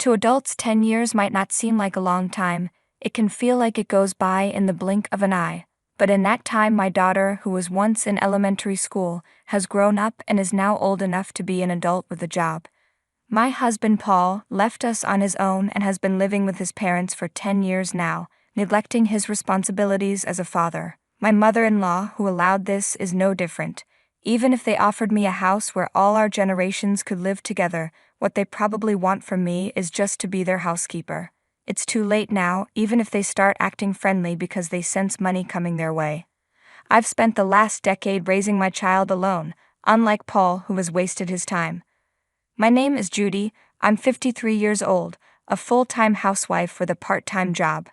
To adults, 10 years might not seem like a long time. It can feel like it goes by in the blink of an eye. But in that time, my daughter, who was once in elementary school, has grown up and is now old enough to be an adult with a job. My husband Paul left us on his own and has been living with his parents for 10 years now, neglecting his responsibilities as a father. My mother-in-law, who allowed this, is no different. Even if they offered me a house where all our generations could live together, what they probably want from me is just to be their housekeeper. It's too late now, even if they start acting friendly because they sense money coming their way. I've spent the last decade raising my child alone, unlike Paul, who has wasted his time. My name is Judy. I'm 53 years old, a full-time housewife with a part-time job.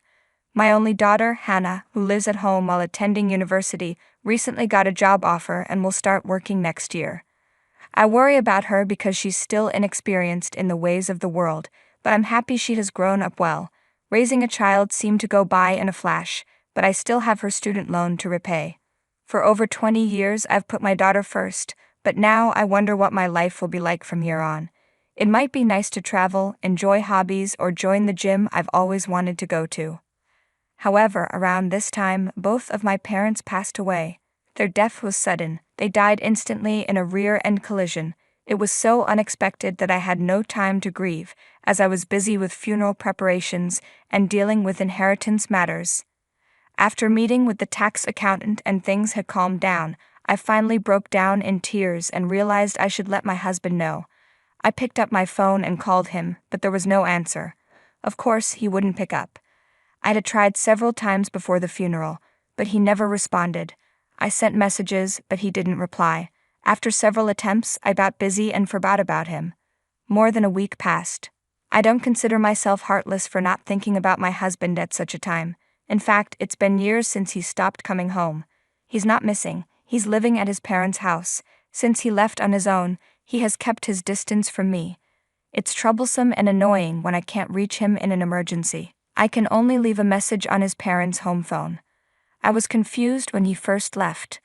My only daughter, Hannah, who lives at home while attending university, recently got a job offer and will start working next year. I worry about her because she's still inexperienced in the ways of the world, but I'm happy she has grown up well. Raising a child seemed to go by in a flash, but I still have her student loan to repay. For over 20 years, I've put my daughter first, but now I wonder what my life will be like from here on. It might be nice to travel, enjoy hobbies, or join the gym I've always wanted to go to. However, around this time, both of my parents passed away. Their death was sudden. They died instantly in a rear-end collision. It was so unexpected that I had no time to grieve, as I was busy with funeral preparations and dealing with inheritance matters. After meeting with the tax accountant and things had calmed down, I finally broke down in tears and realized I should let my husband know. I picked up my phone and called him, but there was no answer. Of course, he wouldn't pick up. I had tried several times before the funeral, but he never responded. I sent messages, but he didn't reply. After several attempts, I got busy and forgot about him. More than a week passed. I don't consider myself heartless for not thinking about my husband at such a time. In fact, it's been years since he stopped coming home. He's not missing. He's living at his parents' house. Since he left on his own, he has kept his distance from me. It's troublesome and annoying when I can't reach him in an emergency. I can only leave a message on his parents' home phone. I was confused when he first left.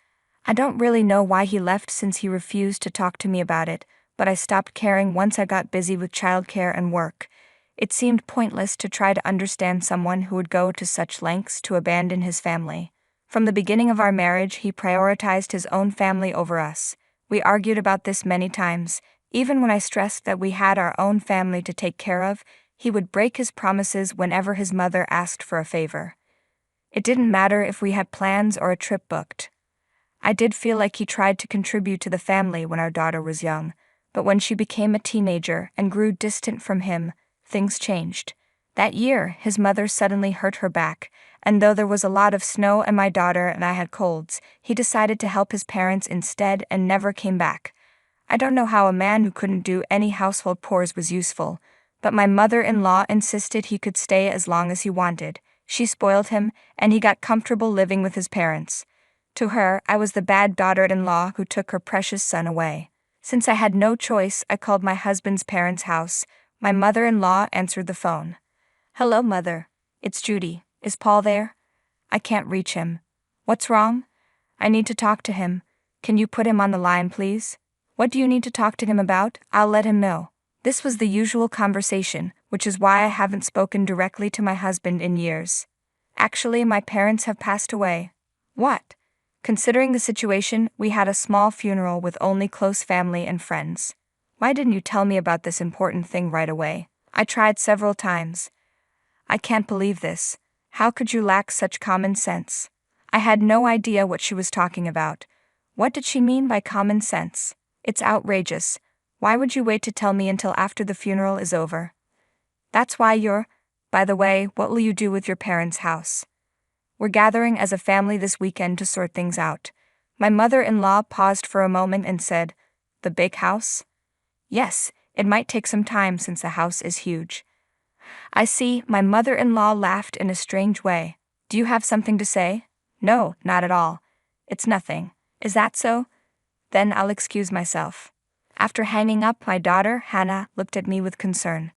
I don't really know why he left since he refused to talk to me about it, but I stopped caring once I got busy with childcare and work. It seemed pointless to try to understand someone who would go to such lengths to abandon his family. From the beginning of our marriage, he prioritized his own family over us. We argued about this many times. Even when I stressed that we had our own family to take care of, he would break his promises whenever his mother asked for a favor. It didn't matter if we had plans or a trip booked. I did feel like he tried to contribute to the family when our daughter was young, but when she became a teenager and grew distant from him, things changed. That year, his mother suddenly hurt her back, and though there was a lot of snow and my daughter and I had colds, he decided to help his parents instead and never came back. I don't know how a man who couldn't do any household chores was useful, but my mother-in-law insisted he could stay as long as he wanted. She spoiled him, and he got comfortable living with his parents. To her, I was the bad daughter-in-law who took her precious son away. Since I had no choice, I called my husband's parents' house. My mother-in-law answered the phone. "Hello, Mother. It's Judy. Is Paul there? I can't reach him. What's wrong? I need to talk to him. Can you put him on the line, please? What do you need to talk to him about? I'll let him know." This was the usual conversation, which is why I haven't spoken directly to my husband in years. Actually, my parents have passed away. What? Considering the situation, we had a small funeral with only close family and friends. Why didn't you tell me about this important thing right away? I tried several times. I can't believe this. How could you lack such common sense? I had no idea what she was talking about. What did she mean by common sense? It's outrageous. Why would you wait to tell me until after the funeral is over? That's why you're... By the way, what will you do with your parents' house? We're gathering as a family this weekend to sort things out. My mother-in-law paused for a moment and said, "The big house?" Yes, it might take some time since the house is huge. I see. My mother-in-law laughed in a strange way. Do you have something to say? No, not at all. It's nothing. Is that so? Then I'll excuse myself. After hanging up, my daughter, Hannah, looked at me with concern.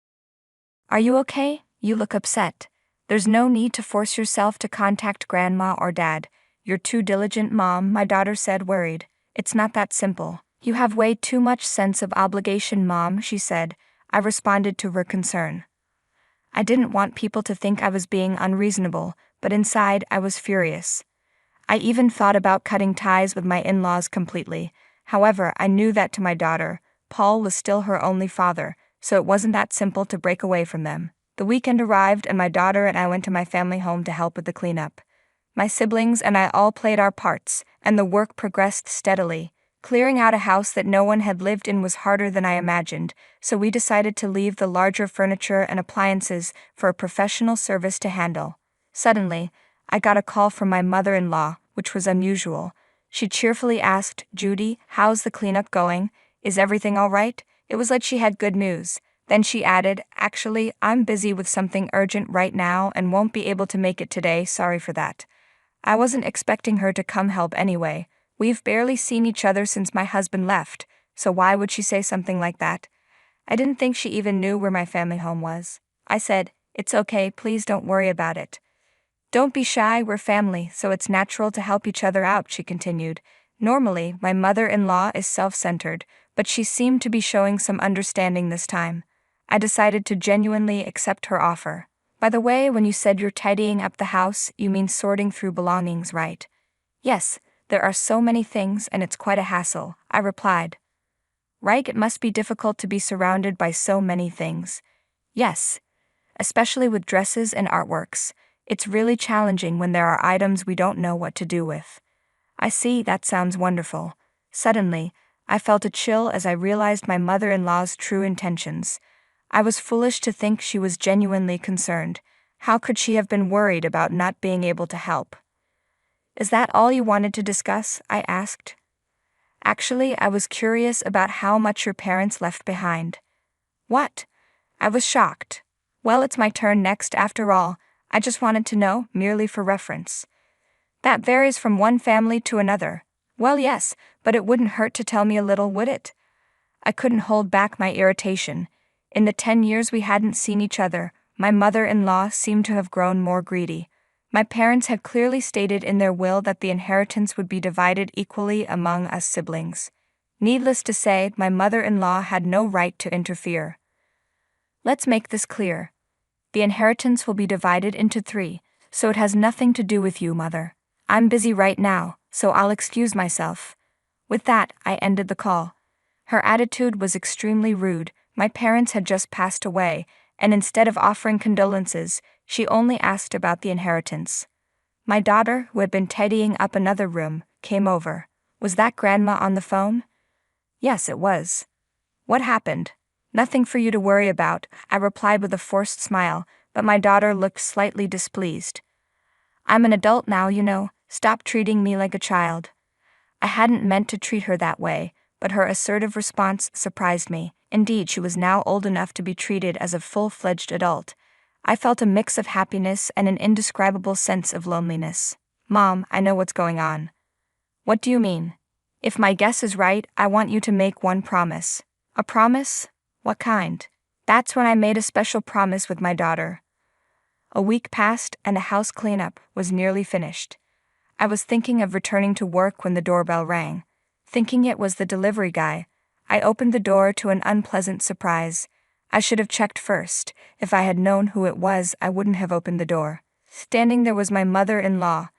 Are you okay? You look upset. There's no need to force yourself to contact Grandma or Dad. You're too diligent, Mom, my daughter said, worried. It's not that simple. You have way too much sense of obligation, Mom, she said. I responded to her concern. I didn't want people to think I was being unreasonable, but inside I was furious. I even thought about cutting ties with my in-laws completely. However, I knew that to my daughter, Paul was still her only father, so it wasn't that simple to break away from them. The weekend arrived and my daughter and I went to my family home to help with the cleanup. My siblings and I all played our parts, and the work progressed steadily. Clearing out a house that no one had lived in was harder than I imagined, so we decided to leave the larger furniture and appliances for a professional service to handle. Suddenly, I got a call from my mother-in-law, which was unusual. She cheerfully asked, "Judy, how's the cleanup going? Is everything all right?" It was like she had good news. Then she added, "Actually, I'm busy with something urgent right now and won't be able to make it today, sorry for that." I wasn't expecting her to come help anyway. We've barely seen each other since my husband left, so why would she say something like that? I didn't think she even knew where my family home was. I said, "It's okay, please don't worry about it." "Don't be shy, we're family, so it's natural to help each other out," she continued. Normally, my mother-in-law is self-centered, but she seemed to be showing some understanding this time. I decided to genuinely accept her offer. "By the way, when you said you're tidying up the house, you mean sorting through belongings, right?" "Yes, there are so many things and it's quite a hassle," I replied. "Right, it must be difficult to be surrounded by so many things." "Yes, especially with dresses and artworks. It's really challenging when there are items we don't know what to do with." "I see, that sounds wonderful." Suddenly, I felt a chill as I realized my mother-in-law's true intentions. I was foolish to think she was genuinely concerned. How could she have been worried about not being able to help? "Is that all you wanted to discuss?" I asked. "Actually, I was curious about how much your parents left behind." "What?" I was shocked. "Well, it's my turn next after all. I just wanted to know, merely for reference." "That varies from one family to another." "Well, yes, but it wouldn't hurt to tell me a little, would it?" I couldn't hold back my irritation. In the 10 years we hadn't seen each other, my mother-in-law seemed to have grown more greedy. My parents had clearly stated in their will that the inheritance would be divided equally among us siblings. Needless to say, my mother-in-law had no right to interfere. "Let's make this clear. The inheritance will be divided into 3, so it has nothing to do with you, Mother. I'm busy right now, so I'll excuse myself." With that, I ended the call. Her attitude was extremely rude. My parents had just passed away, and instead of offering condolences, she only asked about the inheritance. My daughter, who had been tidying up another room, came over. "Was that Grandma on the phone?" "Yes, it was." "What happened?" "Nothing for you to worry about," I replied with a forced smile, but my daughter looked slightly displeased. "I'm an adult now, you know. Stop treating me like a child." I hadn't meant to treat her that way, but her assertive response surprised me. Indeed, she was now old enough to be treated as a full-fledged adult. I felt a mix of happiness and an indescribable sense of loneliness. "Mom, I know what's going on." "What do you mean?" "If my guess is right, I want you to make one promise." "A promise? What kind?" That's when I made a special promise with my daughter. A week passed and the house cleanup was nearly finished. I was thinking of returning to work when the doorbell rang. Thinking it was the delivery guy, I opened the door to an unpleasant surprise. I should have checked first. If I had known who it was, I wouldn't have opened the door. Standing there was my mother-in-law,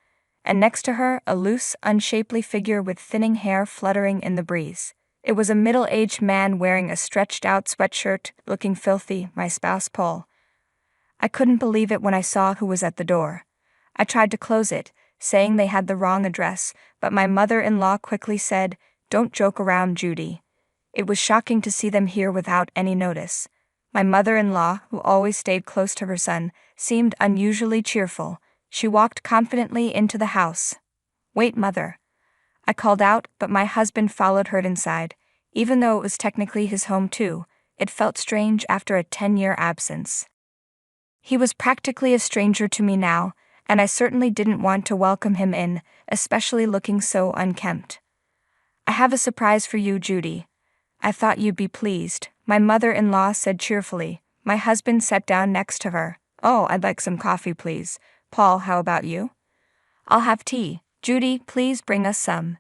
and next to her, a loose, unshapely figure with thinning hair fluttering in the breeze. It was a middle-aged man wearing a stretched-out sweatshirt, looking filthy, my spouse Paul. I couldn't believe it when I saw who was at the door. I tried to close it, saying they had the wrong address, but my mother-in-law quickly said, "Don't joke around, Judy." It was shocking to see them here without any notice. My mother-in-law, who always stayed close to her son, seemed unusually cheerful. She walked confidently into the house. "Wait, Mother." I called out, but my husband followed her inside. Even though it was technically his home too, it felt strange after a 10-year absence. He was practically a stranger to me now, and I certainly didn't want to welcome him in, especially looking so unkempt. "I have a surprise for you, Judy. I thought you'd be pleased," my mother-in-law said cheerfully. My husband sat down next to her. "Oh, I'd like some coffee, please. Paul, how about you?" "I'll have tea. Judy, please bring us some."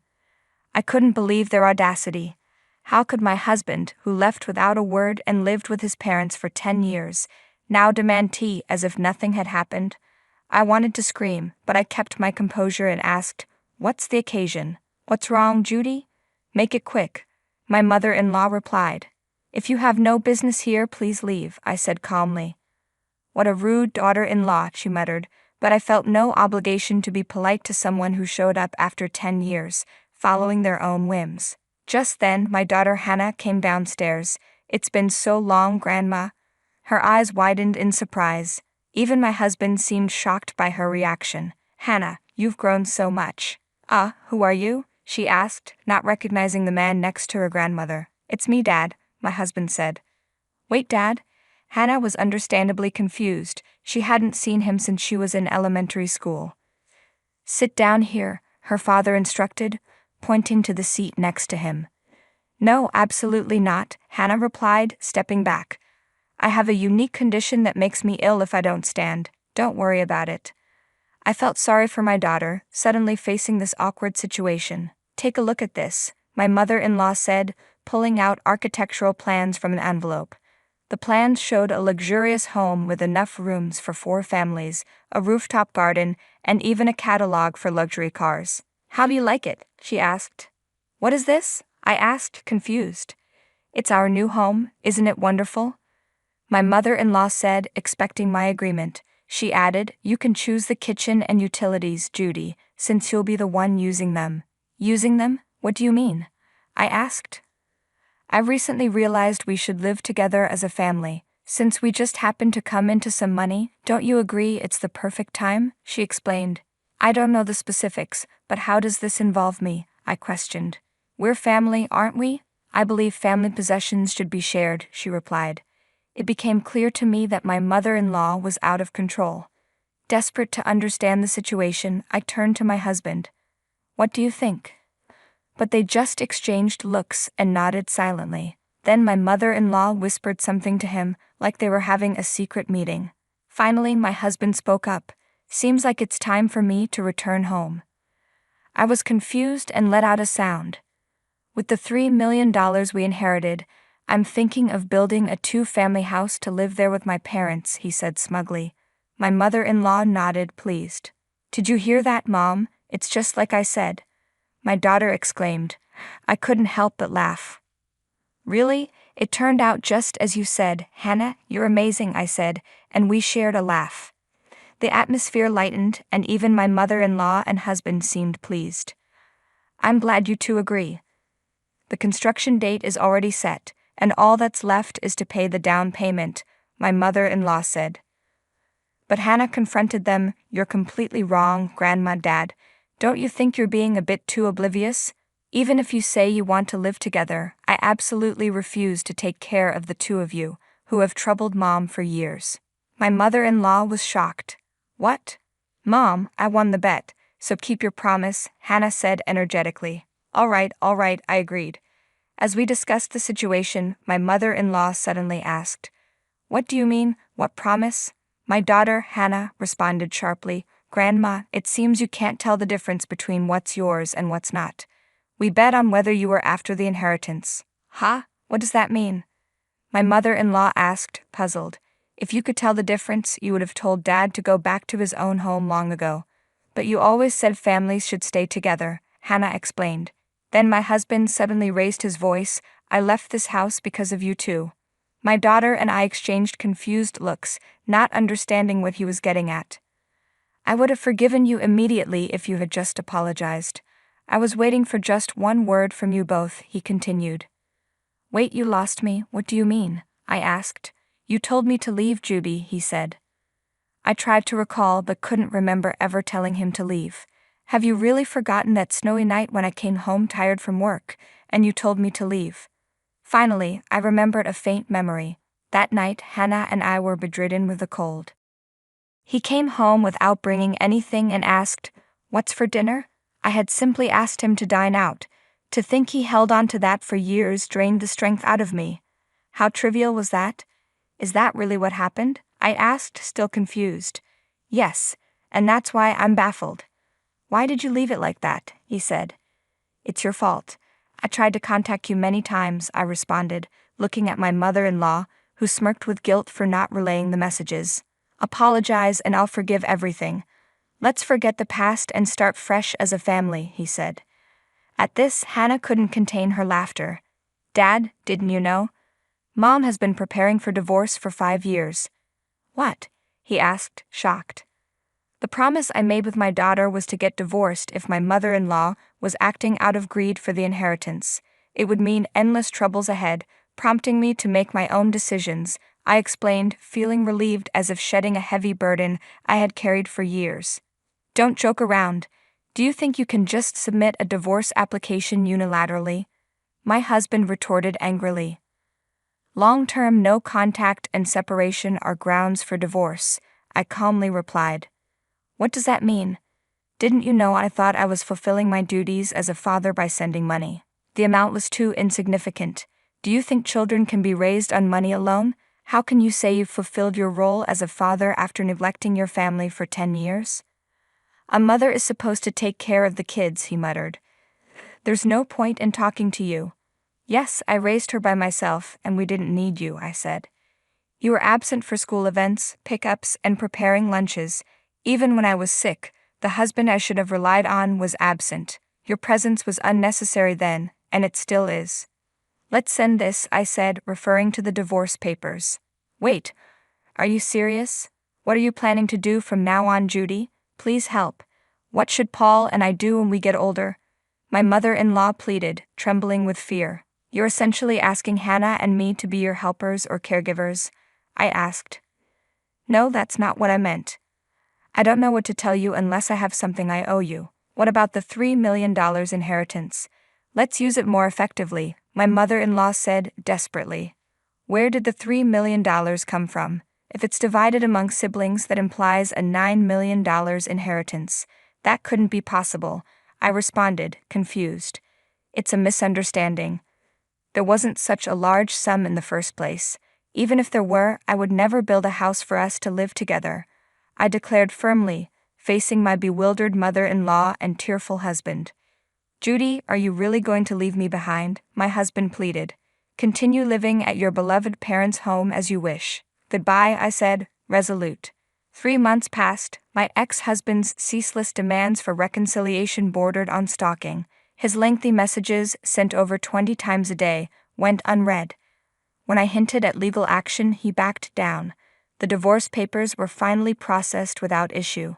I couldn't believe their audacity. How could my husband, who left without a word and lived with his parents for 10 years, now demand tea as if nothing had happened. I wanted to scream, but I kept my composure and asked, "What's the occasion? What's wrong, Judy? Make it quick." My mother-in-law replied. "If you have no business here, please leave," I said calmly. "What a rude daughter-in-law," she muttered, but I felt no obligation to be polite to someone who showed up after 10 years, following their own whims. Just then, my daughter Hannah came downstairs. "It's been so long, Grandma." Her eyes widened in surprise. Even my husband seemed shocked by her reaction. "Hannah, you've grown so much." Who are you?" she asked, not recognizing the man next to her grandmother. "It's me, Dad," my husband said. "Wait, Dad?" Hannah was understandably confused. She hadn't seen him since she was in elementary school. "Sit down here," her father instructed, pointing to the seat next to him. "No, absolutely not," Hannah replied, stepping back. "I have a unique condition that makes me ill if I don't stand. Don't worry about it." I felt sorry for my daughter, suddenly facing this awkward situation. "Take a look at this," my mother-in-law said, pulling out architectural plans from an envelope. The plans showed a luxurious home with enough rooms for 4 families, a rooftop garden, and even a catalog for luxury cars. "How do you like it?" she asked. "What is this?" I asked, confused. "It's our new home, isn't it wonderful?" My mother-in-law said, expecting my agreement. She added, "You can choose the kitchen and utilities, Judy, since you'll be the one using them." "Using them? What do you mean?" I asked. "I recently realized we should live together as a family. Since we just happened to come into some money, don't you agree it's the perfect time?" she explained. "I don't know the specifics, but how does this involve me?" I questioned. "We're family, aren't we?" "I believe family possessions should be shared," she replied. It became clear to me that my mother-in-law was out of control. Desperate to understand the situation, I turned to my husband. "What do you think?" But they just exchanged looks and nodded silently. Then my mother-in-law whispered something to him, like they were having a secret meeting. Finally, my husband spoke up. "Seems like it's time for me to return home." I was confused and let out a sound. "With the $3 million we inherited, I'm thinking of building a 2-family house to live there with my parents," he said smugly. My mother-in-law nodded, pleased. "Did you hear that, Mom? It's just like I said," my daughter exclaimed. I couldn't help but laugh. "Really? It turned out just as you said, Hannah, you're amazing," I said, and we shared a laugh. The atmosphere lightened, and even my mother-in-law and husband seemed pleased. "I'm glad you two agree. The construction date is already set, and all that's left is to pay the down payment," my mother-in-law said. But Hannah confronted them. "You're completely wrong, Grandma, Dad. Don't you think you're being a bit too oblivious? Even if you say you want to live together, I absolutely refuse to take care of the 2 of you, who have troubled Mom for years." My mother-in-law was shocked. "What? Mom, I won the bet, so keep your promise," Hannah said energetically. All right, I agreed. As we discussed the situation, my mother-in-law suddenly asked, "What do you mean, what promise?" My daughter, Hannah, responded sharply, "Grandma, it seems you can't tell the difference between what's yours and what's not. We bet on whether you were after the inheritance." "Huh? What does that mean?" my mother-in-law asked, puzzled. "If you could tell the difference, you would have told Dad to go back to his own home long ago. But you always said families should stay together," Hannah explained. Then my husband suddenly raised his voice. "I left this house because of you two." My daughter and I exchanged confused looks, not understanding what he was getting at. "I would have forgiven you immediately if you had just apologized. I was waiting for just one word from you both," he continued. "Wait, you lost me. What do you mean?" I asked. "You told me to leave, Judy," he said. I tried to recall but couldn't remember ever telling him to leave. "Have you really forgotten that snowy night when I came home tired from work, and you told me to leave?" Finally, I remembered a faint memory. That night, Hannah and I were bedridden with a cold. He came home without bringing anything and asked, "What's for dinner?" I had simply asked him to dine out. To think he held on to that for years drained the strength out of me. How trivial was that? "Is that really what happened?" I asked, still confused. "Yes, and that's why I'm baffled." "Why did you leave it like that?" he said. "It's your fault. I tried to contact you many times," I responded, looking at my mother-in-law, who smirked with guilt for not relaying the messages. "Apologize and I'll forgive everything. Let's forget the past and start fresh as a family," he said. At this, Hannah couldn't contain her laughter. "Dad, didn't you know? Mom has been preparing for divorce for 5 years." "What?" he asked, shocked. "The promise I made with my daughter was to get divorced if my mother-in-law was acting out of greed for the inheritance. It would mean endless troubles ahead, prompting me to make my own decisions," I explained, feeling relieved as if shedding a heavy burden I had carried for years. "Don't joke around. Do you think you can just submit a divorce application unilaterally?" my husband retorted angrily. "Long-term no contact and separation are grounds for divorce," I calmly replied. "What does that mean? Didn't you know I thought I was fulfilling my duties as a father by sending money? The amount was too insignificant. Do you think children can be raised on money alone? How can you say you've fulfilled your role as a father after neglecting your family for 10 years? A mother is supposed to take care of the kids," he muttered. "There's no point in talking to you." "Yes, I raised her by myself, and we didn't need you," I said. "You were absent for school events, pickups, and preparing lunches. Even when I was sick, the husband I should have relied on was absent. Your presence was unnecessary then, and it still is." "Let's send this," I said, referring to the divorce papers. "Wait, are you serious? What are you planning to do from now on, Judy? Please help. What should Paul and I do when we get older?" my mother-in-law pleaded, trembling with fear. "You're essentially asking Hannah and me to be your helpers or caregivers?" I asked. "No, that's not what I meant. I don't know what to tell you unless I have something I owe you. What about the $3 million inheritance? Let's use it more effectively," my mother-in-law said desperately. "Where did the $3 million come from? If it's divided among siblings, that implies a $9 million inheritance. That couldn't be possible," I responded, confused. "It's a misunderstanding. There wasn't such a large sum in the first place. Even if there were, I would never build a house for us to live together," I declared firmly, facing my bewildered mother-in-law and tearful husband. "Judy, are you really going to leave me behind?" my husband pleaded. "Continue living at your beloved parents' home as you wish." "Goodbye," I said, resolute. 3 months passed. My ex-husband's ceaseless demands for reconciliation bordered on stalking. His lengthy messages, sent over 20 times a day, went unread. When I hinted at legal action, he backed down. The divorce papers were finally processed without issue.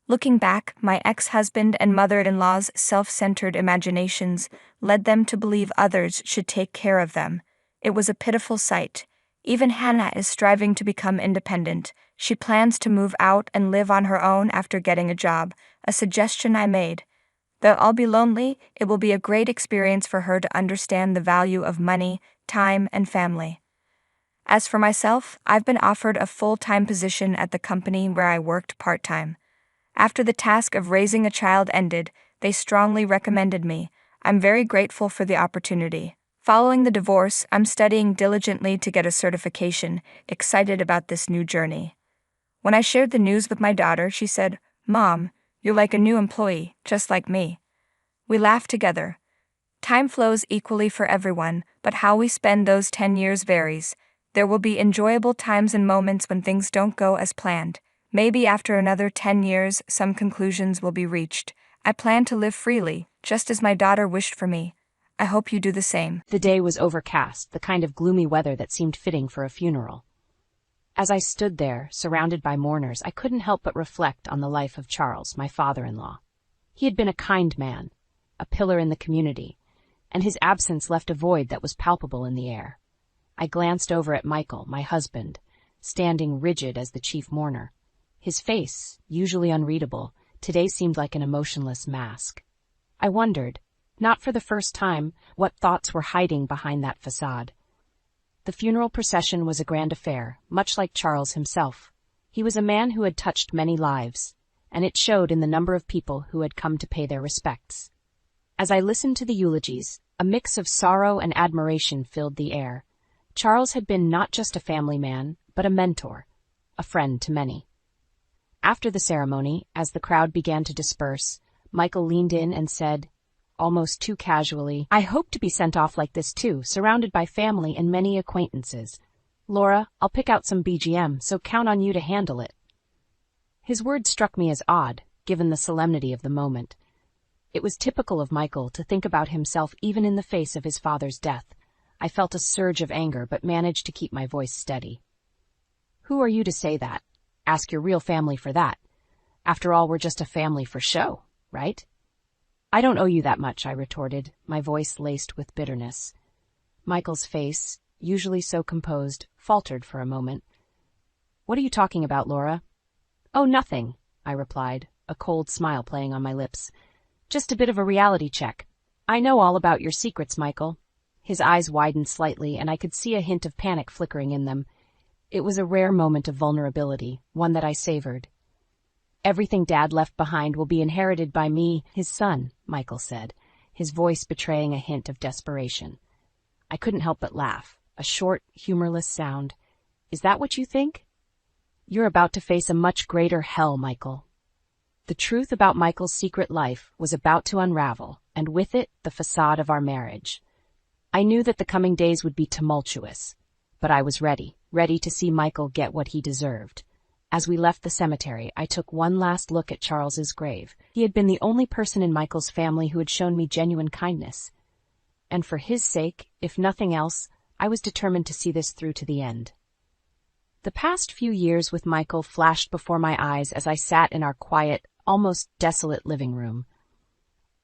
Looking back, my ex-husband and mother-in-law's self-centered imaginations led them to believe others should take care of them. It was a pitiful sight. Even Hannah is striving to become independent. She plans to move out and live on her own after getting a job, a suggestion I made. Though I'll be lonely, it will be a great experience for her to understand the value of money, time, and family. As for myself, I've been offered a full-time position at the company where I worked part-time. After the task of raising a child ended, they strongly recommended me. I'm very grateful for the opportunity. Following the divorce, I'm studying diligently to get a certification, excited about this new journey. When I shared the news with my daughter, she said, "Mom, you're like a new employee, just like me." We laughed together. Time flows equally for everyone, but how we spend those 10 years varies. There will be enjoyable times and moments when things don't go as planned. Maybe after another 10 years, some conclusions will be reached. I plan to live freely, just as my daughter wished for me. I hope you do the same. The day was overcast, the kind of gloomy weather that seemed fitting for a funeral. As I stood there, surrounded by mourners, I couldn't help but reflect on the life of Charles, my father-in-law. He had been a kind man, a pillar in the community, and his absence left a void that was palpable in the air. I glanced over at Michael, my husband, standing rigid as the chief mourner. His face, usually unreadable, today seemed like an emotionless mask. I wondered, not for the first time, what thoughts were hiding behind that facade. The funeral procession was a grand affair, much like Charles himself. He was a man who had touched many lives, and it showed in the number of people who had come to pay their respects. As I listened to the eulogies, a mix of sorrow and admiration filled the air. Charles had been not just a family man, but a mentor, a friend to many. After the ceremony, as the crowd began to disperse, Michael leaned in and said, almost too casually, "I hope to be sent off like this too, surrounded by family and many acquaintances. Laura, I'll pick out some BGM, so count on you to handle it. His words struck me as odd, given the solemnity of the moment. It was typical of Michael to think about himself even in the face of his father's death. I felt a surge of anger, but managed to keep my voice steady. Who are you to say that? Ask your real family for that. After all, we're just a family for show, right? I don't owe you that much, I retorted, my voice laced with bitterness. Michael's face, usually so composed, faltered for a moment. What are you talking about, Laura? Oh, nothing, I replied, a cold smile playing on my lips. Just a bit of a reality check. I know all about your secrets, Michael. His eyes widened slightly, and I could see a hint of panic flickering in them. It was a rare moment of vulnerability, one that I savored. Everything Dad left behind will be inherited by me, his son, Michael said, his voice betraying a hint of desperation. I couldn't help but laugh, a short, humorless sound. Is that what you think? You're about to face a much greater hell, Michael. The truth about Michael's secret life was about to unravel, and with it, the facade of our marriage. I knew that the coming days would be tumultuous, but I was ready to see Michael get what he deserved. As we left the cemetery, I took one last look at Charles's grave. He had been the only person in Michael's family who had shown me genuine kindness. And for his sake, if nothing else, I was determined to see this through to the end. The past few years with Michael flashed before my eyes as I sat in our quiet, almost desolate living room.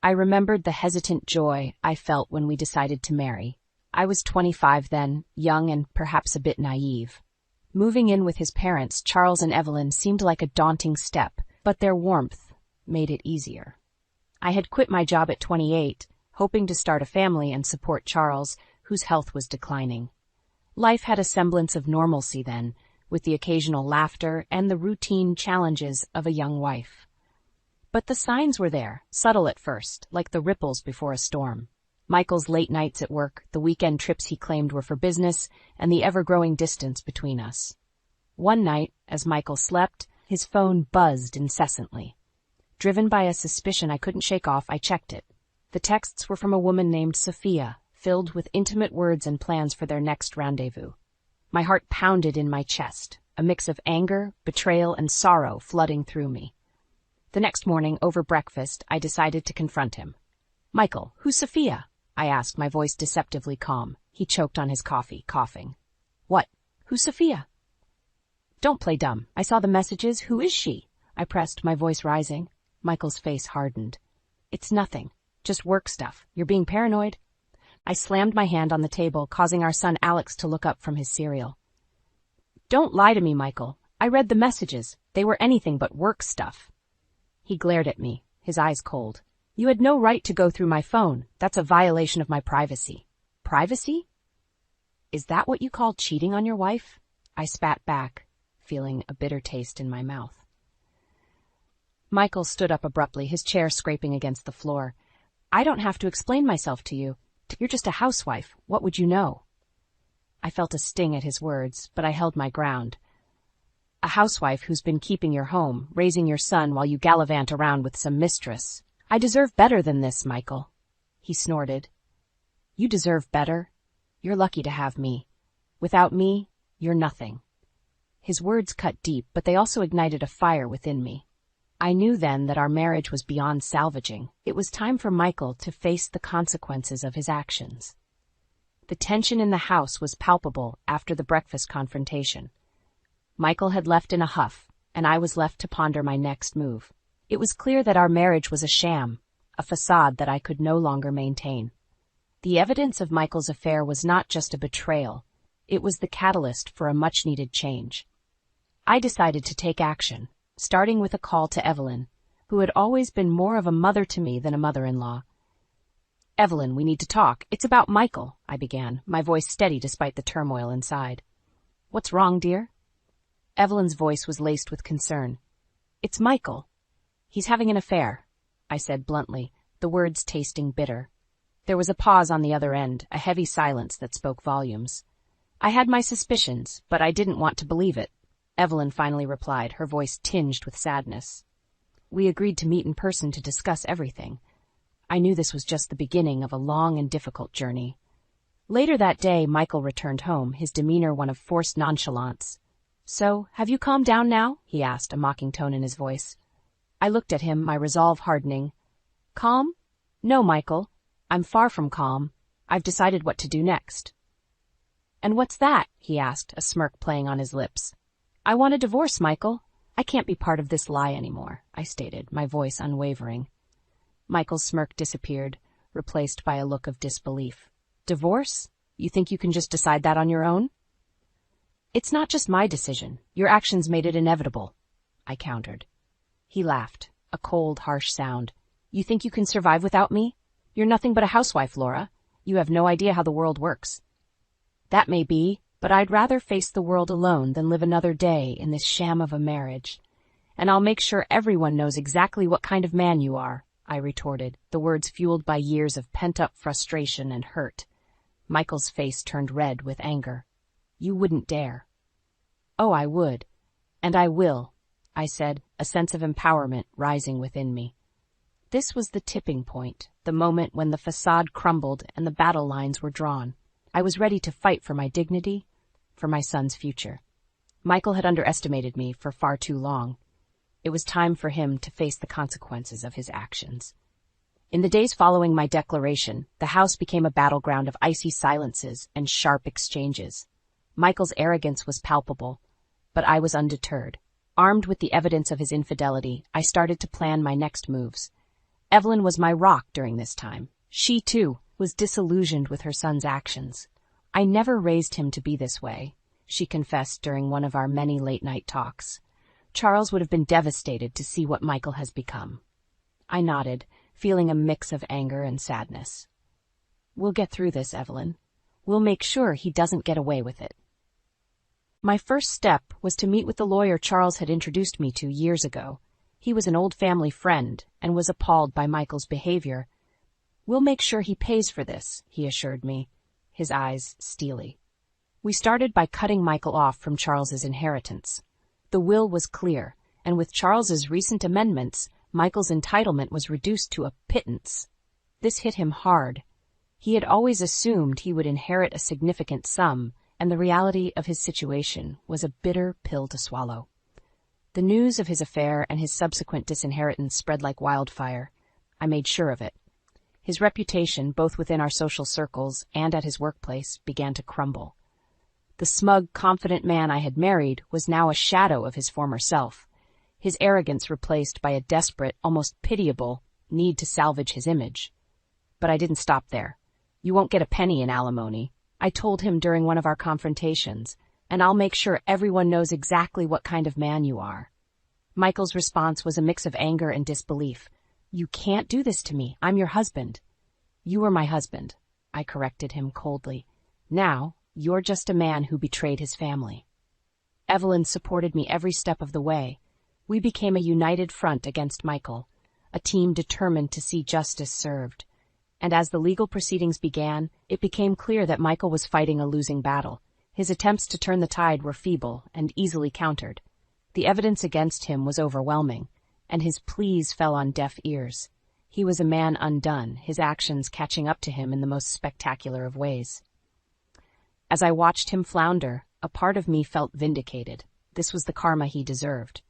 I remembered the hesitant joy I felt when we decided to marry. I was 25 then, young and perhaps a bit naive. Moving in with his parents, Charles and Evelyn, seemed like a daunting step, but their warmth made it easier. I had quit my job at 28, hoping to start a family and support Charles, whose health was declining. Life had a semblance of normalcy then, with the occasional laughter and the routine challenges of a young wife. But the signs were there, subtle at first, like the ripples before a storm. Michael's late nights at work, the weekend trips he claimed were for business, and the ever-growing distance between us. One night, as Michael slept, his phone buzzed incessantly. Driven by a suspicion I couldn't shake off, I checked it. The texts were from a woman named Sophia, filled with intimate words and plans for their next rendezvous. My heart pounded in my chest, a mix of anger, betrayal, and sorrow flooding through me. The next morning, over breakfast, I decided to confront him. "Michael, who's Sophia?" I asked, my voice deceptively calm. He choked on his coffee, coughing. "What? Who's Sophia?" "Don't play dumb. I saw the messages. Who is she?" I pressed, my voice rising. Michael's face hardened. "It's nothing. Just work stuff. You're being paranoid." I slammed my hand on the table, causing our son Alex to look up from his cereal. "Don't lie to me, Michael. I read the messages. They were anything but work stuff." He glared at me, his eyes cold. "You had no right to go through my phone. That's a violation of my privacy." "Privacy? Is that what you call cheating on your wife?" I spat back, feeling a bitter taste in my mouth. Michael stood up abruptly, his chair scraping against the floor. "I don't have to explain myself to you. You're just a housewife. What would you know?" I felt a sting at his words, but I held my ground. "A housewife who's been keeping your home, raising your son while you gallivant around with some mistress. I deserve better than this, Michael." He snorted. "You deserve better? You're lucky to have me. Without me, you're nothing." His words cut deep, but they also ignited a fire within me. I knew then that our marriage was beyond salvaging. It was time for Michael to face the consequences of his actions. The tension in the house was palpable after the breakfast confrontation. Michael had left in a huff, and I was left to ponder my next move. It was clear that our marriage was a sham, a facade that I could no longer maintain. The evidence of Michael's affair was not just a betrayal. It was the catalyst for a much-needed change. I decided to take action, starting with a call to Evelyn, who had always been more of a mother to me than a mother-in-law. "Evelyn, we need to talk. It's about Michael," I began, my voice steady despite the turmoil inside. "What's wrong, dear?" Evelyn's voice was laced with concern. "It's Michael. He's having an affair," I said bluntly, the words tasting bitter. There was a pause on the other end, a heavy silence that spoke volumes. I had my suspicions, but I didn't want to believe it. Evelyn finally replied, her voice tinged with sadness. "We agreed to meet in person to discuss everything. I knew this was just the beginning of a long and difficult journey. Later that day, Michael returned home, his demeanor one of forced nonchalance. "So, have you calmed down now?" he asked, a mocking tone in his voice. I looked at him, my resolve hardening. "Calm? No, Michael. I'm far from calm. I've decided what to do next." "And what's that?" he asked, a smirk playing on his lips. "I want a divorce, Michael. I can't be part of this lie anymore," I stated, my voice unwavering. Michael's smirk disappeared, replaced by a look of disbelief. "Divorce? You think you can just decide that on your own?" "It's not just my decision. Your actions made it inevitable," I countered. He laughed, a cold, harsh sound. "You think you can survive without me? You're nothing but a housewife, Laura. You have no idea how the world works." "That may be, but I'd rather face the world alone than live another day in this sham of a marriage. And I'll make sure everyone knows exactly what kind of man you are," I retorted, the words fueled by years of pent-up frustration and hurt. Michael's face turned red with anger. "You wouldn't dare." "Oh, I would. And I will," I said, a sense of empowerment rising within me. This was the tipping point, the moment when the facade crumbled and the battle lines were drawn. I was ready to fight for my dignity, for my son's future. Michael had underestimated me for far too long. It was time for him to face the consequences of his actions. In the days following my declaration, the house became a battleground of icy silences and sharp exchanges. Michael's arrogance was palpable, but I was undeterred. Armed with the evidence of his infidelity, I started to plan my next moves. Evelyn was my rock during this time. She, too, was disillusioned with her son's actions. "I never raised him to be this way," she confessed during one of our many late-night talks. "Charles would have been devastated to see what Michael has become." I nodded, feeling a mix of anger and sadness. "We'll get through this, Evelyn. We'll make sure he doesn't get away with it." My first step was to meet with the lawyer Charles had introduced me to years ago. He was an old family friend and was appalled by Michael's behavior. "We'll make sure he pays for this," he assured me, his eyes steely. We started by cutting Michael off from Charles's inheritance. The will was clear, and with Charles's recent amendments, Michael's entitlement was reduced to a pittance. This hit him hard. He had always assumed he would inherit a significant sum, and the reality of his situation was a bitter pill to swallow. The news of his affair and his subsequent disinheritance spread like wildfire. I made sure of it. His reputation, both within our social circles and at his workplace, began to crumble. The smug, confident man I had married was now a shadow of his former self, his arrogance replaced by a desperate, almost pitiable, need to salvage his image. But I didn't stop there. "You won't get a penny in alimony," I told him during one of our confrontations, "and I'll make sure everyone knows exactly what kind of man you are." Michael's response was a mix of anger and disbelief. "You can't do this to me. I'm your husband." "You were my husband," I corrected him coldly. "Now, you're just a man who betrayed his family." Evelyn supported me every step of the way. We became a united front against Michael, a team determined to see justice served. And as the legal proceedings began, it became clear that Michael was fighting a losing battle. His attempts to turn the tide were feeble and easily countered. The evidence against him was overwhelming, and his pleas fell on deaf ears. He was a man undone, his actions catching up to him in the most spectacular of ways. As I watched him flounder, a part of me felt vindicated. This was the karma he deserved.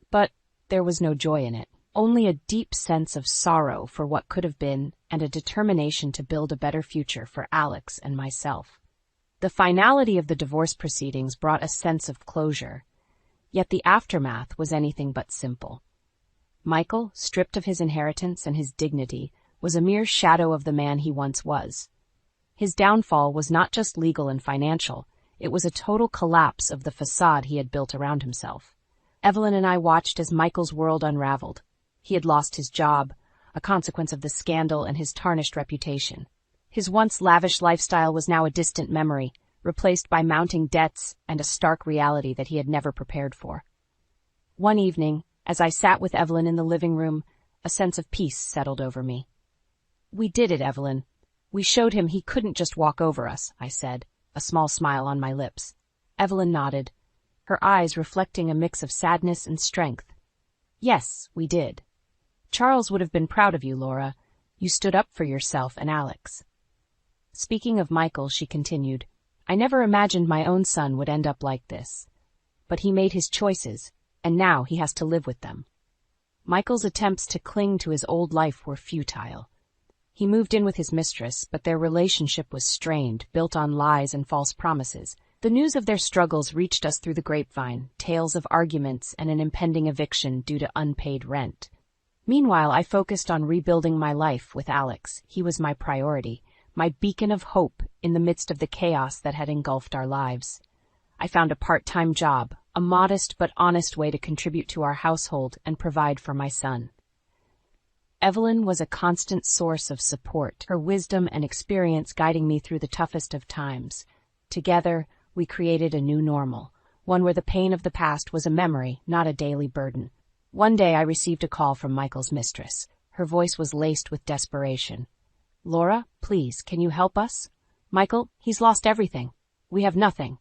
But there was no joy in it, only a deep sense of sorrow for what could have been and a determination to build a better future for Alex and myself. The finality of the divorce proceedings brought a sense of closure, yet the aftermath was anything but simple. Michael, stripped of his inheritance and his dignity, was a mere shadow of the man he once was. His downfall was not just legal and financial, it was a total collapse of the facade he had built around himself. Evelyn and I watched as Michael's world unraveled. He had lost his job, a consequence of the scandal and his tarnished reputation. His once lavish lifestyle was now a distant memory, replaced by mounting debts and a stark reality that he had never prepared for. One evening, as I sat with Evelyn in the living room, a sense of peace settled over me. "We did it, Evelyn. We showed him he couldn't just walk over us," I said, a small smile on my lips. Evelyn nodded, her eyes reflecting a mix of sadness and strength. "Yes, we did. Charles would have been proud of you, Laura. You stood up for yourself and Alex." Speaking of Michael, she continued, I never imagined my own son would end up like this. But he made his choices, and now he has to live with them. Michael's attempts to cling to his old life were futile. He moved in with his mistress, but their relationship was strained, built on lies and false promises. The news of their struggles reached us through the grapevine, tales of arguments and an impending eviction due to unpaid rent. Meanwhile, I focused on rebuilding my life with Alex. He was my priority, my beacon of hope in the midst of the chaos that had engulfed our lives. I found a part-time job, a modest but honest way to contribute to our household and provide for my son. Evelyn was a constant source of support, her wisdom and experience guiding me through the toughest of times. Together, we created a new normal, one where the pain of the past was a memory, not a daily burden. One day I received a call from Michael's mistress. Her voice was laced with desperation. Laura, please, can you help us? Michael, he's lost everything. We have nothing.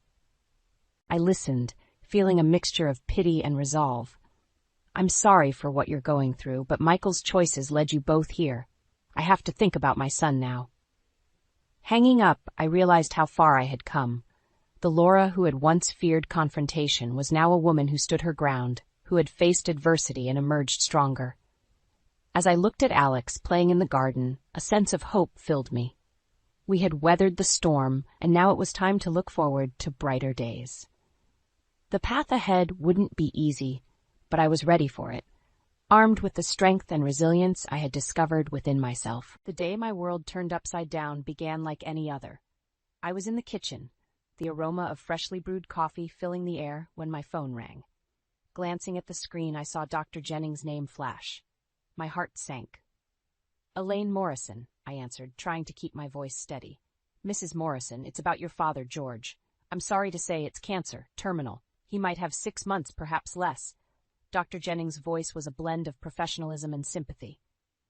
I listened, feeling a mixture of pity and resolve. I'm sorry for what you're going through, but Michael's choices led you both here. I have to think about my son now. Hanging up, I realized how far I had come. The Laura who had once feared confrontation was now a woman who stood her ground, who had faced adversity and emerged stronger. As I looked at Alex playing in the garden, a sense of hope filled me. We had weathered the storm, and now it was time to look forward to brighter days. The path ahead wouldn't be easy, but I was ready for it, armed with the strength and resilience I had discovered within myself. The day my world turned upside down began like any other. I was in the kitchen, the aroma of freshly brewed coffee filling the air when my phone rang. Glancing at the screen, I saw Dr. Jennings' name flash. My heart sank. Elaine Morrison, I answered, trying to keep my voice steady. Mrs. Morrison, it's about your father, George. I'm sorry to say it's cancer, terminal. He might have 6 months, perhaps less. Dr. Jennings' voice was a blend of professionalism and sympathy.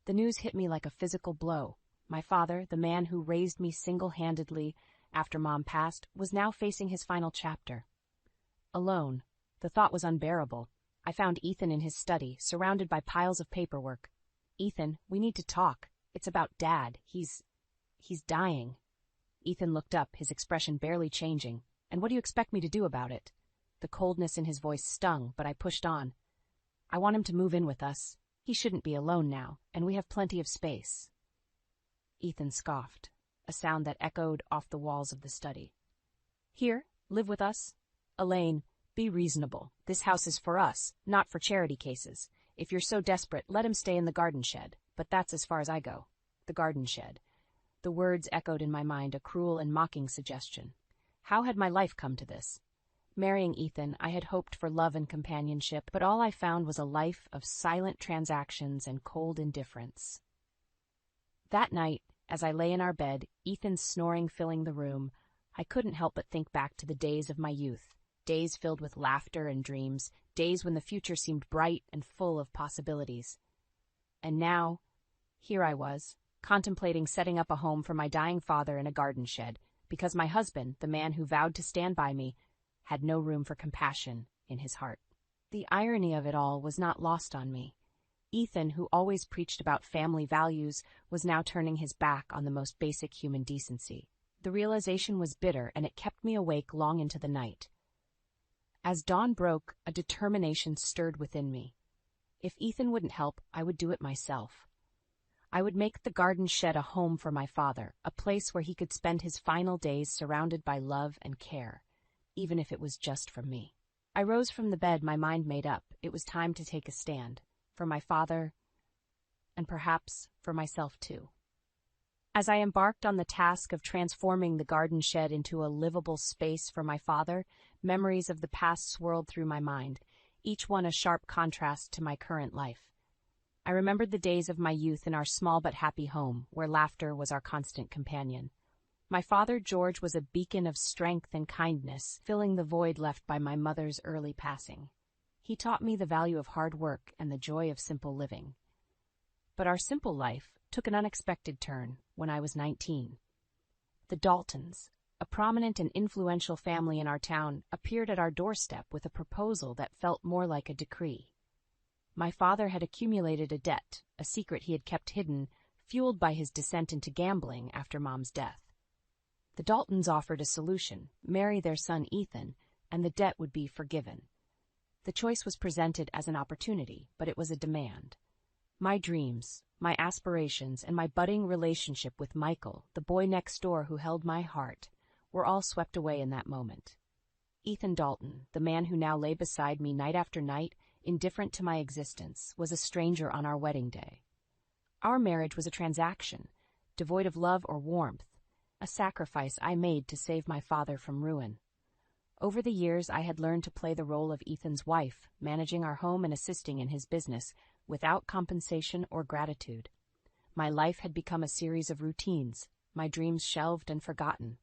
The news hit me like a physical blow. My father, the man who raised me single-handedly after Mom passed, was now facing his final chapter. Alone, the thought was unbearable. I found Ethan in his study, surrounded by piles of paperwork. Ethan, we need to talk. It's about Dad. He's dying. Ethan looked up, his expression barely changing. And what do you expect me to do about it? The coldness in his voice stung, but I pushed on. I want him to move in with us. He shouldn't be alone now, and we have plenty of space. Ethan scoffed, a sound that echoed off the walls of the study. Here, live with us? Elaine, be reasonable. This house is for us, not for charity cases. If you're so desperate, let him stay in the garden shed. But that's as far as I go. The garden shed. The words echoed in my mind, a cruel and mocking suggestion. How had my life come to this? Marrying Ethan, I had hoped for love and companionship, but all I found was a life of silent transactions and cold indifference. That night, as I lay in our bed, Ethan's snoring filling the room, I couldn't help but think back to the days of my youth, days filled with laughter and dreams, days when the future seemed bright and full of possibilities. And now, here I was, contemplating setting up a home for my dying father in a garden shed, because my husband, the man who vowed to stand by me, had no room for compassion in his heart. The irony of it all was not lost on me. Ethan, who always preached about family values, was now turning his back on the most basic human decency. The realization was bitter, and it kept me awake long into the night. As dawn broke, a determination stirred within me. If Ethan wouldn't help, I would do it myself. I would make the garden shed a home for my father, a place where he could spend his final days surrounded by love and care, even if it was just from me. I rose from the bed, my mind made up. It was time to take a stand, for my father, and perhaps for myself too. As I embarked on the task of transforming the garden shed into a livable space for my father, memories of the past swirled through my mind, each one a sharp contrast to my current life. I remembered the days of my youth in our small but happy home, where laughter was our constant companion. My father, George, was a beacon of strength and kindness, filling the void left by my mother's early passing. He taught me the value of hard work and the joy of simple living. But our simple life took an unexpected turn when I was 19. The Daltons, a prominent and influential family in our town, appeared at our doorstep with a proposal that felt more like a decree. My father had accumulated a debt, a secret he had kept hidden, fueled by his descent into gambling after Mom's death. The Daltons offered a solution: marry their son Ethan, and the debt would be forgiven. The choice was presented as an opportunity, but it was a demand. My dreams, my aspirations, and my budding relationship with Michael, the boy next door who held my heart, were all swept away in that moment. Ethan Dalton, the man who now lay beside me night after night, indifferent to my existence, was a stranger on our wedding day. Our marriage was a transaction, devoid of love or warmth, a sacrifice I made to save my father from ruin. Over the years, I had learned to play the role of Ethan's wife, managing our home and assisting in his business, without compensation or gratitude. My life had become a series of routines, my dreams shelved and forgotten.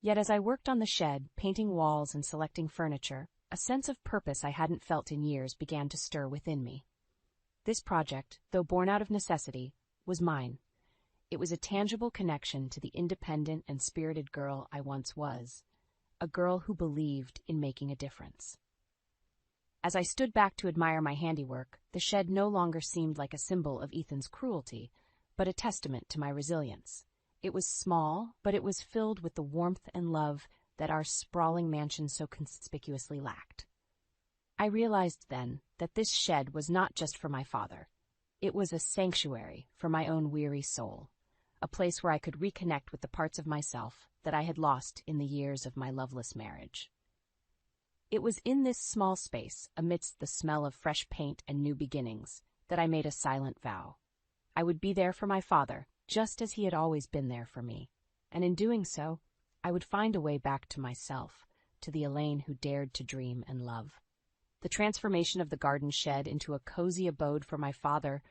Yet as I worked on the shed, painting walls and selecting furniture, a sense of purpose I hadn't felt in years began to stir within me. This project, though born out of necessity, was mine. It was a tangible connection to the independent and spirited girl I once was, a girl who believed in making a difference. As I stood back to admire my handiwork, the shed no longer seemed like a symbol of Ethan's cruelty, but a testament to my resilience. It was small, but it was filled with the warmth and love that our sprawling mansion so conspicuously lacked. I realized then that this shed was not just for my father. It was a sanctuary for my own weary soul, a place where I could reconnect with the parts of myself that I had lost in the years of my loveless marriage. It was in this small space, amidst the smell of fresh paint and new beginnings, that I made a silent vow. I would be there for my father, just as he had always been there for me, and in doing so, I would find a way back to myself, to the Elaine who dared to dream and love. The transformation of the garden shed into a cozy abode for my father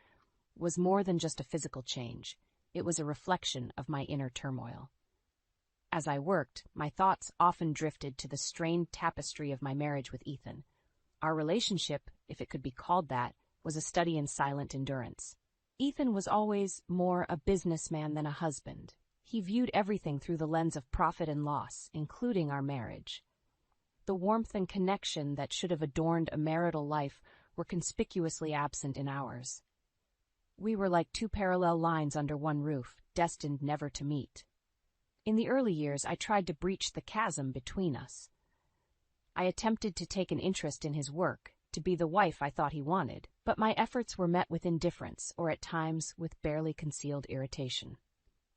was more than just a physical change. It was a reflection of my inner turmoil. As I worked, my thoughts often drifted to the strained tapestry of my marriage with Ethan. Our relationship, if it could be called that, was a study in silent endurance. Ethan was always more a businessman than a husband. He viewed everything through the lens of profit and loss, including our marriage. The warmth and connection that should have adorned a marital life were conspicuously absent in ours. We were like two parallel lines under one roof, destined never to meet. In the early years, I tried to breach the chasm between us. I attempted to take an interest in his work, to be the wife I thought he wanted, but my efforts were met with indifference, or at times with barely concealed irritation.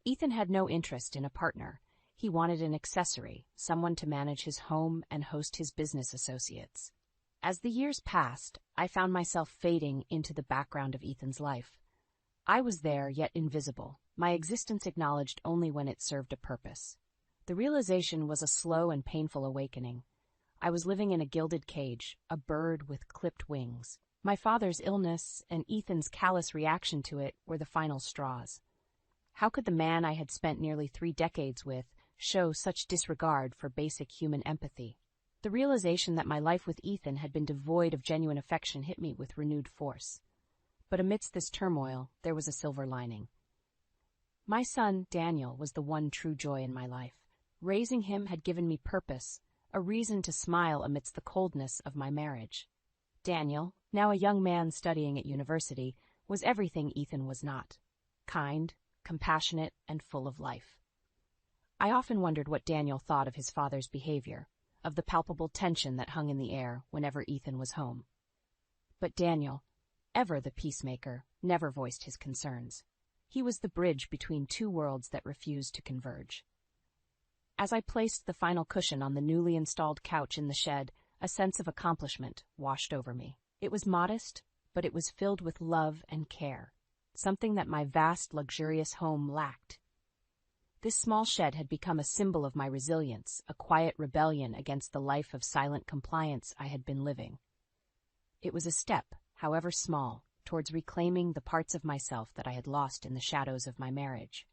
Ethan had no interest in a partner. He wanted an accessory, someone to manage his home and host his business associates. As the years passed, I found myself fading into the background of Ethan's life. I was there, yet invisible, my existence acknowledged only when it served a purpose. The realization was a slow and painful awakening. I was living in a gilded cage, a bird with clipped wings. My father's illness and Ethan's callous reaction to it were the final straws. How could the man I had spent nearly 3 decades with show such disregard for basic human empathy? The realization that my life with Ethan had been devoid of genuine affection hit me with renewed force. But amidst this turmoil, there was a silver lining. My son, Daniel, was the one true joy in my life. Raising him had given me purpose, a reason to smile amidst the coldness of my marriage. Daniel, now a young man studying at university, was everything Ethan was not: kind, compassionate, and full of life. I often wondered what Daniel thought of his father's behavior, of the palpable tension that hung in the air whenever Ethan was home. But Daniel, ever the peacemaker, never voiced his concerns. He was the bridge between two worlds that refused to converge. As I placed the final cushion on the newly installed couch in the shed, a sense of accomplishment washed over me. It was modest, but it was filled with love and care, something that my vast, luxurious home lacked. This small shed had become a symbol of my resilience, a quiet rebellion against the life of silent compliance I had been living. It was a step, however small, towards reclaiming the parts of myself that I had lost in the shadows of my marriage.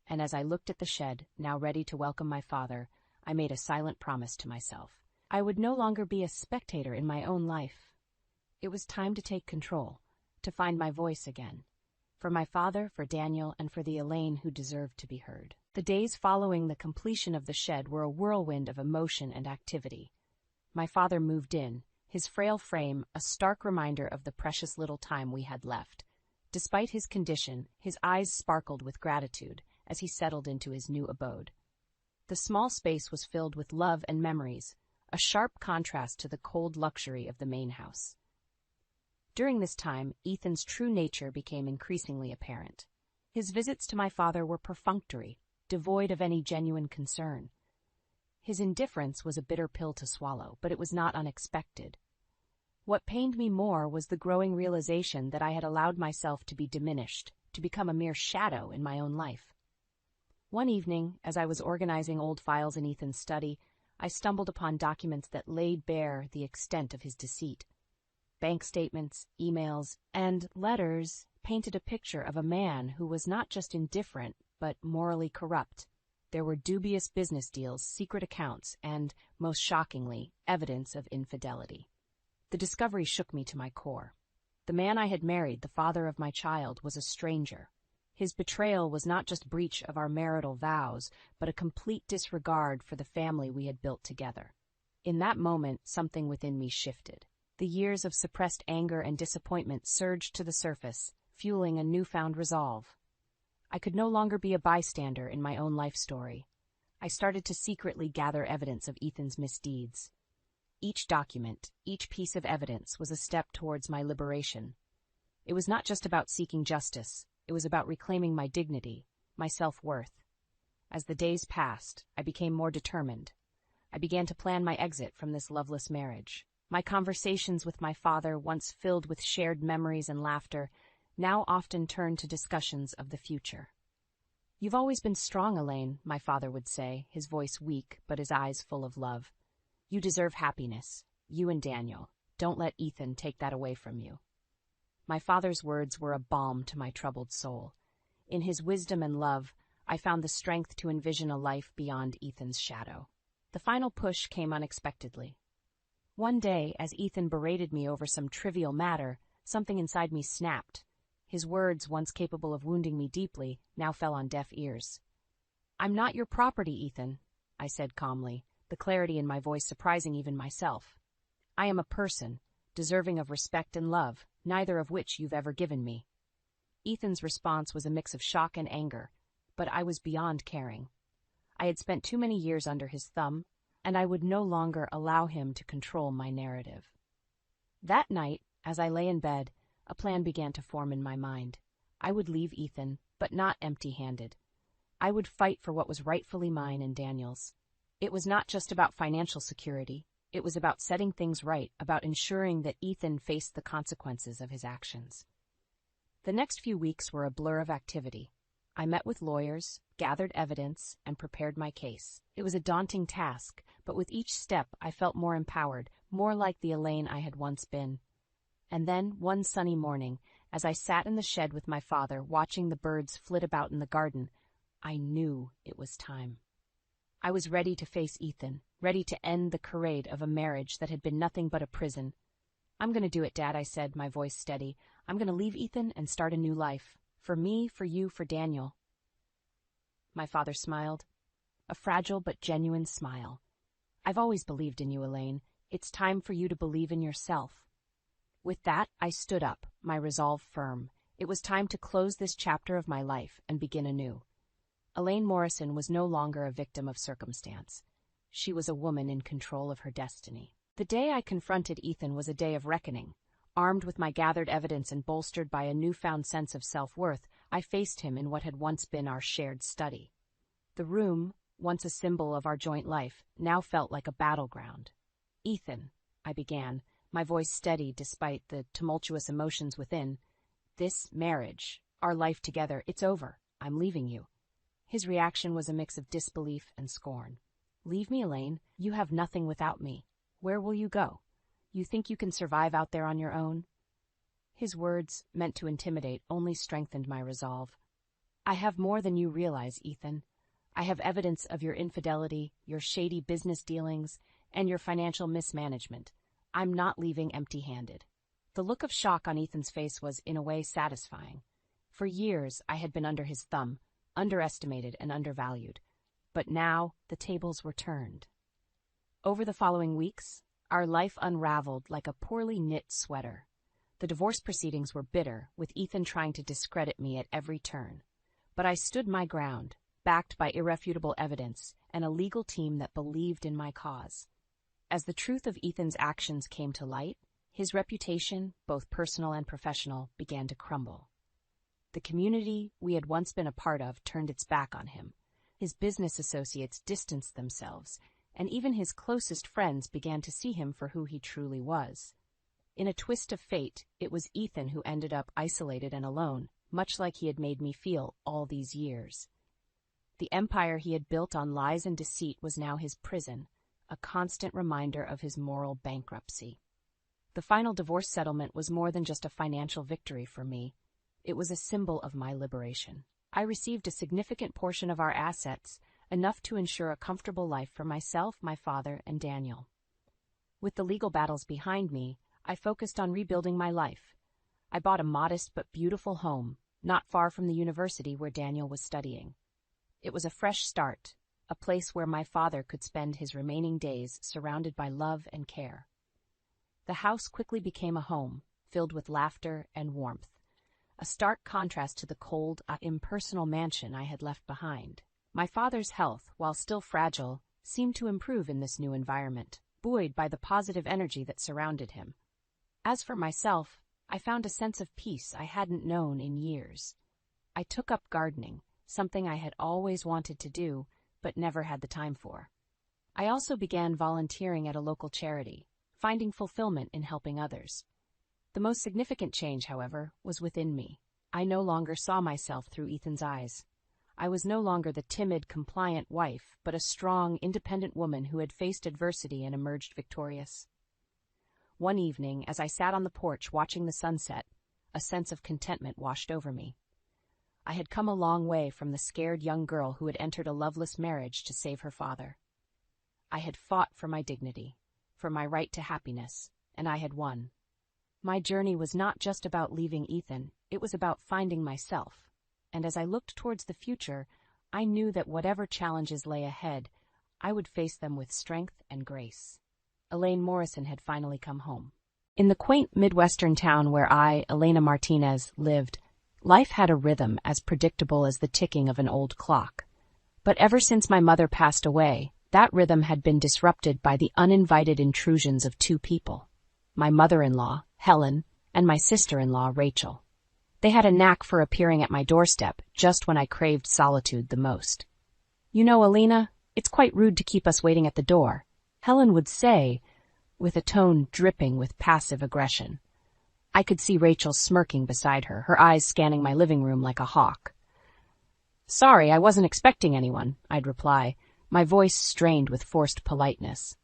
And as I looked at the shed, now ready to welcome my father, I made a silent promise to myself. I would no longer be a spectator in my own life. It was time to take control, to find my voice again. For my father, for Daniel, and for the Elaine who deserved to be heard. The days following the completion of the shed were a whirlwind of emotion and activity. My father moved in, his frail frame a stark reminder of the precious little time we had left. Despite his condition, his eyes sparkled with gratitude as he settled into his new abode. The small space was filled with love and memories, a sharp contrast to the cold luxury of the main house. During this time, Ethan's true nature became increasingly apparent. His visits to my father were perfunctory, devoid of any genuine concern. His indifference was a bitter pill to swallow, but it was not unexpected. What pained me more was the growing realization that I had allowed myself to be diminished, to become a mere shadow in my own life. One evening, as I was organizing old files in Ethan's study, I stumbled upon documents that laid bare the extent of his deceit. Bank statements, emails, and letters painted a picture of a man who was not just indifferent, but morally corrupt. There were dubious business deals, secret accounts, and, most shockingly, evidence of infidelity. The discovery shook me to my core. The man I had married, the father of my child, was a stranger. His betrayal was not just breach of our marital vows, but a complete disregard for the family we had built together. In that moment, something within me shifted. The years of suppressed anger and disappointment surged to the surface, fueling a newfound resolve. I could no longer be a bystander in my own life story. I started to secretly gather evidence of Ethan's misdeeds. Each document, each piece of evidence was a step towards my liberation. It was not just about seeking justice, it was about reclaiming my dignity, my self-worth. As the days passed, I became more determined. I began to plan my exit from this loveless marriage. My conversations with my father, once filled with shared memories and laughter, now often turned to discussions of the future. "You've always been strong, Elaine," my father would say, his voice weak but his eyes full of love. "You deserve happiness. You and Daniel. Don't let Ethan take that away from you." My father's words were a balm to my troubled soul. In his wisdom and love, I found the strength to envision a life beyond Ethan's shadow. The final push came unexpectedly. One day, as Ethan berated me over some trivial matter, something inside me snapped. His words, once capable of wounding me deeply, now fell on deaf ears. "I'm not your property, Ethan," I said calmly, the clarity in my voice surprising even myself. "I am a person, deserving of respect and love, neither of which you've ever given me." Ethan's response was a mix of shock and anger, but I was beyond caring. I had spent too many years under his thumb, and I would no longer allow him to control my narrative. That night, as I lay in bed, a plan began to form in my mind. I would leave Ethan, but not empty-handed. I would fight for what was rightfully mine and Daniel's. It was not just about financial security. It was about setting things right, about ensuring that Ethan faced the consequences of his actions. The next few weeks were a blur of activity. I met with lawyers, gathered evidence, and prepared my case. It was a daunting task, but with each step I felt more empowered, more like the Elaine I had once been. And then, one sunny morning, as I sat in the shed with my father, watching the birds flit about in the garden, I knew it was time. I was ready to face Ethan, ready to end the charade of a marriage that had been nothing but a prison. "I'm going to do it, Dad," I said, my voice steady. "I'm going to leave Ethan and start a new life. For me, for you, for Daniel." My father smiled. A fragile but genuine smile. "I've always believed in you, Elaine. It's time for you to believe in yourself." With that, I stood up, my resolve firm. It was time to close this chapter of my life and begin anew. Elaine Morrison was no longer a victim of circumstance. She was a woman in control of her destiny. The day I confronted Ethan was a day of reckoning. Armed with my gathered evidence and bolstered by a newfound sense of self-worth, I faced him in what had once been our shared study. The room, once a symbol of our joint life, now felt like a battleground. "Ethan," I began, my voice steady despite the tumultuous emotions within, "this marriage, our life together, it's over. I'm leaving you." His reaction was a mix of disbelief and scorn. "Leave me, Elaine? You have nothing without me. Where will you go? You think you can survive out there on your own?" His words, meant to intimidate, only strengthened my resolve. "I have more than you realize, Ethan. I have evidence of your infidelity, your shady business dealings, and your financial mismanagement. I'm not leaving empty-handed." The look of shock on Ethan's face was, in a way, satisfying. For years, I had been under his thumb, underestimated and undervalued. But now, the tables were turned. Over the following weeks, our life unraveled like a poorly knit sweater. The divorce proceedings were bitter, with Ethan trying to discredit me at every turn. But I stood my ground, backed by irrefutable evidence, and a legal team that believed in my cause. As the truth of Ethan's actions came to light, his reputation, both personal and professional, began to crumble. The community we had once been a part of turned its back on him. His business associates distanced themselves, and even his closest friends began to see him for who he truly was. In a twist of fate, it was Ethan who ended up isolated and alone, much like he had made me feel all these years. The empire he had built on lies and deceit was now his prison, a constant reminder of his moral bankruptcy. The final divorce settlement was more than just a financial victory for me. It was a symbol of my liberation. I received a significant portion of our assets, enough to ensure a comfortable life for myself, my father, and Daniel. With the legal battles behind me, I focused on rebuilding my life. I bought a modest but beautiful home, not far from the university where Daniel was studying. It was a fresh start, a place where my father could spend his remaining days surrounded by love and care. The house quickly became a home, filled with laughter and warmth, a stark contrast to the cold, impersonal mansion I had left behind. My father's health, while still fragile, seemed to improve in this new environment, buoyed by the positive energy that surrounded him. As for myself, I found a sense of peace I hadn't known in years. I took up gardening, something I had always wanted to do, but never had the time for. I also began volunteering at a local charity, finding fulfillment in helping others. The most significant change, however, was within me. I no longer saw myself through Ethan's eyes. I was no longer the timid, compliant wife, but a strong, independent woman who had faced adversity and emerged victorious. One evening, as I sat on the porch watching the sunset, a sense of contentment washed over me. I had come a long way from the scared young girl who had entered a loveless marriage to save her father. I had fought for my dignity, for my right to happiness, and I had won. My journey was not just about leaving Ethan, it was about finding myself. And as I looked towards the future, I knew that whatever challenges lay ahead, I would face them with strength and grace. Elaine Morrison had finally come home. In the quaint Midwestern town where I, Elena Martinez, lived, life had a rhythm as predictable as the ticking of an old clock. But ever since my mother passed away, that rhythm had been disrupted by the uninvited intrusions of two people: my mother-in-law, Helen, and my sister-in-law, Rachel. They had a knack for appearing at my doorstep just when I craved solitude the most. "You know, Elena, it's quite rude to keep us waiting at the door," Helen would say, with a tone dripping with passive aggression. I could see Rachel smirking beside her, her eyes scanning my living room like a hawk. "Sorry, I wasn't expecting anyone," I'd reply, my voice strained with forced politeness.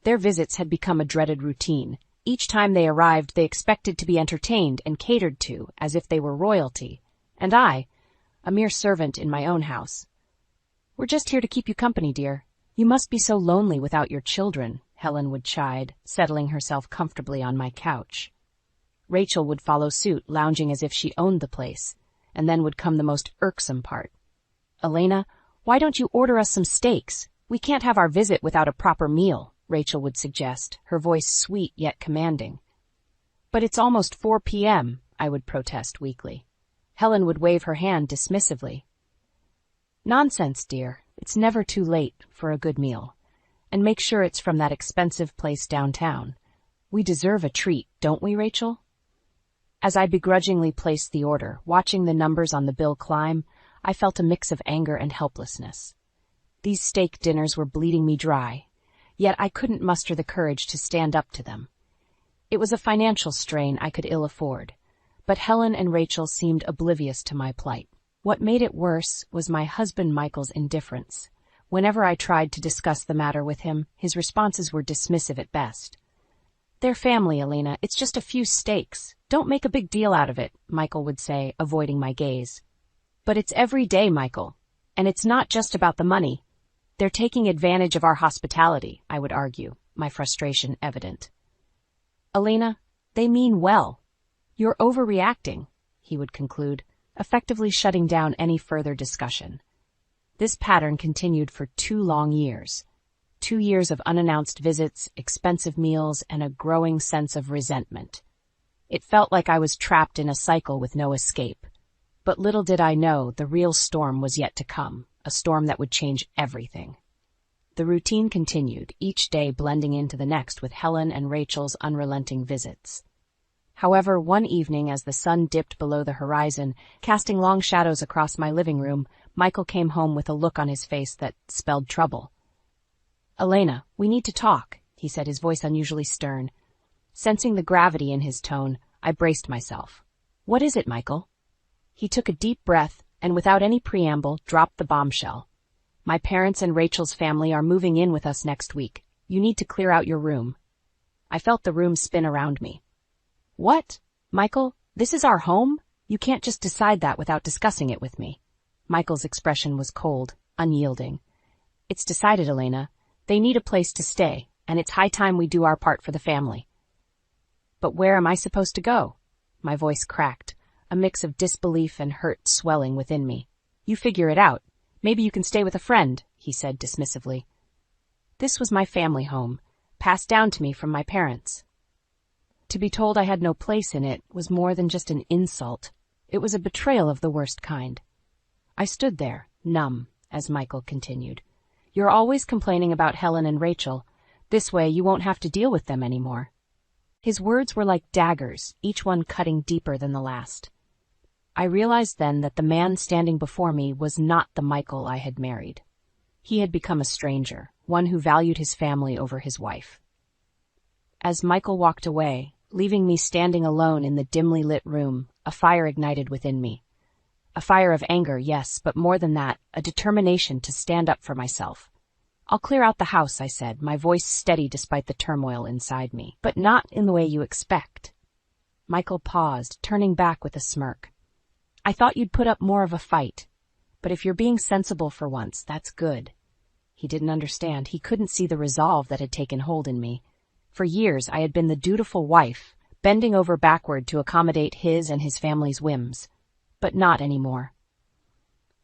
Their visits had become a dreaded routine. Each time they arrived, they expected to be entertained and catered to as if they were royalty, and I, a mere servant in my own house. "We're just here to keep you company, dear. You must be so lonely without your children," Helen would chide, settling herself comfortably on my couch. Rachel would follow suit, lounging as if she owned the place, and then would come the most irksome part. "Elena, why don't you order us some steaks? We can't have our visit without a proper meal," Rachel would suggest, her voice sweet yet commanding. "But it's almost 4 p.m., I would protest weakly. Helen would wave her hand dismissively. "Nonsense, dear. It's never too late for a good meal. And make sure it's from that expensive place downtown. We deserve a treat, don't we, Rachel?" As I begrudgingly placed the order, watching the numbers on the bill climb, I felt a mix of anger and helplessness. These steak dinners were bleeding me dry, yet I couldn't muster the courage to stand up to them. It was a financial strain I could ill afford, but Helen and Rachel seemed oblivious to my plight. What made it worse was my husband Michael's indifference. Whenever I tried to discuss the matter with him, his responses were dismissive at best. "They're family, Elena. It's just a few steaks. Don't make a big deal out of it," Michael would say, avoiding my gaze. "But it's every day, Michael. And it's not just about the money. They're taking advantage of our hospitality," I would argue, my frustration evident. "Elena, they mean well. You're overreacting," he would conclude, effectively shutting down any further discussion. This pattern continued for 2 long years. 2 years of unannounced visits, expensive meals, and a growing sense of resentment. It felt like I was trapped in a cycle with no escape. But little did I know the real storm was yet to come, a storm that would change everything. The routine continued, each day blending into the next with Helen and Rachel's unrelenting visits. However, one evening as the sun dipped below the horizon, casting long shadows across my living room, Michael came home with a look on his face that spelled trouble. "Elena, we need to talk," he said, his voice unusually stern. Sensing the gravity in his tone, I braced myself. "What is it, Michael?" He took a deep breath and, without any preamble, dropped the bombshell. "My parents and Rachel's family are moving in with us next week. You need to clear out your room." I felt the room spin around me. "What? Michael, this is our home? You can't just decide that without discussing it with me." Michael's expression was cold, unyielding. "It's decided, Elena. They need a place to stay, and it's high time we do our part for the family." "But where am I supposed to go?" My voice cracked, a mix of disbelief and hurt swelling within me. "You figure it out. Maybe you can stay with a friend," he said dismissively. This was my family home, passed down to me from my parents. To be told I had no place in it was more than just an insult. It was a betrayal of the worst kind. I stood there, numb, as Michael continued. "You're always complaining about Helen and Rachel. This way you won't have to deal with them anymore." His words were like daggers, each one cutting deeper than the last. I realized then that the man standing before me was not the Michael I had married. He had become a stranger, one who valued his family over his wife. As Michael walked away, leaving me standing alone in the dimly lit room, a fire ignited within me. A fire of anger, yes, but more than that, a determination to stand up for myself. "I'll clear out the house," I said, my voice steady despite the turmoil inside me. "But not in the way you expect." Michael paused, turning back with a smirk. "I thought you'd put up more of a fight. But if you're being sensible for once, that's good." He didn't understand. He couldn't see the resolve that had taken hold in me. For years, I had been the dutiful wife, bending over backward to accommodate his and his family's whims. But not anymore.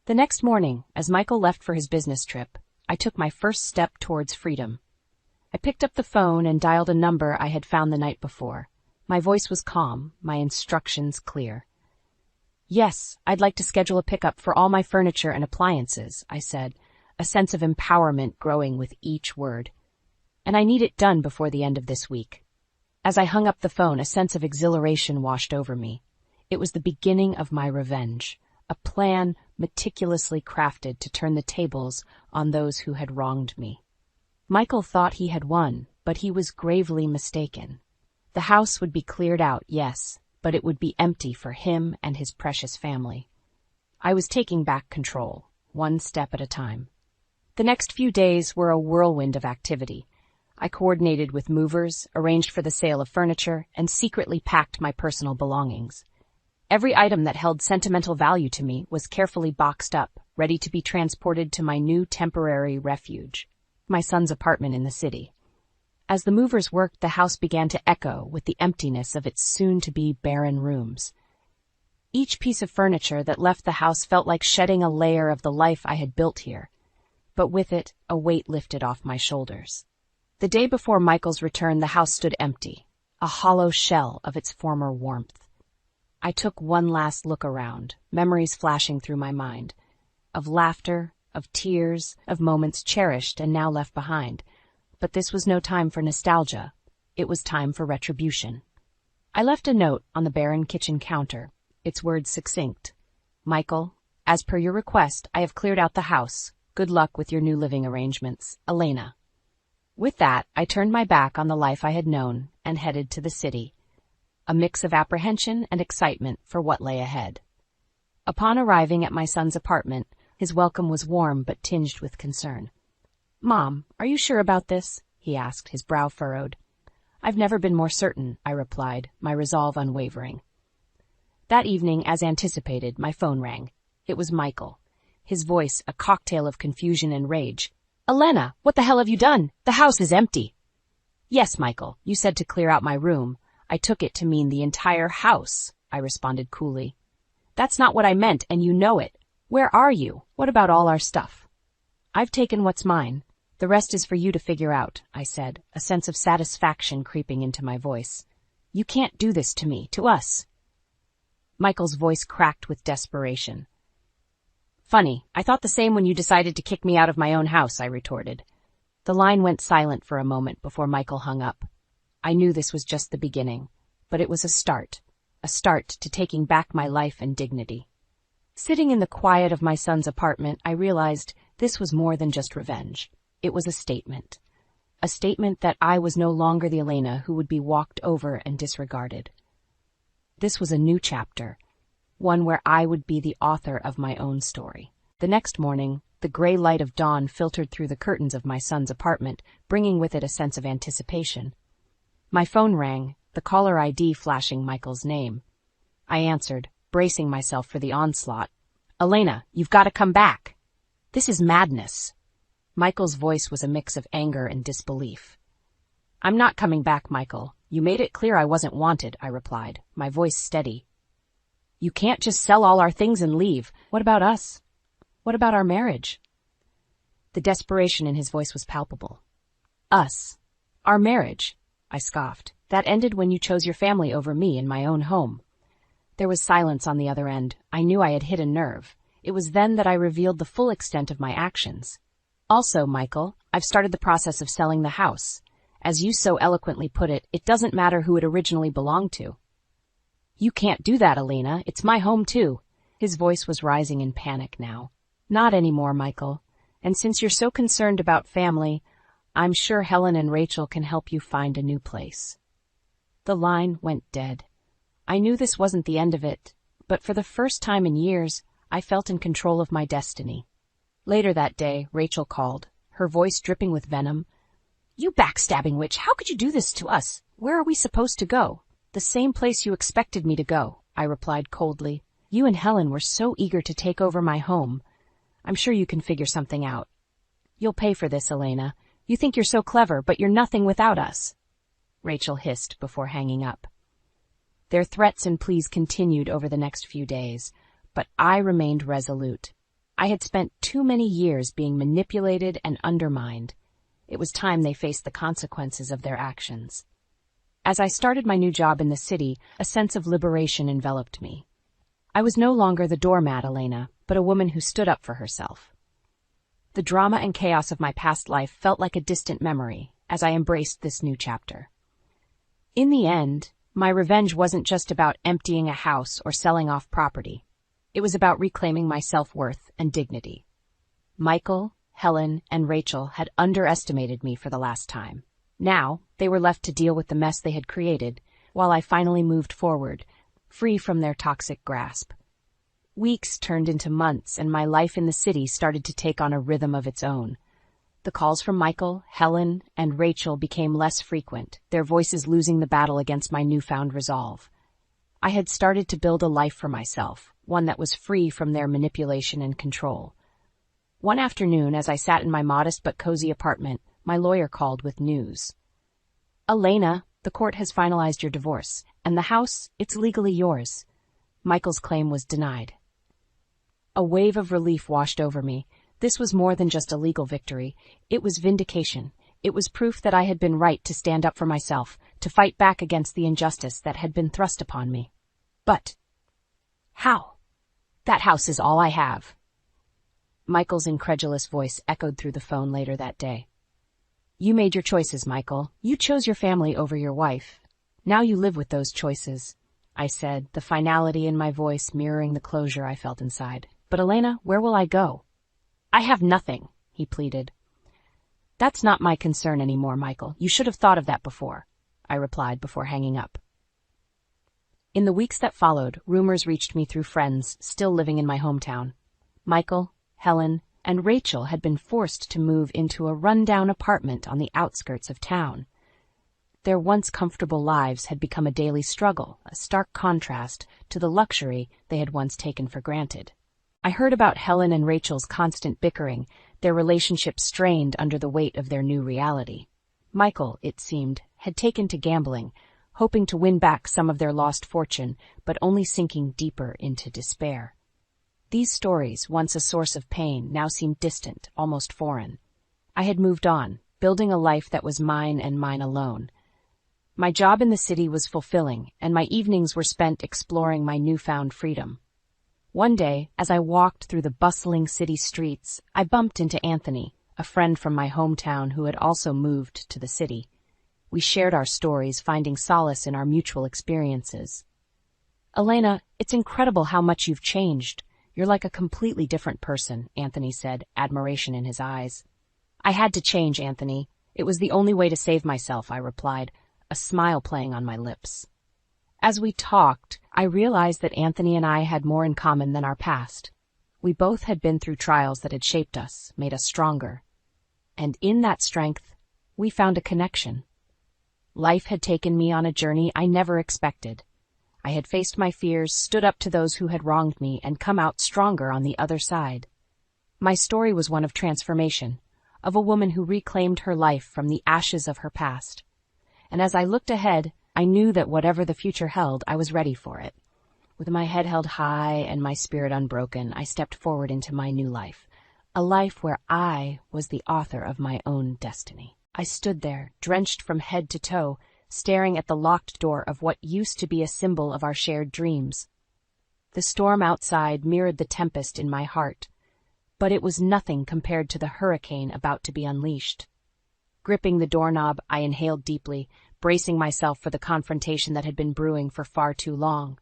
The next morning, as Michael left for his business trip, I took my first step towards freedom. I picked up the phone and dialed a number I had found the night before. My voice was calm, my instructions clear. "Yes, I'd like to schedule a pickup for all my furniture and appliances," I said, a sense of empowerment growing with each word. "And I need it done before the end of this week." As I hung up the phone, a sense of exhilaration washed over me. It was the beginning of my revenge, a plan meticulously crafted to turn the tables on those who had wronged me. Michael thought he had won, but he was gravely mistaken. The house would be cleared out, yes, but it would be empty for him and his precious family. I was taking back control, one step at a time. The next few days were a whirlwind of activity. I coordinated with movers, arranged for the sale of furniture, and secretly packed my personal belongings. Every item that held sentimental value to me was carefully boxed up, ready to be transported to my new temporary refuge, my son's apartment in the city. As the movers worked, the house began to echo with the emptiness of its soon-to-be barren rooms. Each piece of furniture that left the house felt like shedding a layer of the life I had built here, but with it, a weight lifted off my shoulders. The day before Michael's return, the house stood empty, a hollow shell of its former warmth. I took one last look around, memories flashing through my mind, of laughter, of tears, of moments cherished and now left behind. But this was no time for nostalgia. It was time for retribution. I left a note on the barren kitchen counter, its words succinct. "Michael, as per your request, I have cleared out the house. Good luck with your new living arrangements. Elena." With that, I turned my back on the life I had known and headed to the city, a mix of apprehension and excitement for what lay ahead. Upon arriving at my son's apartment, his welcome was warm but tinged with concern. "Mom, are you sure about this?" he asked, his brow furrowed. "I've never been more certain," I replied, my resolve unwavering. That evening, as anticipated, my phone rang. It was Michael, his voice a cocktail of confusion and rage. "Elena, what the hell have you done? The house is empty." "Yes, Michael, you said to clear out my room. I took it to mean the entire house," I responded coolly. "That's not what I meant, and you know it. Where are you? What about all our stuff?" "I've taken what's mine. The rest is for you to figure out," I said, a sense of satisfaction creeping into my voice. "You can't do this to me, to us." Michael's voice cracked with desperation. "Funny, I thought the same when you decided to kick me out of my own house," I retorted. The line went silent for a moment before Michael hung up. I knew this was just the beginning, but it was a start to taking back my life and dignity. Sitting in the quiet of my son's apartment, I realized this was more than just revenge. It was a statement that I was no longer the Elena who would be walked over and disregarded. This was a new chapter, one where I would be the author of my own story. The next morning, the gray light of dawn filtered through the curtains of my son's apartment, bringing with it a sense of anticipation. My phone rang, the caller ID flashing Michael's name. I answered, bracing myself for the onslaught. "Elena, you've got to come back. This is madness." Michael's voice was a mix of anger and disbelief. "I'm not coming back, Michael. You made it clear I wasn't wanted," I replied, my voice steady. "You can't just sell all our things and leave. What about us? What about our marriage?" The desperation in his voice was palpable. "Us? Our marriage?" I scoffed. "That ended when you chose your family over me in my own home." There was silence on the other end. I knew I had hit a nerve. It was then that I revealed the full extent of my actions. "Also, Michael, I've started the process of selling the house. As you so eloquently put it, it doesn't matter who it originally belonged to." "You can't do that, Elena. It's my home, too." His voice was rising in panic now. "Not anymore, Michael. And since you're so concerned about family, I'm sure Helen and Rachel can help you find a new place." The line went dead. I knew this wasn't the end of it, but for the first time in years, I felt in control of my destiny. Later that day, Rachel called, her voice dripping with venom. "You backstabbing witch, how could you do this to us? Where are we supposed to go?" "The same place you expected me to go," I replied coldly. "You and Helen were so eager to take over my home. I'm sure you can figure something out." "You'll pay for this, Elena. You think you're so clever, but you're nothing without us," Rachel hissed before hanging up. Their threats and pleas continued over the next few days, but I remained resolute. I had spent too many years being manipulated and undermined. It was time they faced the consequences of their actions. As I started my new job in the city, a sense of liberation enveloped me. I was no longer the doormat Elena, but a woman who stood up for herself. The drama and chaos of my past life felt like a distant memory as I embraced this new chapter. In the end, my revenge wasn't just about emptying a house or selling off property. It was about reclaiming my self-worth and dignity. Michael, Helen, and Rachel had underestimated me for the last time. Now, they were left to deal with the mess they had created, while I finally moved forward, free from their toxic grasp. Weeks turned into months, and my life in the city started to take on a rhythm of its own. The calls from Michael, Helen, and Rachel became less frequent, their voices losing the battle against my newfound resolve. I had started to build a life for myself, one that was free from their manipulation and control. One afternoon, as I sat in my modest but cozy apartment, my lawyer called with news. "Elena, the court has finalized your divorce, and the house, it's legally yours." Michael's claim was denied. A wave of relief washed over me. This was more than just a legal victory. It was vindication. It was proof that I had been right to stand up for myself, to fight back against the injustice that had been thrust upon me. But how? That house is all I have. Michael's incredulous voice echoed through the phone later that day. "You made your choices, Michael. You chose your family over your wife. Now you live with those choices," I said, the finality in my voice mirroring the closure I felt inside. "But Elena, where will I go?" "I have nothing," he pleaded. "That's not my concern anymore, Michael. You should have thought of that before," I replied before hanging up. In the weeks that followed, rumors reached me through friends still living in my hometown. Michael, Helen, and Rachel had been forced to move into a rundown apartment on the outskirts of town. Their once comfortable lives had become a daily struggle, a stark contrast to the luxury they had once taken for granted. I heard about Helen and Rachel's constant bickering, their relationship strained under the weight of their new reality. Michael, it seemed, had taken to gambling, hoping to win back some of their lost fortune, but only sinking deeper into despair. These stories, once a source of pain, now seemed distant, almost foreign. I had moved on, building a life that was mine and mine alone. My job in the city was fulfilling, and my evenings were spent exploring my newfound freedom. One day, as I walked through the bustling city streets, I bumped into Anthony, a friend from my hometown who had also moved to the city. We shared our stories, finding solace in our mutual experiences. "Elena, it's incredible how much you've changed. You're like a completely different person," Anthony said, admiration in his eyes. "I had to change, Anthony. It was the only way to save myself," I replied, a smile playing on my lips. As we talked, I realized that Anthony and I had more in common than our past. We both had been through trials that had shaped us, made us stronger. And in that strength, we found a connection. Life had taken me on a journey I never expected. I had faced my fears, stood up to those who had wronged me, and come out stronger on the other side. My story was one of transformation, of a woman who reclaimed her life from the ashes of her past. And as I looked ahead, I knew that whatever the future held, I was ready for it. With my head held high and my spirit unbroken, I stepped forward into my new life, a life where I was the author of my own destiny. I stood there, drenched from head to toe, staring at the locked door of what used to be a symbol of our shared dreams. The storm outside mirrored the tempest in my heart, but it was nothing compared to the hurricane about to be unleashed. Gripping the doorknob, I inhaled deeply, bracing myself for the confrontation that had been brewing for far too long.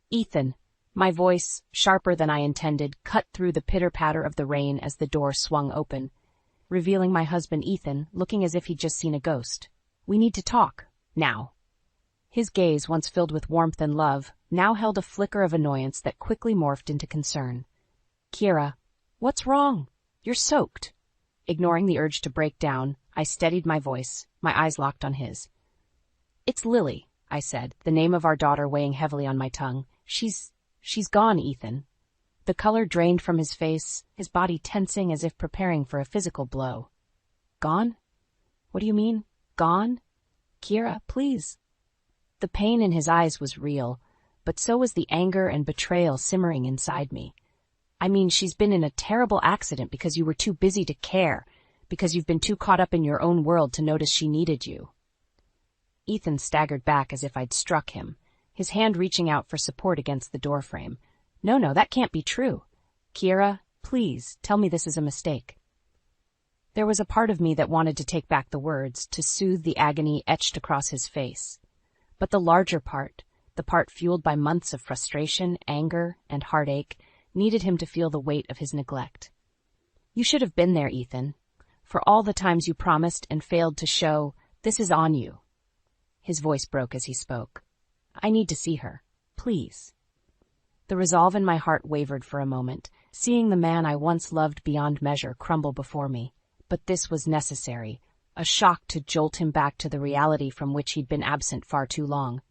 "Ethan," my voice, sharper than I intended, cut through the pitter-patter of the rain as the door swung open, revealing my husband Ethan, looking as if he'd just seen a ghost. "We need to talk. Now." His gaze, once filled with warmth and love, now held a flicker of annoyance that quickly morphed into concern. "Kira, what's wrong? You're soaked." Ignoring the urge to break down, I steadied my voice, my eyes locked on his. "It's Lily," I said, the name of our daughter weighing heavily on my tongue. She's gone, Ethan." The color drained from his face, his body tensing as if preparing for a physical blow. "Gone? What do you mean, gone? Kira, please." The pain in his eyes was real, but so was the anger and betrayal simmering inside me. "I mean, she's been in a terrible accident because you were too busy to care, because you've been too caught up in your own world to notice she needed you." Ethan staggered back as if I'd struck him, his hand reaching out for support against the doorframe. No, that can't be true. Kira, please, tell me this is a mistake." There was a part of me that wanted to take back the words, to soothe the agony etched across his face. But the larger part, the part fueled by months of frustration, anger, and heartache, needed him to feel the weight of his neglect. "You should have been there, Ethan. For all the times you promised and failed to show, this is on you." His voice broke as he spoke. "I need to see her. Please." The resolve in my heart wavered for a moment, seeing the man I once loved beyond measure crumble before me. But this was necessary, a shock to jolt him back to the reality from which he'd been absent far too long.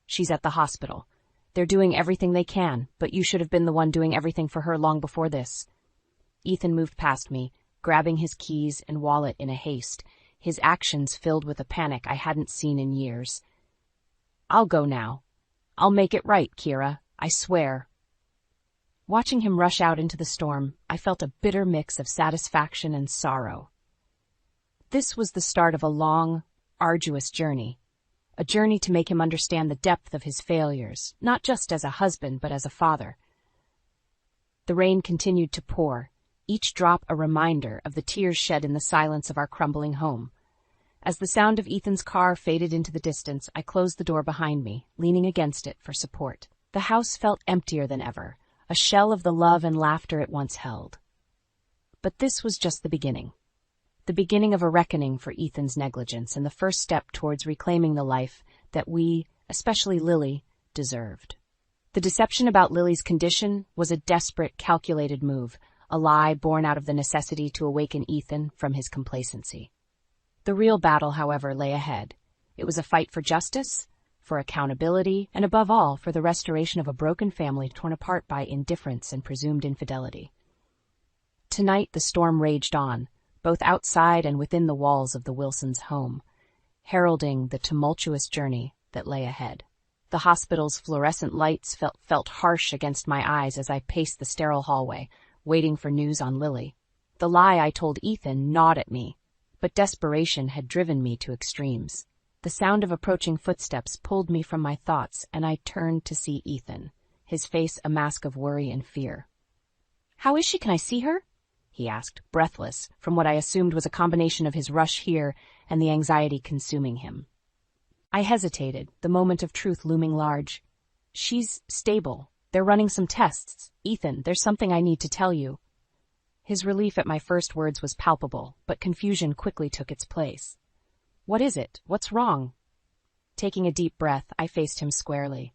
"She's at the hospital. They're doing everything they can, but you should have been the one doing everything for her long before this." Ethan moved past me, grabbing his keys and wallet in a haste, his actions filled with a panic I hadn't seen in years. "I'll go now. I'll make it right, Kira. I swear." Watching him rush out into the storm, I felt a bitter mix of satisfaction and sorrow. This was the start of a long, arduous journey, a journey to make him understand the depth of his failures, not just as a husband but as a father. The rain continued to pour, each drop a reminder of the tears shed in the silence of our crumbling home. As the sound of Ethan's car faded into the distance, I closed the door behind me, leaning against it for support. The house felt emptier than ever, a shell of the love and laughter it once held. But this was just the beginning of a reckoning for Ethan's negligence and the first step towards reclaiming the life that we, especially Lily, deserved. The deception about Lily's condition was a desperate, calculated move, a lie born out of the necessity to awaken Ethan from his complacency. The real battle, however, lay ahead. It was a fight for justice, for accountability, and above all, for the restoration of a broken family torn apart by indifference and presumed infidelity. Tonight the storm raged on, both outside and within the walls of the Wilsons' home, heralding the tumultuous journey that lay ahead. The hospital's fluorescent lights felt harsh against my eyes as I paced the sterile hallway, waiting for news on Lily. The lie I told Ethan gnawed at me, but desperation had driven me to extremes. The sound of approaching footsteps pulled me from my thoughts, and I turned to see Ethan, his face a mask of worry and fear. "How is she? Can I see her?" he asked, breathless, from what I assumed was a combination of his rush here and the anxiety consuming him. I hesitated, the moment of truth looming large. She's stable. They're running some tests. Ethan, there's something I need to tell you. His relief at my first words was palpable, but confusion quickly took its place. What is it? What's wrong? Taking a deep breath, I faced him squarely.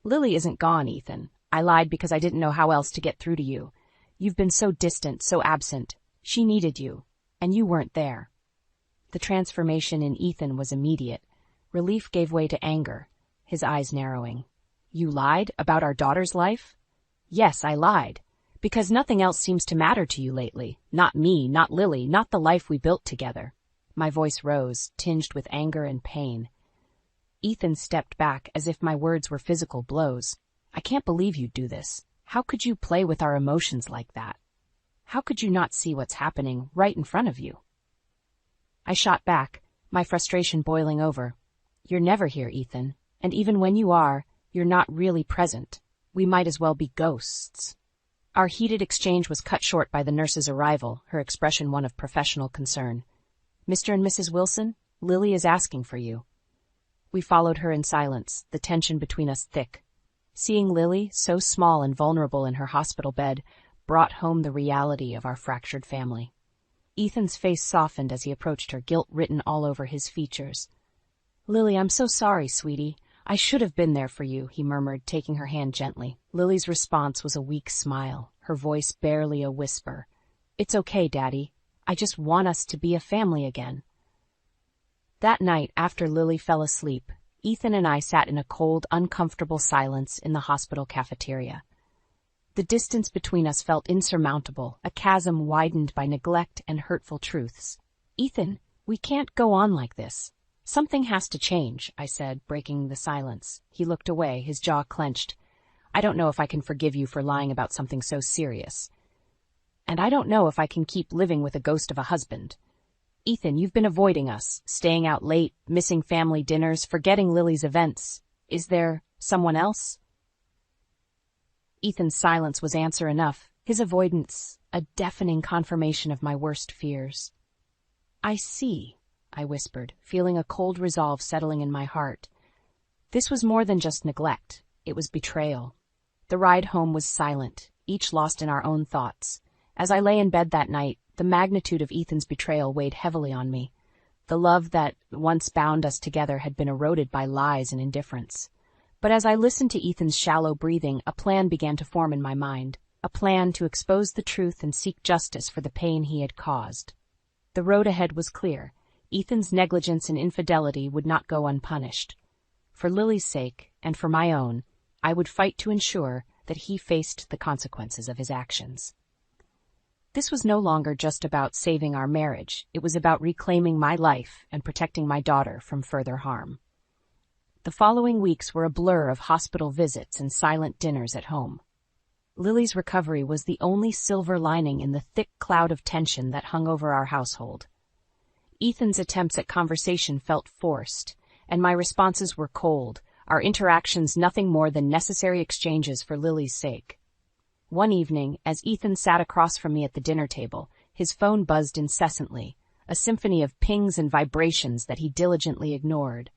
Lily isn't gone, Ethan. I lied because I didn't know how else to get through to you. You've been so distant, so absent. She needed you, and you weren't there. The transformation in Ethan was immediate. Relief gave way to anger, his eyes narrowing. You lied about our daughter's life? Yes, I lied. Because nothing else seems to matter to you lately. Not me, not Lily, not the life we built together. My voice rose, tinged with anger and pain. Ethan stepped back as if my words were physical blows. I can't believe you'd do this. How could you play with our emotions like that? How could you not see what's happening right in front of you? I shot back, my frustration boiling over. You're never here, Ethan, and even when you are, you're not really present. We might as well be ghosts. Our heated exchange was cut short by the nurse's arrival, her expression one of professional concern. Mr. and Mrs. Wilson, Lily is asking for you. We followed her in silence, the tension between us thick. Seeing Lily, so small and vulnerable in her hospital bed, brought home the reality of our fractured family. Ethan's face softened as he approached her, guilt written all over his features. Lily, I'm so sorry, sweetie. I should have been there for you, he murmured, taking her hand gently. Lily's response was a weak smile, her voice barely a whisper. It's okay, Daddy. I just want us to be a family again. That night, after Lily fell asleep, Ethan and I sat in a cold, uncomfortable silence in the hospital cafeteria. The distance between us felt insurmountable, a chasm widened by neglect and hurtful truths. Ethan, we can't go on like this. Something has to change, I said, breaking the silence. He looked away, his jaw clenched. I don't know if I can forgive you for lying about something so serious. And I don't know if I can keep living with a ghost of a husband. Ethan, you've been avoiding us, staying out late, missing family dinners, forgetting Lily's events. Is there someone else? Ethan's silence was answer enough, his avoidance a deafening confirmation of my worst fears. I see, I whispered, feeling a cold resolve settling in my heart. This was more than just neglect, it was betrayal. The ride home was silent, each lost in our own thoughts. As I lay in bed that night, the magnitude of Ethan's betrayal weighed heavily on me. The love that once bound us together had been eroded by lies and indifference. But as I listened to Ethan's shallow breathing, a plan began to form in my mind, a plan to expose the truth and seek justice for the pain he had caused. The road ahead was clear. Ethan's negligence and infidelity would not go unpunished. For Lily's sake, and for my own, I would fight to ensure that he faced the consequences of his actions. This was no longer just about saving our marriage, it was about reclaiming my life and protecting my daughter from further harm. The following weeks were a blur of hospital visits and silent dinners at home. Lily's recovery was the only silver lining in the thick cloud of tension that hung over our household. Ethan's attempts at conversation felt forced, and my responses were cold, our interactions nothing more than necessary exchanges for Lily's sake. One evening, as Ethan sat across from me at the dinner table, his phone buzzed incessantly, a symphony of pings and vibrations that he diligently ignored.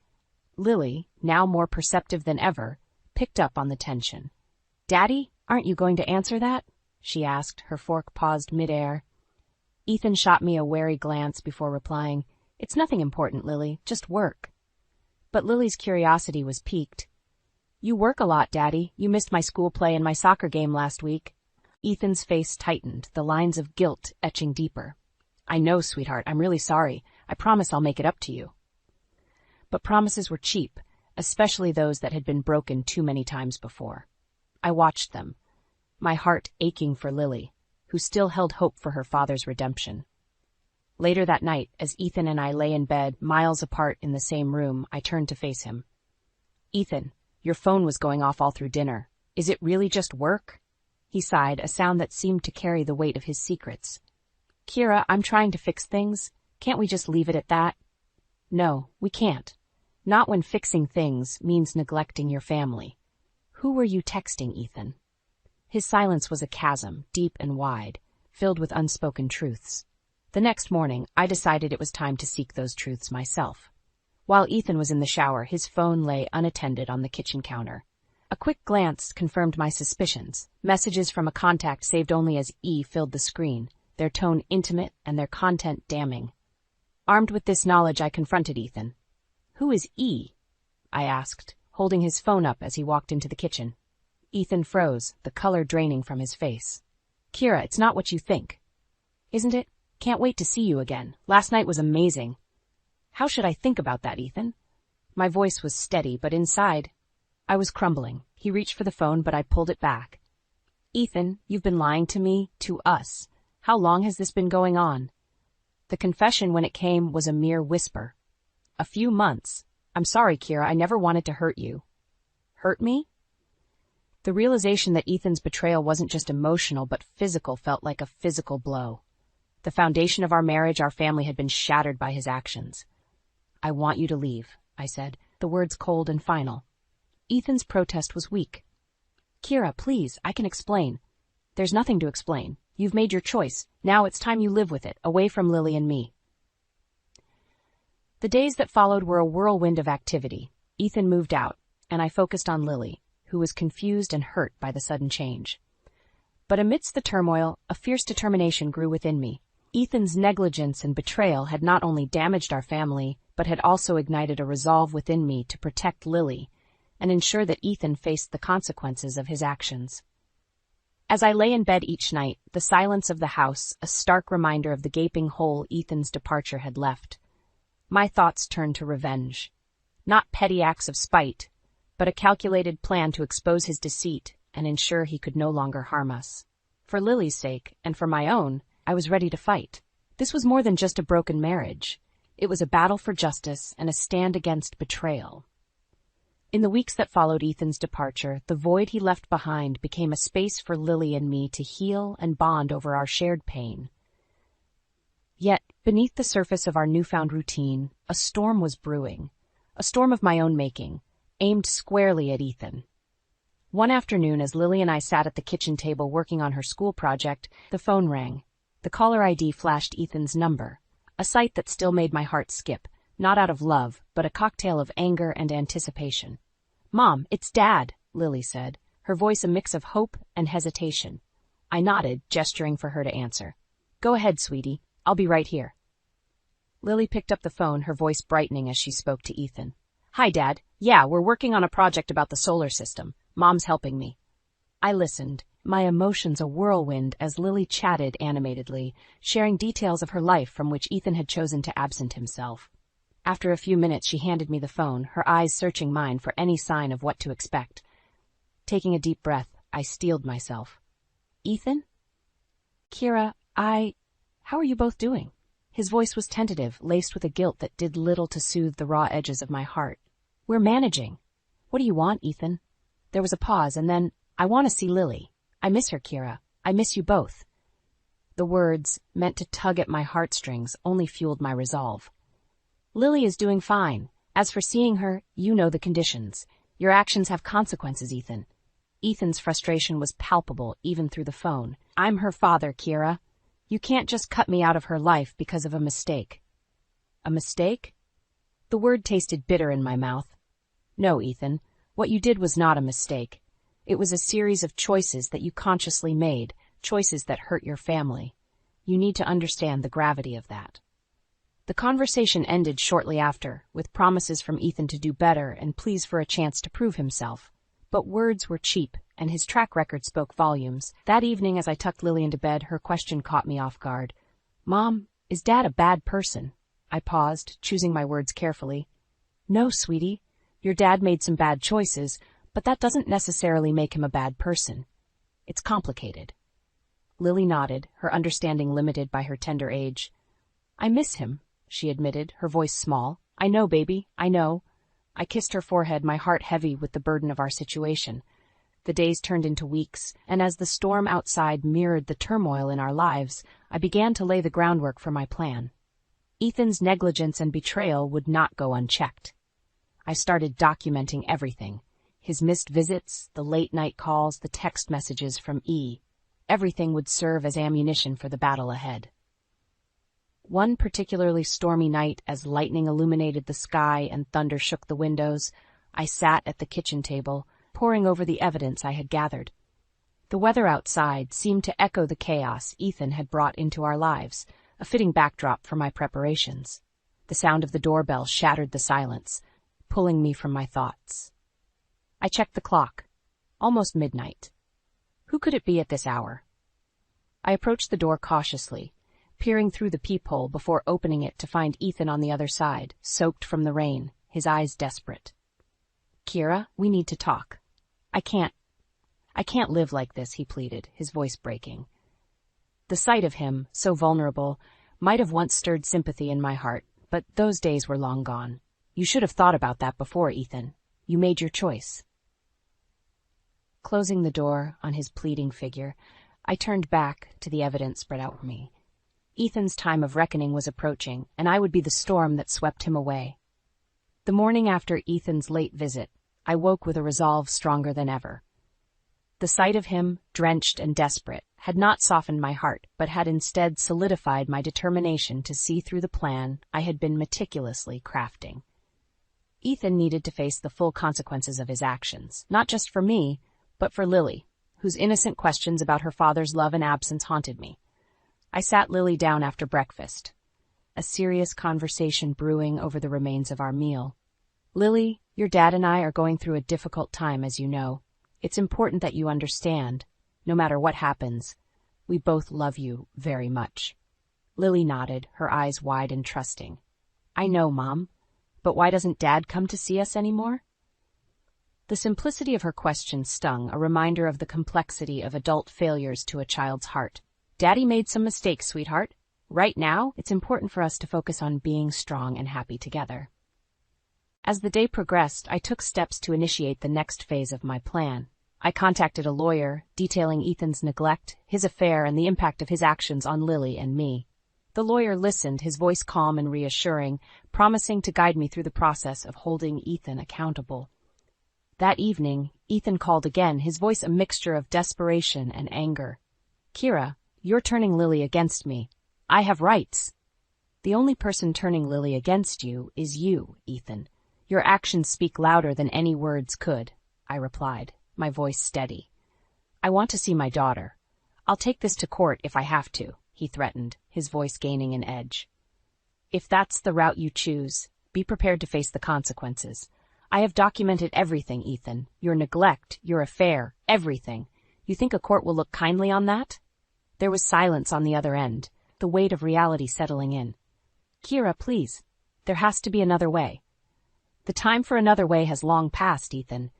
Lily, now more perceptive than ever, picked up on the tension. "Daddy, aren't you going to answer that?" she asked, her fork paused midair. Ethan shot me a wary glance before replying, "It's nothing important, Lily, just work." But Lily's curiosity was piqued. "You work a lot, Daddy. You missed my school play and my soccer game last week." Ethan's face tightened, the lines of guilt etching deeper. "I know, sweetheart. I'm really sorry. I promise I'll make it up to you." But promises were cheap, especially those that had been broken too many times before. I watched them, my heart aching for Lily, who still held hope for her father's redemption. Later that night, as Ethan and I lay in bed, miles apart in the same room, I turned to face him. "Ethan, your phone was going off all through dinner. Is it really just work?" He sighed, a sound that seemed to carry the weight of his secrets. "Kira, I'm trying to fix things. Can't we just leave it at that?" "No, we can't. Not when fixing things means neglecting your family. Who were you texting, Ethan?" His silence was a chasm, deep and wide, filled with unspoken truths. The next morning, I decided it was time to seek those truths myself. While Ethan was in the shower, his phone lay unattended on the kitchen counter. A quick glance confirmed my suspicions. Messages from a contact saved only as E filled the screen, their tone intimate and their content damning. Armed with this knowledge, I confronted Ethan. "Who is E?" I asked, holding his phone up as he walked into the kitchen. Ethan froze, the color draining from his face. "Kira, it's not what you think." "Isn't it? Can't wait to see you again. Last night was amazing." "How should I think about that, Ethan?" My voice was steady, but inside, I was crumbling. He reached for the phone, but I pulled it back. "Ethan, you've been lying to me, to us. How long has this been going on?" The confession, when it came, was a mere whisper. "A few months. I'm sorry, Kira, I never wanted to hurt you." "Hurt me?" The realization that Ethan's betrayal wasn't just emotional but physical felt like a physical blow. The foundation of our marriage, our family, had been shattered by his actions. "I want you to leave," I said, the words cold and final. Ethan's protest was weak. "Kira, please, I can explain." "There's nothing to explain. You've made your choice. Now it's time you live with it, away from Lily and me." The days that followed were a whirlwind of activity. Ethan moved out, and I focused on Lily, who was confused and hurt by the sudden change. But amidst the turmoil, a fierce determination grew within me. Ethan's negligence and betrayal had not only damaged our family, but had also ignited a resolve within me to protect Lily and ensure that Ethan faced the consequences of his actions. As I lay in bed each night, the silence of the house, a stark reminder of the gaping hole Ethan's departure had left, my thoughts turned to revenge. Not petty acts of spite, but a calculated plan to expose his deceit and ensure he could no longer harm us. For Lily's sake, and for my own, I was ready to fight. This was more than just a broken marriage. It was a battle for justice and a stand against betrayal. In the weeks that followed Ethan's departure, the void he left behind became a space for Lily and me to heal and bond over our shared pain. Yet, beneath the surface of our newfound routine, a storm was brewing, a storm of my own making, aimed squarely at Ethan. One afternoon, as Lily and I sat at the kitchen table working on her school project, the phone rang. The caller ID flashed Ethan's number, a sight that still made my heart skip, not out of love, but a cocktail of anger and anticipation. "Mom, it's Dad," Lily said, her voice a mix of hope and hesitation. I nodded, gesturing for her to answer. "Go ahead, sweetie. I'll be right here." Lily picked up the phone, her voice brightening as she spoke to Ethan. "Hi, Dad. Yeah, we're working on a project about the solar system. Mom's helping me." I listened, my emotions a whirlwind as Lily chatted animatedly, sharing details of her life from which Ethan had chosen to absent himself. After a few minutes, she handed me the phone, her eyes searching mine for any sign of what to expect. Taking a deep breath, I steeled myself. "Ethan?" "Kira, how are you both doing?" His voice was tentative, laced with a guilt that did little to soothe the raw edges of my heart. "We're managing." "What do you want, Ethan?" There was a pause, and then, "I want to see Lily. I miss her, Kira. I miss you both." The words, meant to tug at my heartstrings, only fueled my resolve. "Lily is doing fine. As for seeing her, you know the conditions. Your actions have consequences, Ethan." Ethan's frustration was palpable, even through the phone. "I'm her father, Kira. You can't just cut me out of her life because of a mistake." "A mistake?" The word tasted bitter in my mouth. "No, Ethan. What you did was not a mistake. It was a series of choices that you consciously made, choices that hurt your family. You need to understand the gravity of that." The conversation ended shortly after, with promises from Ethan to do better and pleas for a chance to prove himself. But words were cheap, and his track record spoke volumes. That evening, as I tucked Lily into bed, her question caught me off guard. "Mom, is Dad a bad person?" I paused, choosing my words carefully. "No, sweetie. Your dad made some bad choices, but that doesn't necessarily make him a bad person. It's complicated." Lily nodded, her understanding limited by her tender age. "I miss him," she admitted, her voice small. "I know, baby, I know." I kissed her forehead, my heart heavy with the burden of our situation. The days turned into weeks, and as the storm outside mirrored the turmoil in our lives, I began to lay the groundwork for my plan. Ethan's negligence and betrayal would not go unchecked. I started documenting everything. His missed visits, the late-night calls, the text messages from E. everything would serve as ammunition for the battle ahead. One particularly stormy night, as lightning illuminated the sky and thunder shook the windows, I sat at the kitchen table, poring over the evidence I had gathered. The weather outside seemed to echo the chaos Ethan had brought into our lives, a fitting backdrop for my preparations. The sound of the doorbell shattered the silence, pulling me from my thoughts. I checked the clock. Almost midnight. Who could it be at this hour? I approached the door cautiously, peering through the peephole before opening it to find Ethan on the other side, soaked from the rain, his eyes desperate. "Kira, we need to talk. I can't live like this," he pleaded, his voice breaking. The sight of him, so vulnerable, might have once stirred sympathy in my heart, but those days were long gone. "You should have thought about that before, Ethan. You made your choice." Closing the door on his pleading figure, I turned back to the evidence spread out for me. Ethan's time of reckoning was approaching, and I would be the storm that swept him away. The morning after Ethan's late visit, I woke with a resolve stronger than ever. The sight of him, drenched and desperate, had not softened my heart, but had instead solidified my determination to see through the plan I had been meticulously crafting. Ethan needed to face the full consequences of his actions, not just for me, but for Lily, whose innocent questions about her father's love and absence haunted me. I sat Lily down after breakfast, a serious conversation brewing over the remains of our meal. "Lily, your dad and I are going through a difficult time, as you know. It's important that you understand. No matter what happens, we both love you very much." Lily nodded, her eyes wide and trusting. "I know, Mom, but why doesn't Dad come to see us anymore?" The simplicity of her question stung, a reminder of the complexity of adult failures to a child's heart. "Daddy made some mistakes, sweetheart. Right now, it's important for us to focus on being strong and happy together." As the day progressed, I took steps to initiate the next phase of my plan. I contacted a lawyer, detailing Ethan's neglect, his affair, and the impact of his actions on Lily and me. The lawyer listened, his voice calm and reassuring, promising to guide me through the process of holding Ethan accountable. That evening, Ethan called again, his voice a mixture of desperation and anger. "Kira, you're turning Lily against me. I have rights." "The only person turning Lily against you is you, Ethan. Your actions speak louder than any words could," I replied, my voice steady. "I want to see my daughter. I'll take this to court if I have to," he threatened, his voice gaining an edge. "If that's the route you choose, be prepared to face the consequences. I have documented everything, Ethan. Your neglect, your affair, everything. You think a court will look kindly on that?" There was silence on the other end, the weight of reality settling in. "Kira, please. There has to be another way." "The time for another way has long passed, Ethan.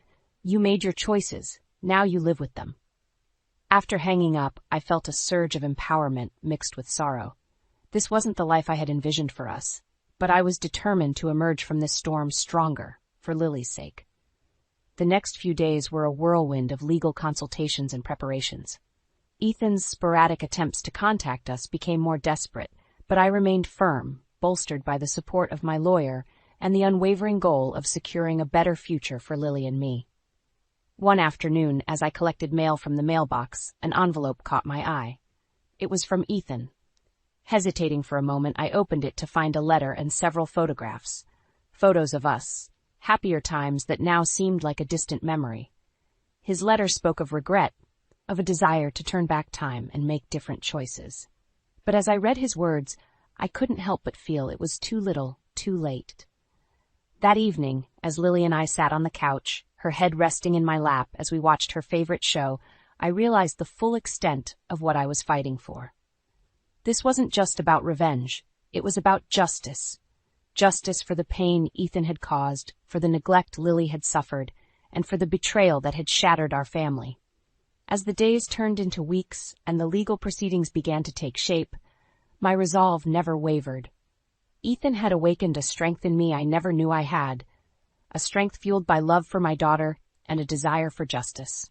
You made your choices. Now you live with them." After hanging up, I felt a surge of empowerment mixed with sorrow. This wasn't the life I had envisioned for us, but I was determined to emerge from this storm stronger, for Lily's sake. The next few days were a whirlwind of legal consultations and preparations. Ethan's sporadic attempts to contact us became more desperate, but I remained firm, bolstered by the support of my lawyer and the unwavering goal of securing a better future for Lily and me. One afternoon, as I collected mail from the mailbox, an envelope caught my eye. It was from Ethan. Hesitating for a moment, I opened it to find a letter and several photographs. Photos of us, happier times that now seemed like a distant memory. His letter spoke of regret, of a desire to turn back time and make different choices. But as I read his words, I couldn't help but feel it was too little, too late. That evening, as Lily and I sat on the couch, her head resting in my lap as we watched her favorite show, I realized the full extent of what I was fighting for. This wasn't just about revenge. It was about justice. Justice for the pain Ethan had caused, for the neglect Lily had suffered, and for the betrayal that had shattered our family. As the days turned into weeks and the legal proceedings began to take shape, my resolve never wavered. Ethan had awakened a strength in me I never knew I had, a strength fueled by love for my daughter and a desire for justice.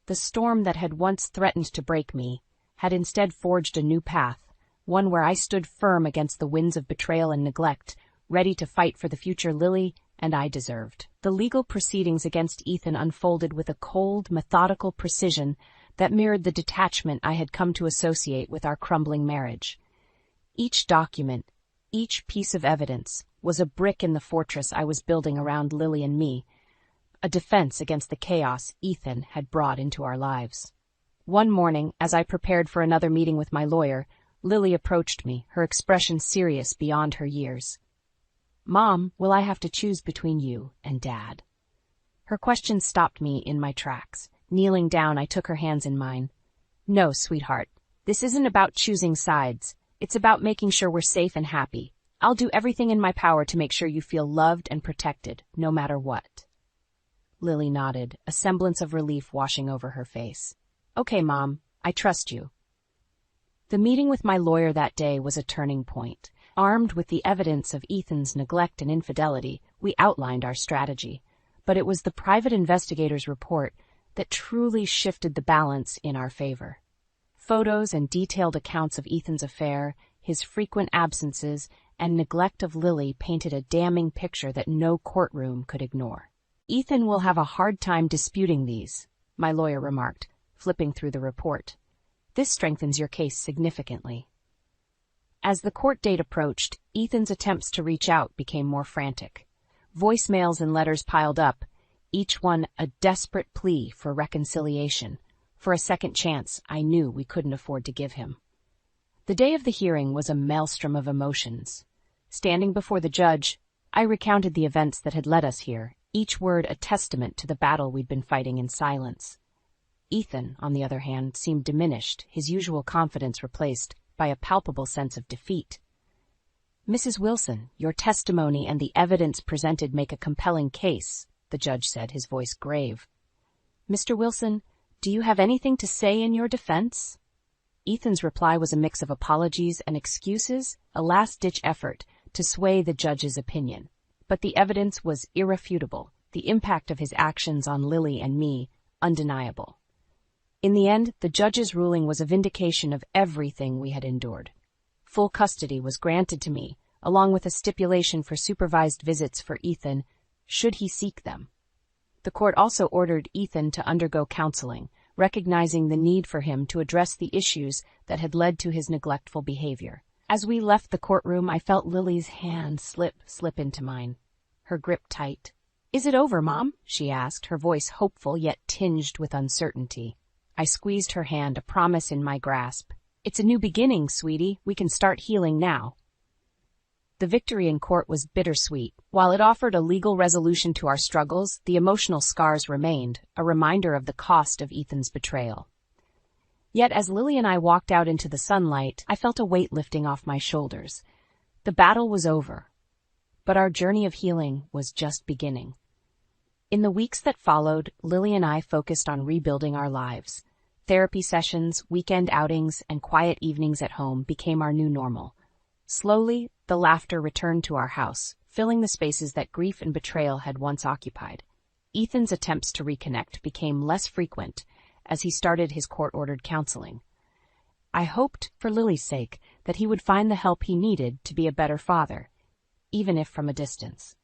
The storm that had once threatened to break me had instead forged a new path, one where I stood firm against the winds of betrayal and neglect, ready to fight for the future Lily and I deserved. The legal proceedings against Ethan unfolded with a cold, methodical precision that mirrored the detachment I had come to associate with our crumbling marriage. Each document, each piece of evidence, was a brick in the fortress I was building around Lily and me, a defense against the chaos Ethan had brought into our lives. One morning, as I prepared for another meeting with my lawyer, Lily approached me, her expression serious beyond her years. "Mom, will I have to choose between you and Dad?" Her question stopped me in my tracks. Kneeling down, I took her hands in mine. "No, sweetheart. This isn't about choosing sides. It's about making sure we're safe and happy. I'll do everything in my power to make sure you feel loved and protected, no matter what." Lily nodded, a semblance of relief washing over her face. "Okay, Mom, I trust you." The meeting with my lawyer that day was a turning point. Armed with the evidence of Ethan's neglect and infidelity, we outlined our strategy. But it was the private investigator's report that truly shifted the balance in our favor. Photos and detailed accounts of Ethan's affair, his frequent absences, and neglect of Lily painted a damning picture that no courtroom could ignore. "Ethan will have a hard time disputing these," my lawyer remarked, flipping through the report. "This strengthens your case significantly." As the court date approached, Ethan's attempts to reach out became more frantic. Voicemails and letters piled up, each one a desperate plea for reconciliation, for a second chance I knew we couldn't afford to give him. The day of the hearing was a maelstrom of emotions. Standing before the judge, I recounted the events that had led us here, each word a testament to the battle we'd been fighting in silence. Ethan, on the other hand, seemed diminished, his usual confidence replaced by a palpable sense of defeat. "Mrs. Wilson, your testimony and the evidence presented make a compelling case," the judge said, his voice grave. "Mr. Wilson, do you have anything to say in your defense?" Ethan's reply was a mix of apologies and excuses, a last-ditch effort to sway the judge's opinion. But the evidence was irrefutable, the impact of his actions on Lily and me undeniable. In the end, the judge's ruling was a vindication of everything we had endured. Full custody was granted to me, along with a stipulation for supervised visits for Ethan, should he seek them. The court also ordered Ethan to undergo counseling, recognizing the need for him to address the issues that had led to his neglectful behavior. As we left the courtroom, I felt Lily's hand slip into mine, her grip tight. "Is it over, Mom?" she asked, her voice hopeful yet tinged with uncertainty. I squeezed her hand, a promise in my grasp. "It's a new beginning, sweetie. We can start healing now." The victory in court was bittersweet. While it offered a legal resolution to our struggles, the emotional scars remained, a reminder of the cost of Ethan's betrayal. Yet as Lily and I walked out into the sunlight, I felt a weight lifting off my shoulders. The battle was over, but our journey of healing was just beginning. In the weeks that followed, Lily and I focused on rebuilding our lives. Therapy sessions, weekend outings, and quiet evenings at home became our new normal. Slowly, the laughter returned to our house, filling the spaces that grief and betrayal had once occupied. Ethan's attempts to reconnect became less frequent as he started his court-ordered counseling. I hoped, for Lily's sake, that he would find the help he needed to be a better father, even if from a distance.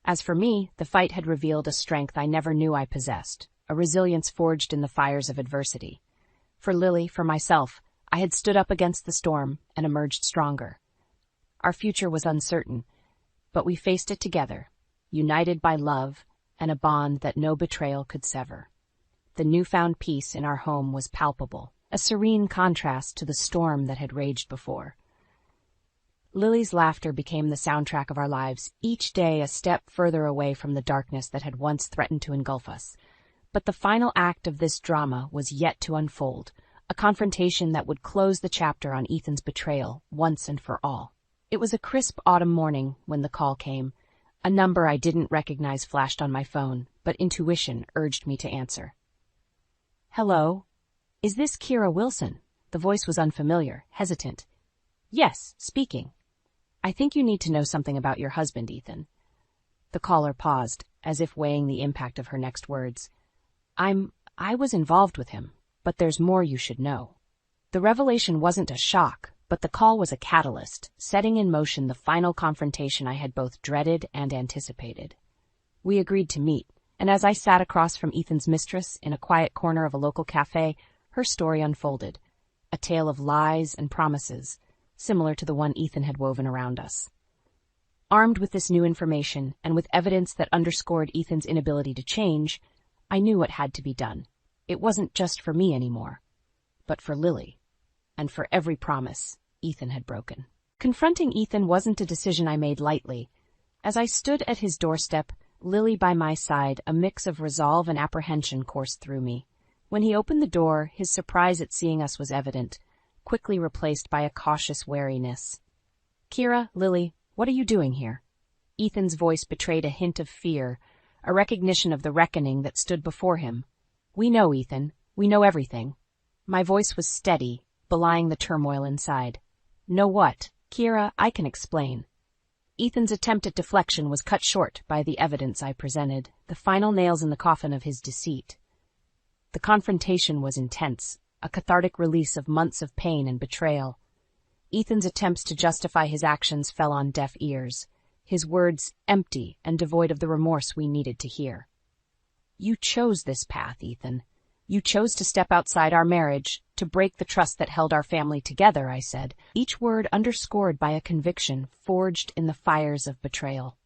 As for me, the fight had revealed a strength I never knew I possessed, a resilience forged in the fires of adversity. For Lily, for myself, I had stood up against the storm and emerged stronger. Our future was uncertain, but we faced it together, united by love and a bond that no betrayal could sever. The newfound peace in our home was palpable, a serene contrast to the storm that had raged before. Lily's laughter became the soundtrack of our lives, each day a step further away from the darkness that had once threatened to engulf us. But the final act of this drama was yet to unfold, a confrontation that would close the chapter on Ethan's betrayal once and for all. It was a crisp autumn morning when the call came. A number I didn't recognize flashed on my phone, but intuition urged me to answer. "Hello? Is this Kira Wilson?" The voice was unfamiliar, hesitant. "Yes, speaking. I think you need to know something about your husband, Ethan." The caller paused, as if weighing the impact of her next words. I was involved with him, but there's more you should know." The revelation wasn't a shock, but the call was a catalyst, setting in motion the final confrontation I had both dreaded and anticipated. We agreed to meet, and as I sat across from Ethan's mistress in a quiet corner of a local cafe, her story unfolded, a tale of lies and promises, similar to the one Ethan had woven around us. Armed with this new information, and with evidence that underscored Ethan's inability to change, I knew what had to be done. It wasn't just for me anymore, but for Lily, and for every promise Ethan had broken. Confronting Ethan wasn't a decision I made lightly. As I stood at his doorstep, Lily by my side, a mix of resolve and apprehension coursed through me. When he opened the door, his surprise at seeing us was evident, quickly replaced by a cautious wariness. "Kira, Lily, what are you doing here?" Ethan's voice betrayed a hint of fear, a recognition of the reckoning that stood before him. "We know, Ethan. We know everything." My voice was steady, belying the turmoil inside. "Know what? Kira, I can explain." Ethan's attempt at deflection was cut short by the evidence I presented, the final nails in the coffin of his deceit. The confrontation was intense, a cathartic release of months of pain and betrayal. Ethan's attempts to justify his actions fell on deaf ears, his words empty and devoid of the remorse we needed to hear. "You chose this path, Ethan. You chose to step outside our marriage, to break the trust that held our family together," I said, each word underscored by a conviction forged in the fires of betrayal.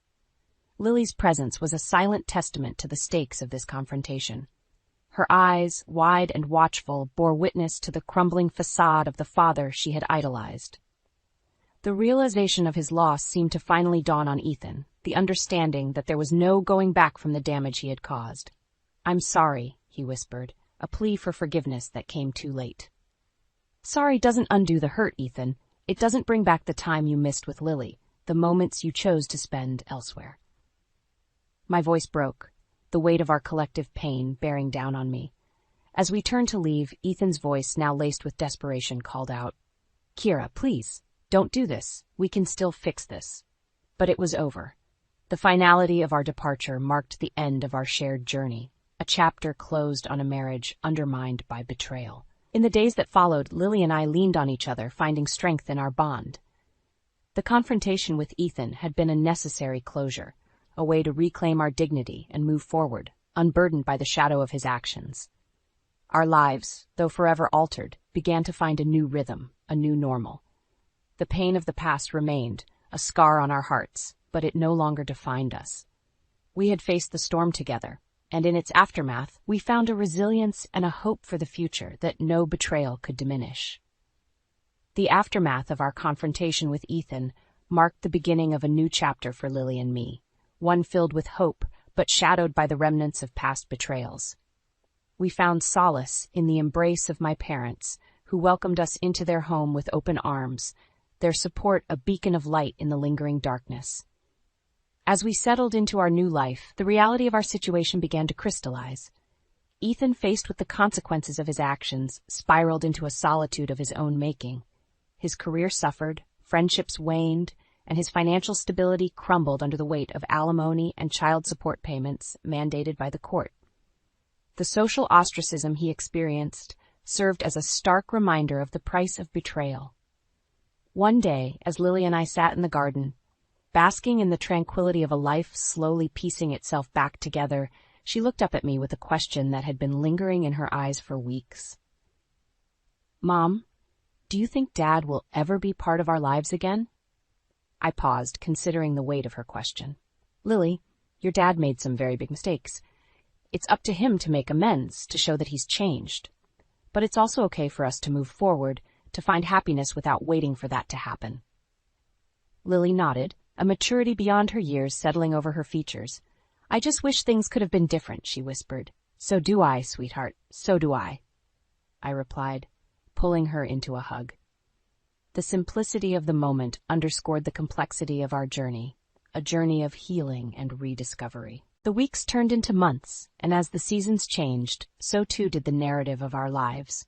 Lily's presence was a silent testament to the stakes of this confrontation. Her eyes, wide and watchful, bore witness to the crumbling facade of the father she had idolized. The realization of his loss seemed to finally dawn on Ethan, the understanding that there was no going back from the damage he had caused. "I'm sorry," he whispered, a plea for forgiveness that came too late. "Sorry doesn't undo the hurt, Ethan. It doesn't bring back the time you missed with Lily, the moments you chose to spend elsewhere." My voice broke, the weight of our collective pain bearing down on me. As we turned to leave, Ethan's voice, now laced with desperation, called out, "Kira, please, don't do this. We can still fix this." But it was over. The finality of our departure marked the end of our shared journey, a chapter closed on a marriage undermined by betrayal. In the days that followed, Lily and I leaned on each other, finding strength in our bond. The confrontation with Ethan had been a necessary closure, a way to reclaim our dignity and move forward, unburdened by the shadow of his actions. Our lives, though forever altered, began to find a new rhythm, a new normal. The pain of the past remained, a scar on our hearts, but it no longer defined us. We had faced the storm together, and in its aftermath, we found a resilience and a hope for the future that no betrayal could diminish. The aftermath of our confrontation with Ethan marked the beginning of a new chapter for Lily and me, one filled with hope, but shadowed by the remnants of past betrayals. We found solace in the embrace of my parents, who welcomed us into their home with open arms, their support a beacon of light in the lingering darkness. As we settled into our new life, the reality of our situation began to crystallize. Ethan, faced with the consequences of his actions, spiraled into a solitude of his own making. His career suffered, friendships waned, and his financial stability crumbled under the weight of alimony and child support payments mandated by the court. The social ostracism he experienced served as a stark reminder of the price of betrayal. One day, as Lily and I sat in the garden, basking in the tranquility of a life slowly piecing itself back together, she looked up at me with a question that had been lingering in her eyes for weeks. "Mom, do you think Dad will ever be part of our lives again?" I paused, considering the weight of her question. "Lily, your dad made some very big mistakes. It's up to him to make amends, to show that he's changed. But it's also okay for us to move forward, to find happiness without waiting for that to happen." Lily nodded, a maturity beyond her years settling over her features. "I just wish things could have been different," she whispered. "So do I, sweetheart, so do I," I replied, pulling her into a hug. The simplicity of the moment underscored the complexity of our journey, a journey of healing and rediscovery. The weeks turned into months, and as the seasons changed, so too did the narrative of our lives.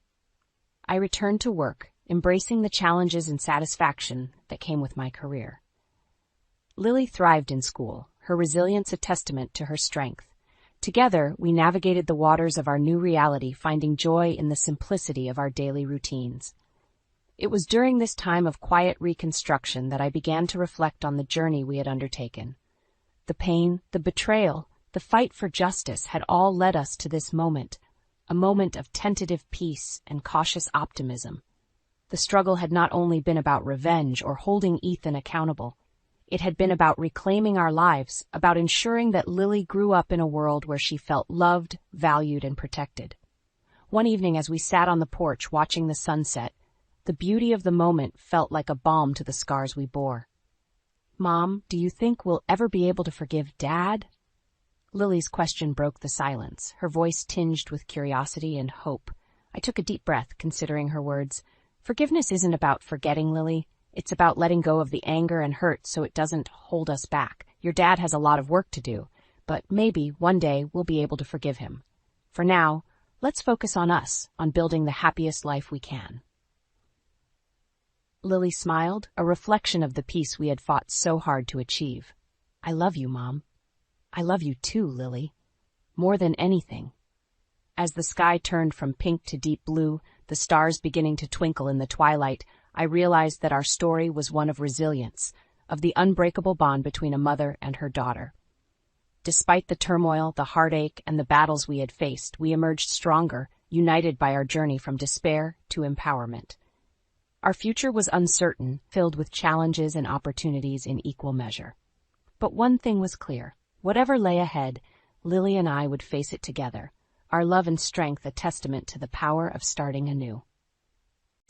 I returned to work, embracing the challenges and satisfaction that came with my career. Lily thrived in school, her resilience a testament to her strength. Together, we navigated the waters of our new reality, finding joy in the simplicity of our daily routines. It was during this time of quiet reconstruction that I began to reflect on the journey we had undertaken. The pain, the betrayal, the fight for justice had all led us to this moment, a moment of tentative peace and cautious optimism. The struggle had not only been about revenge or holding Ethan accountable. It had been about reclaiming our lives, about ensuring that Lily grew up in a world where she felt loved, valued, and protected. One evening as we sat on the porch watching the sunset, the beauty of the moment felt like a balm to the scars we bore. "Mom, do you think we'll ever be able to forgive Dad?" Lily's question broke the silence, her voice tinged with curiosity and hope. I took a deep breath, considering her words. "Forgiveness isn't about forgetting, Lily. It's about letting go of the anger and hurt so it doesn't hold us back. Your dad has a lot of work to do, but maybe one day we'll be able to forgive him. For now, let's focus on us, on building the happiest life we can." Lily smiled, a reflection of the peace we had fought so hard to achieve. "I love you, Mom." "I love you too, Lily. More than anything." As the sky turned from pink to deep blue, the stars beginning to twinkle in the twilight, I realized that our story was one of resilience, of the unbreakable bond between a mother and her daughter. Despite the turmoil, the heartache, and the battles we had faced, we emerged stronger, united by our journey from despair to empowerment. Our future was uncertain, filled with challenges and opportunities in equal measure. But one thing was clear. Whatever lay ahead, Lily and I would face it together, our love and strength a testament to the power of starting anew.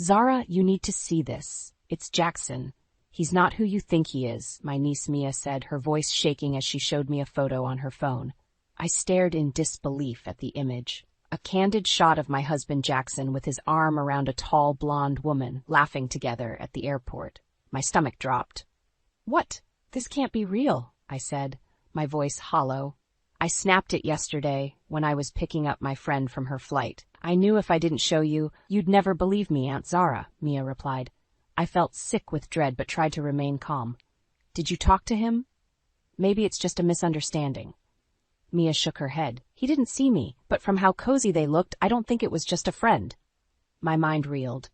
"Zara, you need to see this. It's Jackson. He's not who you think he is," my niece Mia said, her voice shaking as she showed me a photo on her phone. I stared in disbelief at the image. A candid shot of my husband Jackson with his arm around a tall blonde woman, laughing together at the airport. My stomach dropped. "What? This can't be real," I said, my voice hollow. "I snapped it yesterday when I was picking up my friend from her flight. I knew if I didn't show you, you'd never believe me, Aunt Zara," Mia replied. I felt sick with dread but tried to remain calm. "Did you talk to him? Maybe it's just a misunderstanding." Mia shook her head. "He didn't see me, but from how cozy they looked, I don't think it was just a friend." My mind reeled.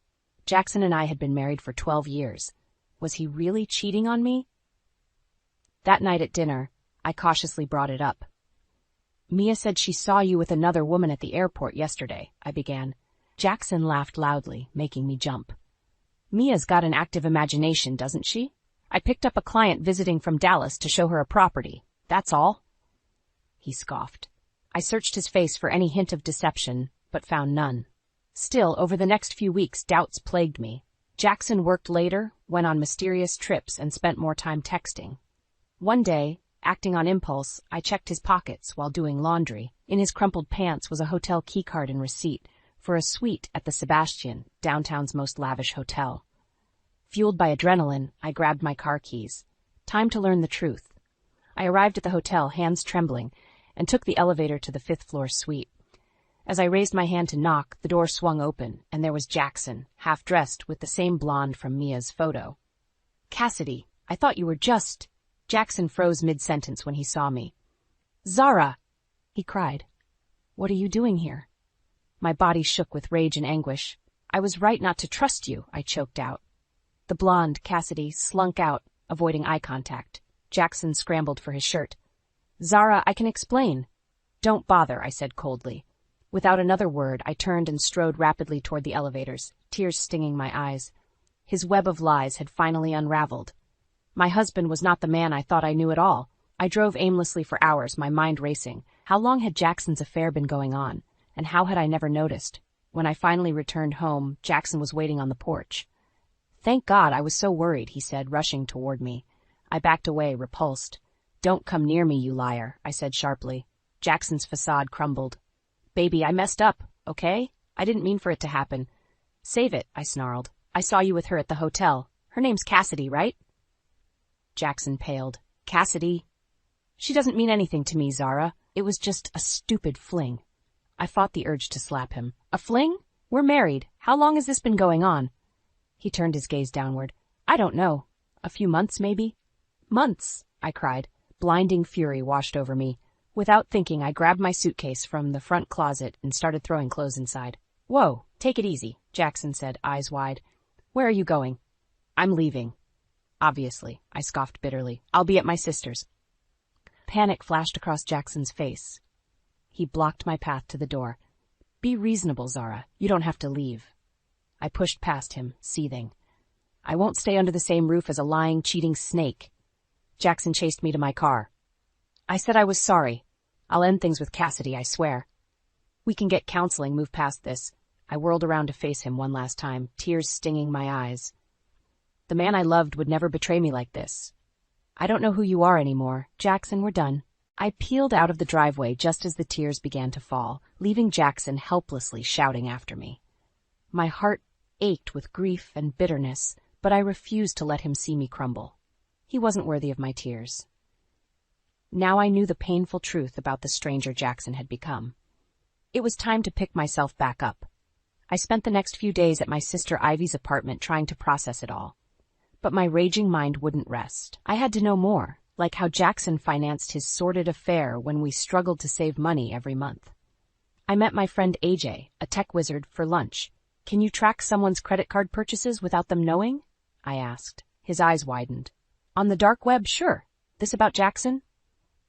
Jackson and I had been married for 12 years. Was he really cheating on me? That night at dinner, I cautiously brought it up. "Mia said she saw you with another woman at the airport yesterday," I began. Jackson laughed loudly, making me jump. "Mia's got an active imagination, doesn't she? I picked up a client visiting from Dallas to show her a property. That's all." He scoffed. I searched his face for any hint of deception, but found none. Still, over the next few weeks, doubts plagued me. Jackson worked later, went on mysterious trips, and spent more time texting. One day, acting on impulse, I checked his pockets while doing laundry. In his crumpled pants was a hotel keycard and receipt for a suite at the Sebastian, downtown's most lavish hotel. Fueled by adrenaline, I grabbed my car keys. Time to learn the truth. I arrived at the hotel, hands trembling, and took the elevator to the 5th-floor suite. As I raised my hand to knock, the door swung open, and there was Jackson, half-dressed with the same blonde from Mia's photo. "Cassidy, I thought you were just—" Jackson froze mid-sentence when he saw me. "Zara!" he cried. "What are you doing here?" My body shook with rage and anguish. "I was right not to trust you," I choked out. The blonde, Cassidy, slunk out, avoiding eye contact. Jackson scrambled for his shirt. "Zara, I can explain." "Don't bother," I said coldly. Without another word, I turned and strode rapidly toward the elevators, tears stinging my eyes. His web of lies had finally unraveled. My husband was not the man I thought I knew at all. I drove aimlessly for hours, my mind racing. How long had Jackson's affair been going on, and how had I never noticed? When I finally returned home, Jackson was waiting on the porch. "Thank God, I was so worried," he said, rushing toward me. I backed away, repulsed. "Don't come near me, you liar," I said sharply. Jackson's facade crumbled. "Baby, I messed up, okay? I didn't mean for it to happen." "Save it," I snarled. "I saw you with her at the hotel. Her name's Cassidy, right?" Jackson paled. "Cassidy? She doesn't mean anything to me, Zara. It was just a stupid fling." I fought the urge to slap him. "A fling? We're married. How long has this been going on?" He turned his gaze downward. "I don't know. A few months, maybe?" "Months!" I cried. Blinding fury washed over me. Without thinking, I grabbed my suitcase from the front closet and started throwing clothes inside. "Whoa, take it easy," Jackson said, eyes wide. "Where are you going?" "I'm leaving." "Obviously," I scoffed bitterly. "I'll be at my sister's." Panic flashed across Jackson's face. He blocked my path to the door. Be reasonable, Zara. You don't have to leave. I pushed past him, seething. I won't stay under the same roof as a lying, cheating snake. Jackson chased me to my car. I said I was sorry. I'll end things with Cassidy, I swear. We can get counseling, move past this. I whirled around to face him one last time, tears stinging my eyes. The man I loved would never betray me like this. I don't know who you are anymore. Jackson, we're done. I peeled out of the driveway just as the tears began to fall, leaving Jackson helplessly shouting after me. My heart ached with grief and bitterness, but I refused to let him see me crumble. He wasn't worthy of my tears. Now I knew the painful truth about the stranger Jackson had become. It was time to pick myself back up. I spent the next few days at my sister Ivy's apartment trying to process it all. But my raging mind wouldn't rest. I had to know more, like how Jackson financed his sordid affair when we struggled to save money every month. I met my friend AJ, a tech wizard, for lunch. Can you track someone's credit card purchases without them knowing? I asked. His eyes widened. On the dark web, sure. This about Jackson?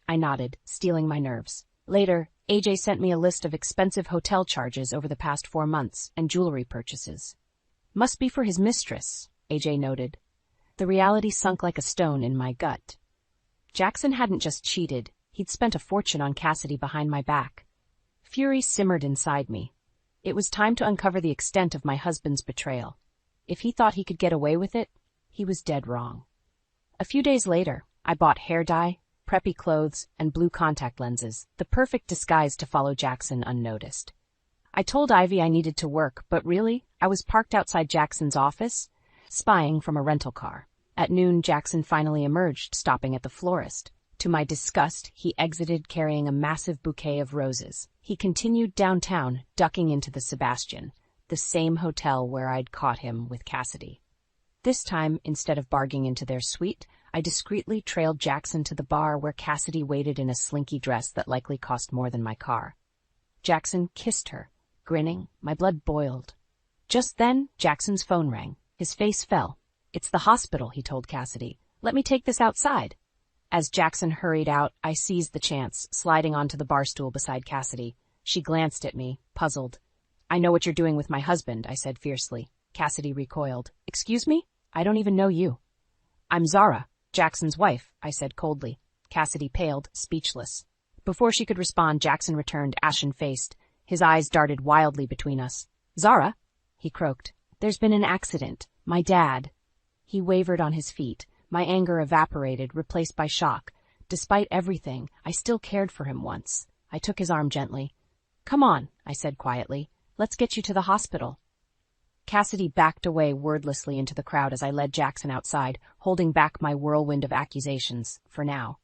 I nodded, steeling my nerves. Later, AJ sent me a list of expensive hotel charges over the past 4 months and jewelry purchases. Must be for his mistress, AJ noted. The reality sunk like a stone in my gut. Jackson hadn't just cheated, he'd spent a fortune on Cassidy behind my back. Fury simmered inside me. It was time to uncover the extent of my husband's betrayal. If he thought he could get away with it, he was dead wrong. A few days later, I bought hair dye, preppy clothes, and blue contact lenses, the perfect disguise to follow Jackson unnoticed. I told Ivy I needed to work, but really, I was parked outside Jackson's office, spying from a rental car. At noon, Jackson finally emerged, stopping at the florist. To my disgust, he exited carrying a massive bouquet of roses. He continued downtown, ducking into the Sebastian, the same hotel where I'd caught him with Cassidy. This time, instead of barging into their suite, I discreetly trailed Jackson to the bar where Cassidy waited in a slinky dress that likely cost more than my car. Jackson kissed her, grinning. My blood boiled. Just then, Jackson's phone rang. His face fell. It's the hospital, he told Cassidy. Let me take this outside. As Jackson hurried out, I seized the chance, sliding onto the bar stool beside Cassidy. She glanced at me, puzzled. I know what you're doing with my husband, I said fiercely. Cassidy recoiled. Excuse me? I don't even know you. I'm Zara, Jackson's wife, I said coldly. Cassidy paled, speechless. Before she could respond, Jackson returned, ashen-faced. His eyes darted wildly between us. Zara? He croaked. There's been an accident. My dad. He wavered on his feet. My anger evaporated, replaced by shock. Despite everything, I still cared for him once. I took his arm gently. Come on, I said quietly. Let's get you to the hospital. Cassidy backed away wordlessly into the crowd as I led Jackson outside, holding back my whirlwind of accusations, for now.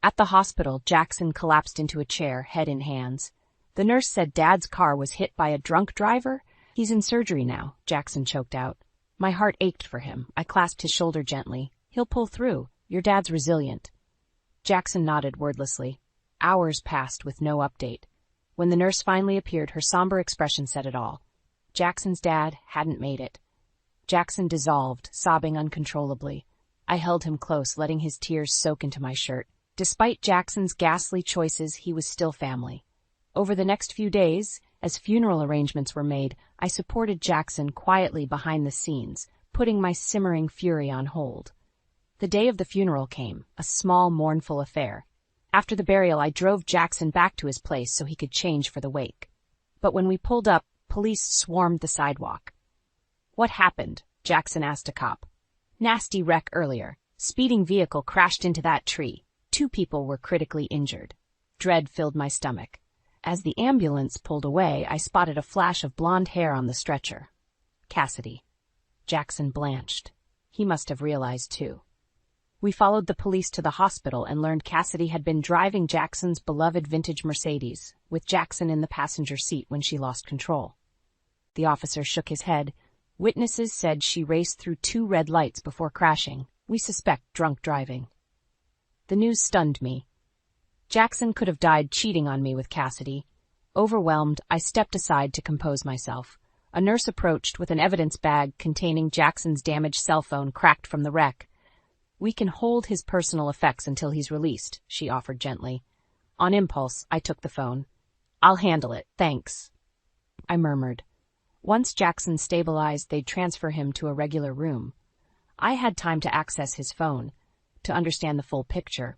At the hospital, Jackson collapsed into a chair, head in hands. The nurse said Dad's car was hit by a drunk driver. He's in surgery now, Jackson choked out. My heart ached for him. I clasped his shoulder gently. He'll pull through. Your dad's resilient. Jackson nodded wordlessly. Hours passed with no update. When the nurse finally appeared, her somber expression said it all. Jackson's dad hadn't made it. Jackson dissolved, sobbing uncontrollably. I held him close, letting his tears soak into my shirt. Despite Jackson's ghastly choices, he was still family. Over the next few days, as funeral arrangements were made, I supported Jackson quietly behind the scenes, putting my simmering fury on hold. The day of the funeral came, a small, mournful affair. After the burial, I drove Jackson back to his place so he could change for the wake. But when we pulled up, police swarmed the sidewalk. What happened? Jackson asked a cop. Nasty wreck earlier. Speeding vehicle crashed into that tree. 2 people were critically injured. Dread filled my stomach. As the ambulance pulled away, I spotted a flash of blonde hair on the stretcher. Cassidy. Jackson blanched. He must have realized, too. We followed the police to the hospital and learned Cassidy had been driving Jackson's beloved vintage Mercedes, with Jackson in the passenger seat when she lost control. The officer shook his head. Witnesses said she raced through 2 red lights before crashing. We suspect drunk driving. The news stunned me. Jackson could have died cheating on me with Cassidy. Overwhelmed, I stepped aside to compose myself. A nurse approached with an evidence bag containing Jackson's damaged cell phone cracked from the wreck. We can hold his personal effects until he's released, she offered gently. On impulse, I took the phone. I'll handle it, thanks. I murmured. Once Jackson stabilized, they'd transfer him to a regular room. I had time to access his phone, to understand the full picture.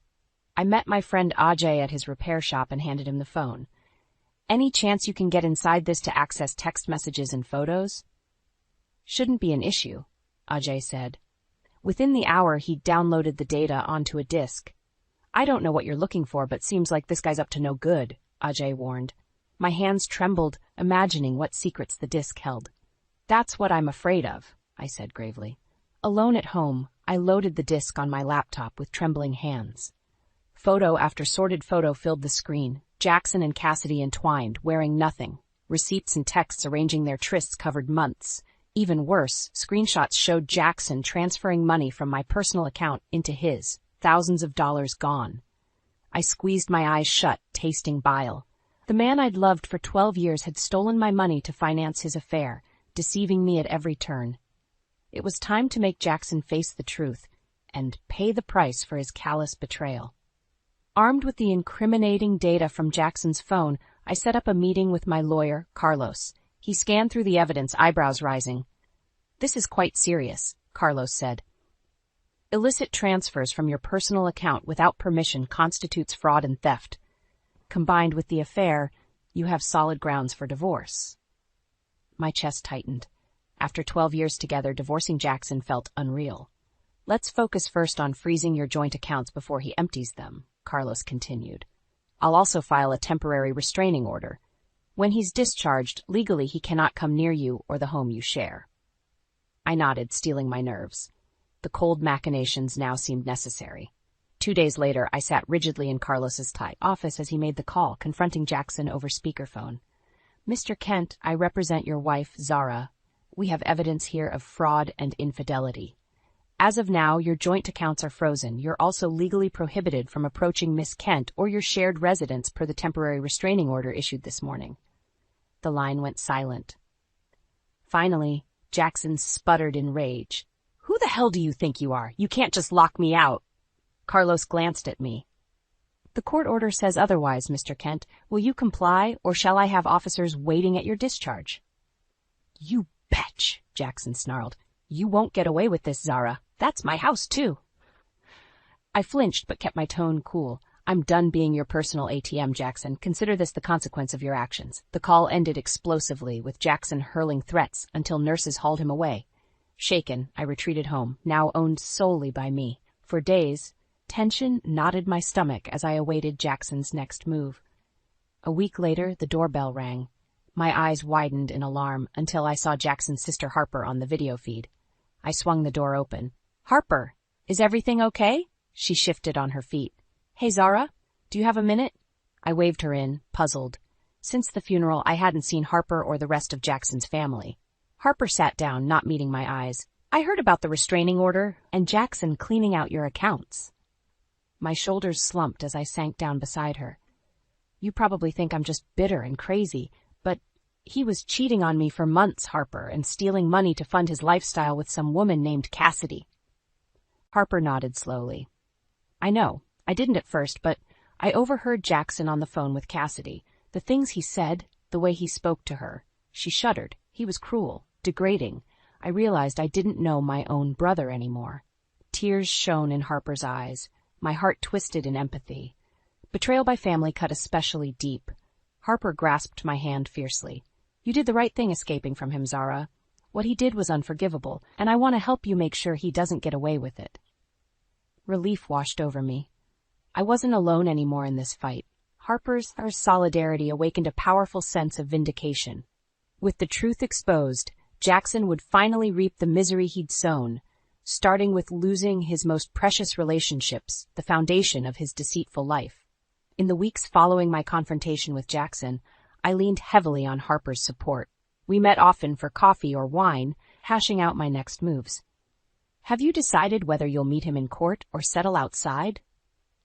I met my friend Ajay at his repair shop and handed him the phone. Any chance you can get inside this to access text messages and photos? Shouldn't be an issue, Ajay said. Within the hour, he'd downloaded the data onto a disk. I don't know what you're looking for, but seems like this guy's up to no good, Ajay warned. My hands trembled, imagining what secrets the disk held. That's what I'm afraid of, I said gravely. Alone at home, I loaded the disk on my laptop with trembling hands. Photo after sorted photo filled the screen. Jackson and Cassidy entwined, wearing nothing. Receipts and texts arranging their trysts covered months. Even worse, screenshots showed Jackson transferring money from my personal account into his, thousands of dollars gone. I squeezed my eyes shut, tasting bile. The man I'd loved for 12 years had stolen my money to finance his affair, deceiving me at every turn. It was time to make Jackson face the truth and pay the price for his callous betrayal. Armed with the incriminating data from Jackson's phone, I set up a meeting with my lawyer, Carlos. He scanned through the evidence, eyebrows rising. This is quite serious, Carlos said. Illicit transfers from your personal account without permission constitutes fraud and theft. Combined with the affair, you have solid grounds for divorce. My chest tightened. After 12 years together, divorcing Jackson felt unreal. Let's focus first on freezing your joint accounts before he empties them, Carlos continued. I'll also file a temporary restraining order. When he's discharged, legally he cannot come near you or the home you share. I nodded, steeling my nerves. The cold machinations now seemed necessary. 2 days later, I sat rigidly in Carlos's tight office as he made the call, confronting Jackson over speakerphone. Mr. Kent, I represent your wife, Zara. We have evidence here of fraud and infidelity. As of now, your joint accounts are frozen. You're also legally prohibited from approaching Miss Kent or your shared residence per the temporary restraining order issued this morning. The line went silent. Finally, Jackson sputtered in rage. Who the hell do you think you are? You can't just lock me out. Carlos glanced at me. The court order says otherwise, Mr. Kent. Will you comply, or shall I have officers waiting at your discharge? You betch, Jackson snarled. You won't get away with this, Zara. That's my house, too. I flinched but kept my tone cool. I'm done being your personal ATM, Jackson. Consider this the consequence of your actions. The call ended explosively, with Jackson hurling threats until nurses hauled him away. Shaken, I retreated home, now owned solely by me. For days, tension knotted my stomach as I awaited Jackson's next move. A week later, the doorbell rang. My eyes widened in alarm until I saw Jackson's sister Harper on the video feed. I swung the door open. Harper, is everything okay? She shifted on her feet. Hey, Zara, do you have a minute? I waved her in, puzzled. Since the funeral, I hadn't seen Harper or the rest of Jackson's family. Harper sat down, not meeting my eyes. I heard about the restraining order and Jackson cleaning out your accounts. My shoulders slumped as I sank down beside her. You probably think I'm just bitter and crazy, but he was cheating on me for months, Harper, and stealing money to fund his lifestyle with some woman named Cassidy. Harper nodded slowly. I know. I didn't at first, but I overheard Jackson on the phone with Cassidy. The things he said, the way he spoke to her. She shuddered. He was cruel, degrading. I realized I didn't know my own brother anymore. Tears shone in Harper's eyes. My heart twisted in empathy. Betrayal by family cut especially deep. Harper grasped my hand fiercely. You did the right thing escaping from him, Zara. What he did was unforgivable, and I want to help you make sure he doesn't get away with it. Relief washed over me. I wasn't alone anymore in this fight. Harper's solidarity awakened a powerful sense of vindication. With the truth exposed, Jackson would finally reap the misery he'd sown, starting with losing his most precious relationships, the foundation of his deceitful life. In the weeks following my confrontation with Jackson, I leaned heavily on Harper's support. We met often for coffee or wine, hashing out my next moves. Have you decided whether you'll meet him in court or settle outside?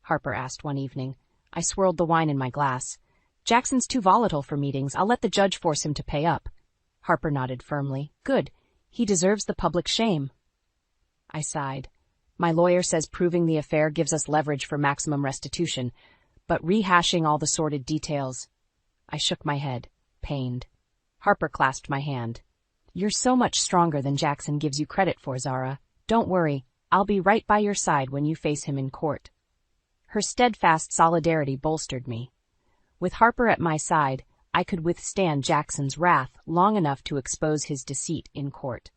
Harper asked one evening. I swirled the wine in my glass. Jackson's too volatile for meetings. I'll let the judge force him to pay up. Harper nodded firmly. Good. He deserves the public shame. I sighed. My lawyer says proving the affair gives us leverage for maximum restitution, but rehashing all the sordid details. I shook my head, pained. Harper clasped my hand. "You're so much stronger than Jackson gives you credit for, Zara. Don't worry, I'll be right by your side when you face him in court." Her steadfast solidarity bolstered me. With Harper at my side, I could withstand Jackson's wrath long enough to expose his deceit in court.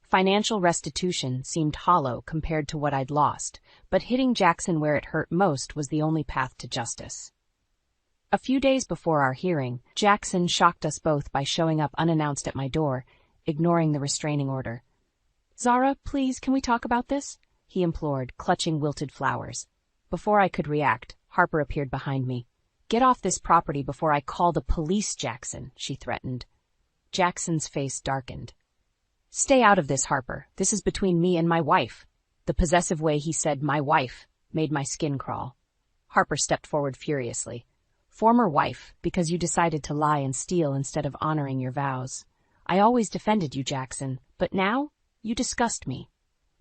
Financial restitution seemed hollow compared to what I'd lost, but hitting Jackson where it hurt most was the only path to justice. A few days before our hearing, Jackson shocked us both by showing up unannounced at my door, ignoring the restraining order. "Zara, please, can we talk about this?" he implored, clutching wilted flowers. Before I could react, Harper appeared behind me. "Get off this property before I call the police, Jackson," she threatened. Jackson's face darkened. "Stay out of this, Harper. This is between me and my wife." The possessive way he said "my wife" made my skin crawl. Harper stepped forward furiously. "Former wife, because you decided to lie and steal instead of honoring your vows. I always defended you, Jackson, but now you disgust me."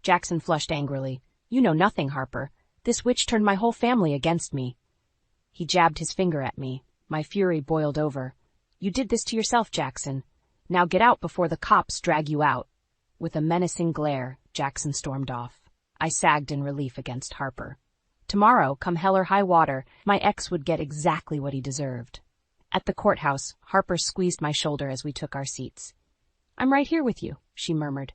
Jackson flushed angrily. "You know nothing, Harper. This witch turned my whole family against me." He jabbed his finger at me. My fury boiled over. "You did this to yourself, Jackson. Now get out before the cops drag you out." With a menacing glare, Jackson stormed off. I sagged in relief against Harper. Tomorrow, come hell or high water, my ex would get exactly what he deserved. At the courthouse, Harper squeezed my shoulder as we took our seats. "I'm right here with you," she murmured.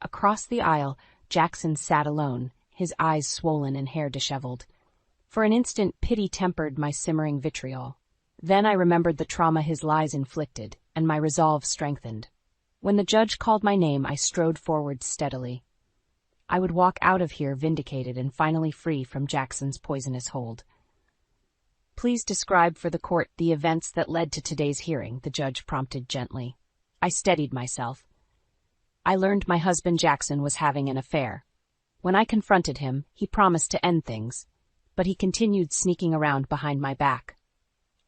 Across the aisle, Jackson sat alone, his eyes swollen and hair disheveled. For an instant, pity tempered my simmering vitriol. Then I remembered the trauma his lies inflicted, and my resolve strengthened. When the judge called my name, I strode forward steadily. I would walk out of here vindicated and finally free from Jackson's poisonous hold. "Please describe for the court the events that led to today's hearing," the judge prompted gently. I steadied myself. "I learned my husband Jackson was having an affair. When I confronted him, he promised to end things, but he continued sneaking around behind my back."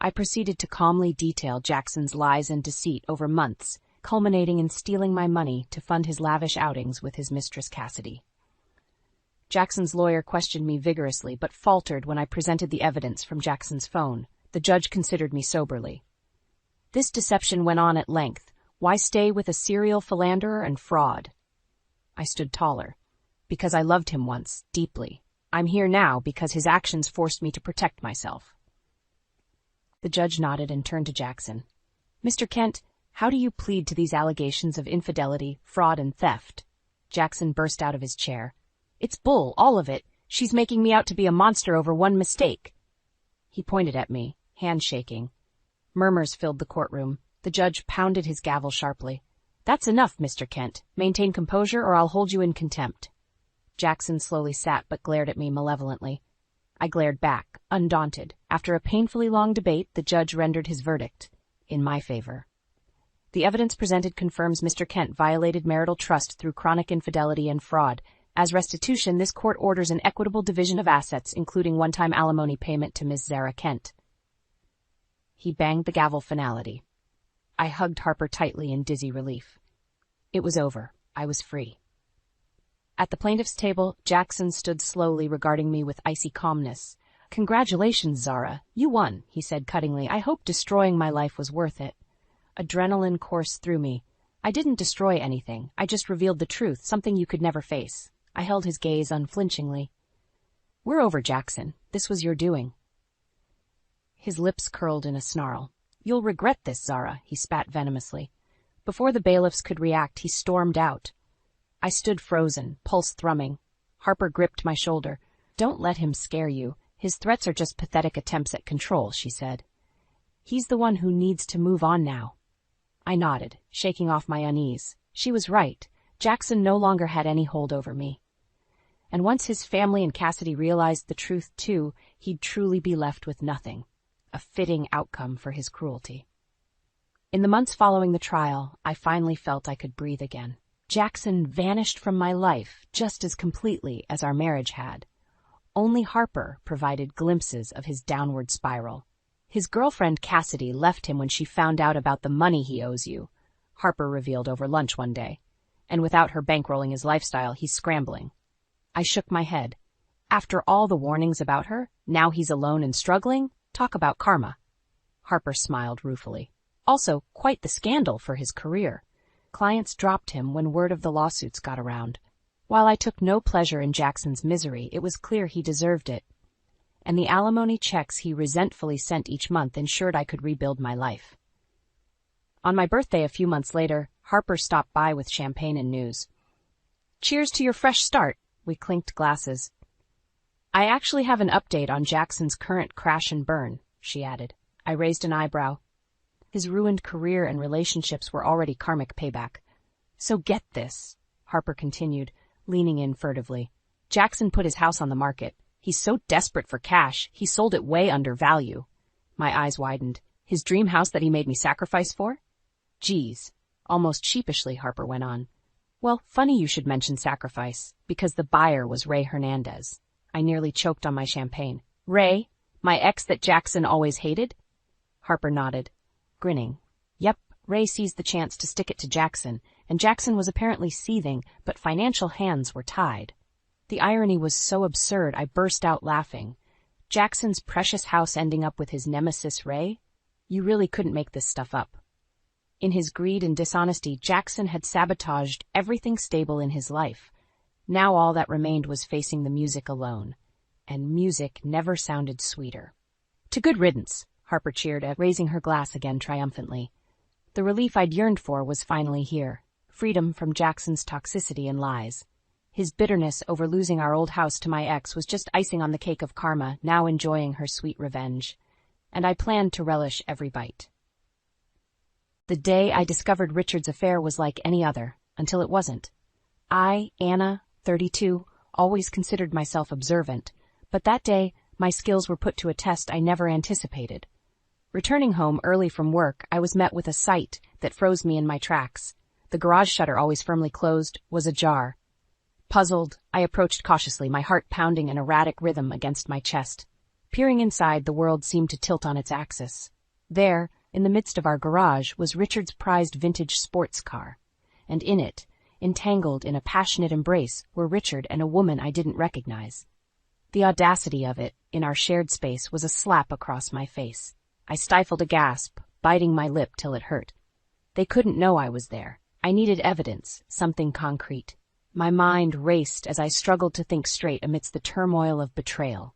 I proceeded to calmly detail Jackson's lies and deceit over months, culminating in stealing my money to fund his lavish outings with his mistress Cassidy. Jackson's lawyer questioned me vigorously but faltered when I presented the evidence from Jackson's phone. The judge considered me soberly. "This deception went on at length. Why stay with a serial philanderer and fraud?" I stood taller. "Because I loved him once, deeply. I'm here now because his actions forced me to protect myself." The judge nodded and turned to Jackson. "Mr. Kent, how do you plead to these allegations of infidelity, fraud, and theft?" Jackson burst out of his chair. "It's bull, all of it. She's making me out to be a monster over one mistake." He pointed at me, hand shaking. Murmurs filled the courtroom. The judge pounded his gavel sharply. "That's enough, Mr. Kent. Maintain composure or I'll hold you in contempt." Jackson slowly sat but glared at me malevolently. I glared back, undaunted. After a painfully long debate, the judge rendered his verdict in my favor. "The evidence presented confirms Mr. Kent violated marital trust through chronic infidelity and fraud. As restitution, this court orders an equitable division of assets, including one-time alimony payment to Ms. Zara Kent." He banged the gavel finality. I hugged Harper tightly in dizzy relief. It was over. I was free. At the plaintiff's table, Jackson stood slowly regarding me with icy calmness. "Congratulations, Zara. You won," he said cuttingly. "I hope destroying my life was worth it." Adrenaline coursed through me. "I didn't destroy anything. I just revealed the truth, something you could never face." I held his gaze unflinchingly. "We're over, Jackson. This was your doing." His lips curled in a snarl. "You'll regret this, Zara," he spat venomously. Before the bailiffs could react, he stormed out. I stood frozen, pulse thrumming. Harper gripped my shoulder. "Don't let him scare you. His threats are just pathetic attempts at control," she said. "He's the one who needs to move on now." I nodded, shaking off my unease. She was right. Jackson no longer had any hold over me. And once his family and Cassidy realized the truth too, he'd truly be left with nothing. A fitting outcome for his cruelty. In the months following the trial, I finally felt I could breathe again. Jackson vanished from my life just as completely as our marriage had. Only Harper provided glimpses of his downward spiral. "His girlfriend Cassidy left him when she found out about the money he owes you," Harper revealed over lunch one day. "And without her bankrolling his lifestyle, he's scrambling." I shook my head. After all the warnings about her, now he's alone and struggling? Talk about karma. Harper smiled ruefully. Also, quite the scandal for his career. Clients dropped him when word of the lawsuits got around. While I took no pleasure in Jackson's misery, it was clear he deserved it. And the alimony checks he resentfully sent each month ensured I could rebuild my life. On my birthday a few months later, Harper stopped by with champagne and news. "Cheers to your fresh start," we clinked glasses. "I actually have an update on Jackson's current crash and burn," she added. I raised an eyebrow. His ruined career and relationships were already karmic payback. "So get this," Harper continued, leaning in furtively. "Jackson put his house on the market. He's so desperate for cash, he sold it way under value." My eyes widened. "His dream house that he made me sacrifice for?" "Geez," almost sheepishly Harper went on. "Well, funny you should mention sacrifice, because the buyer was Ray Hernandez." I nearly choked on my champagne. "Ray? My ex that Jackson always hated?" Harper nodded, grinning. "Yep, Ray seized the chance to stick it to Jackson, and Jackson was apparently seething, but financial hands were tied. The irony was so absurd I burst out laughing. Jackson's precious house ending up with his nemesis Ray? You really couldn't make this stuff up. In his greed and dishonesty, Jackson had sabotaged everything stable in his life. Now all that remained was facing the music alone. And music never sounded sweeter. "To good riddance," Harper cheered, raising her glass again triumphantly. The relief I'd yearned for was finally here. Freedom from Jackson's toxicity and lies. His bitterness over losing our old house to my ex was just icing on the cake of karma, now enjoying her sweet revenge. And I planned to relish every bite. The day I discovered Richard's affair was like any other, until it wasn't. I, Anna, 32, always considered myself observant, but that day my skills were put to a test I never anticipated. Returning home early from work, I was met with a sight that froze me in my tracks. The garage shutter, always firmly closed, was ajar. Puzzled, I approached cautiously, my heart pounding an erratic rhythm against my chest. Peering inside, the world seemed to tilt on its axis. There, in the midst of our garage, was Richard's prized vintage sports car, and in it, entangled in a passionate embrace, were Richard and a woman I didn't recognize. The audacity of it, in our shared space, was a slap across my face. I stifled a gasp, biting my lip till it hurt. They couldn't know I was there. I needed evidence, something concrete. My mind raced as I struggled to think straight amidst the turmoil of betrayal.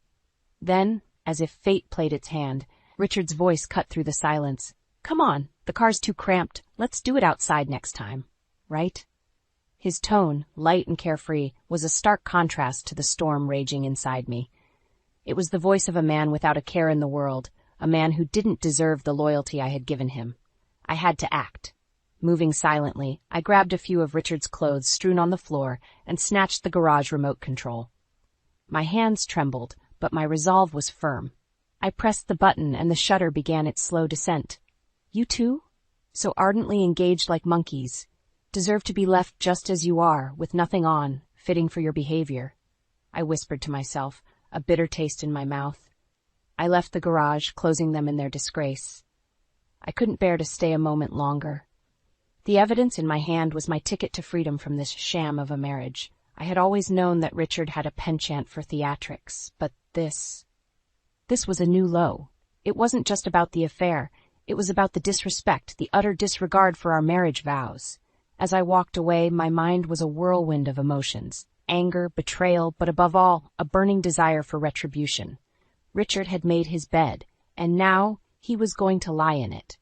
Then, as if fate played its hand, Richard's voice cut through the silence. "Come on, the car's too cramped. Let's do it outside next time. Right?" His tone, light and carefree, was a stark contrast to the storm raging inside me. It was the voice of a man without a care in the world, a man who didn't deserve the loyalty I had given him. I had to act. Moving silently, I grabbed a few of Richard's clothes strewn on the floor and snatched the garage remote control. My hands trembled, but my resolve was firm. I pressed the button and the shutter began its slow descent. "You too? So ardently engaged like monkeys. Deserve to be left just as you are, with nothing on, fitting for your behavior," I whispered to myself, a bitter taste in my mouth. I left the garage, closing them in their disgrace. I couldn't bear to stay a moment longer. The evidence in my hand was my ticket to freedom from this sham of a marriage. I had always known that Richard had a penchant for theatrics, but this was a new low. It wasn't just about the affair. It was about the disrespect, the utter disregard for our marriage vows. As I walked away, my mind was a whirlwind of emotions. Anger, betrayal, but above all, a burning desire for retribution. Richard had made his bed, and now he was going to lie in it.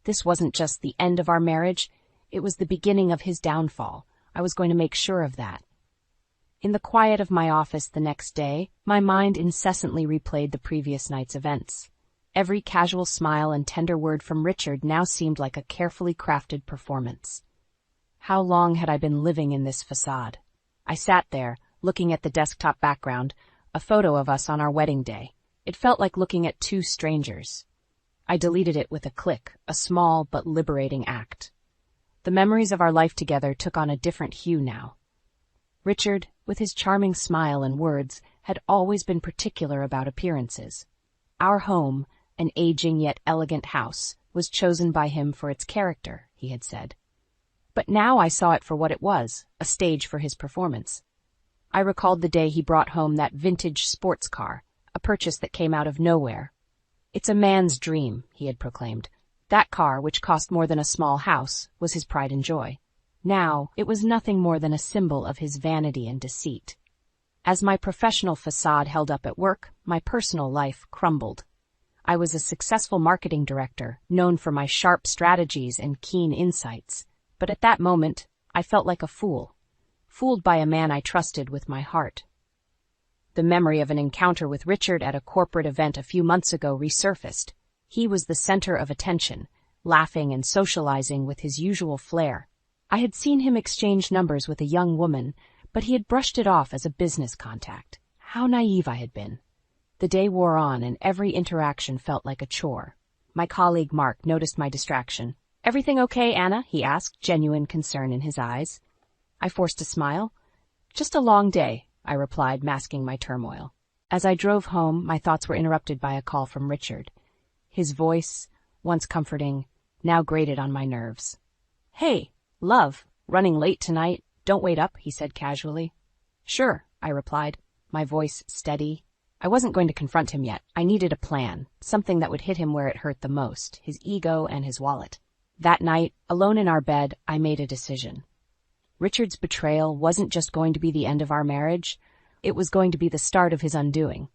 This wasn't just the end of our marriage. It was the beginning of his downfall. I was going to make sure of that. In the quiet of my office the next day, my mind incessantly replayed the previous night's events. Every casual smile and tender word from Richard now seemed like a carefully crafted performance. How long had I been living in this facade? I sat there, looking at the desktop background, a photo of us on our wedding day. It felt like looking at two strangers. I deleted it with a click, a small but liberating act. The memories of our life together took on a different hue now. Richard, with his charming smile and words, had always been particular about appearances. Our home, an aging yet elegant house, was chosen by him for its character, he had said. But now I saw it for what it was, a stage for his performance. I recalled the day he brought home that vintage sports car, a purchase that came out of nowhere. "It's a man's dream," he had proclaimed. That car, which cost more than a small house, was his pride and joy. Now, it was nothing more than a symbol of his vanity and deceit. As my professional facade held up at work, my personal life crumbled. I was a successful marketing director, known for my sharp strategies and keen insights. But at that moment, I felt like a fool. Fooled by a man I trusted with my heart. The memory of an encounter with Richard at a corporate event a few months ago resurfaced. He was the center of attention, laughing and socializing with his usual flair. I had seen him exchange numbers with a young woman, but he had brushed it off as a business contact. How naive I had been. The day wore on, and every interaction felt like a chore. My colleague Mark noticed my distraction. "Everything okay, Anna?" he asked, genuine concern in his eyes. I forced a smile. "Just a long day," I replied, masking my turmoil. As I drove home, my thoughts were interrupted by a call from Richard. His voice, once comforting, now grated on my nerves. "Hey, love, running late tonight. Don't wait up," he said casually. "Sure," I replied, my voice steady. I wasn't going to confront him yet. I needed a plan, something that would hit him where it hurt the most, his ego and his wallet. That night, alone in our bed, I made a decision. Richard's betrayal wasn't just going to be the end of our marriage, it was going to be the start of his undoing.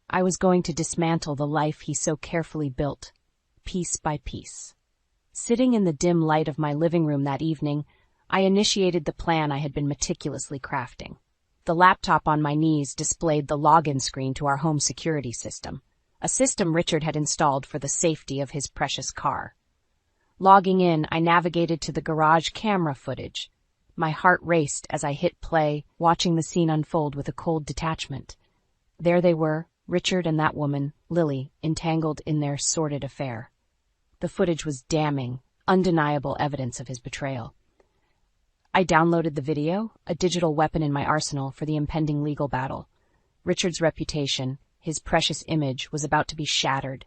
I was going to dismantle the life he so carefully built, piece by piece. Sitting in the dim light of my living room that evening, I initiated the plan I had been meticulously crafting. The laptop on my knees displayed the login screen to our home security system, a system Richard had installed for the safety of his precious car. Logging in, I navigated to the garage camera footage. My heart raced as I hit play, watching the scene unfold with a cold detachment. There they were, Richard and that woman, Lily, entangled in their sordid affair. The footage was damning, undeniable evidence of his betrayal. I downloaded the video, a digital weapon in my arsenal for the impending legal battle. Richard's reputation, his precious image, was about to be shattered.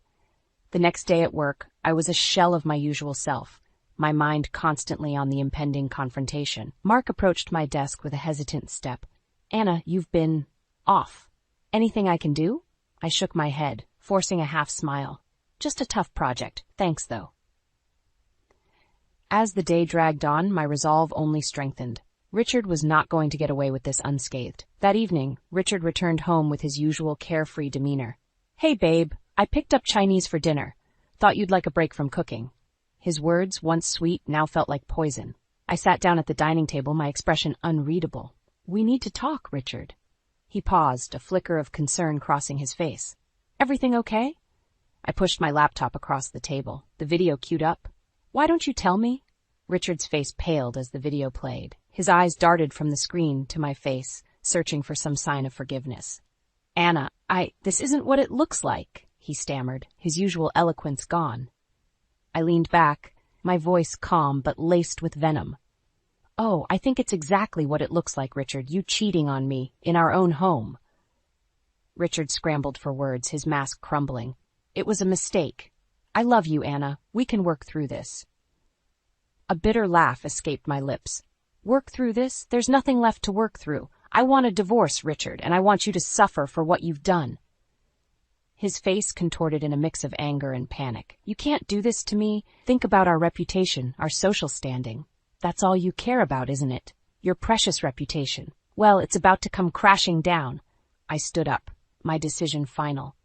The next day at work, I was a shell of my usual self, my mind constantly on the impending confrontation. Mark approached my desk with a hesitant step. "Anna, you've been off. Anything I can do?" I shook my head, forcing a half smile. "Just a tough project. Thanks, though." As the day dragged on, my resolve only strengthened. Richard was not going to get away with this unscathed. That evening, Richard returned home with his usual carefree demeanor. "Hey, babe, I picked up Chinese for dinner. Thought you'd like a break from cooking." His words, once sweet, now felt like poison. I sat down at the dining table, my expression unreadable. "We need to talk, Richard." He paused, a flicker of concern crossing his face. "Everything okay?" I pushed my laptop across the table. The video queued up. "Why don't you tell me?" Richard's face paled as the video played. His eyes darted from the screen to my face, searching for some sign of forgiveness. "Anna, this isn't what it looks like," he stammered, his usual eloquence gone. I leaned back, my voice calm but laced with venom. "Oh, I think it's exactly what it looks like, Richard, you cheating on me, in our own home." Richard scrambled for words, his mask crumbling. "It was a mistake. I love you, Anna. We can work through this." A bitter laugh escaped my lips. "Work through this? There's nothing left to work through. I want a divorce, Richard, and I want you to suffer for what you've done." His face contorted in a mix of anger and panic. "You can't do this to me. Think about our reputation, our social standing. That's all you care about, isn't it? Your precious reputation. Well, it's about to come crashing down." I stood up, my decision final.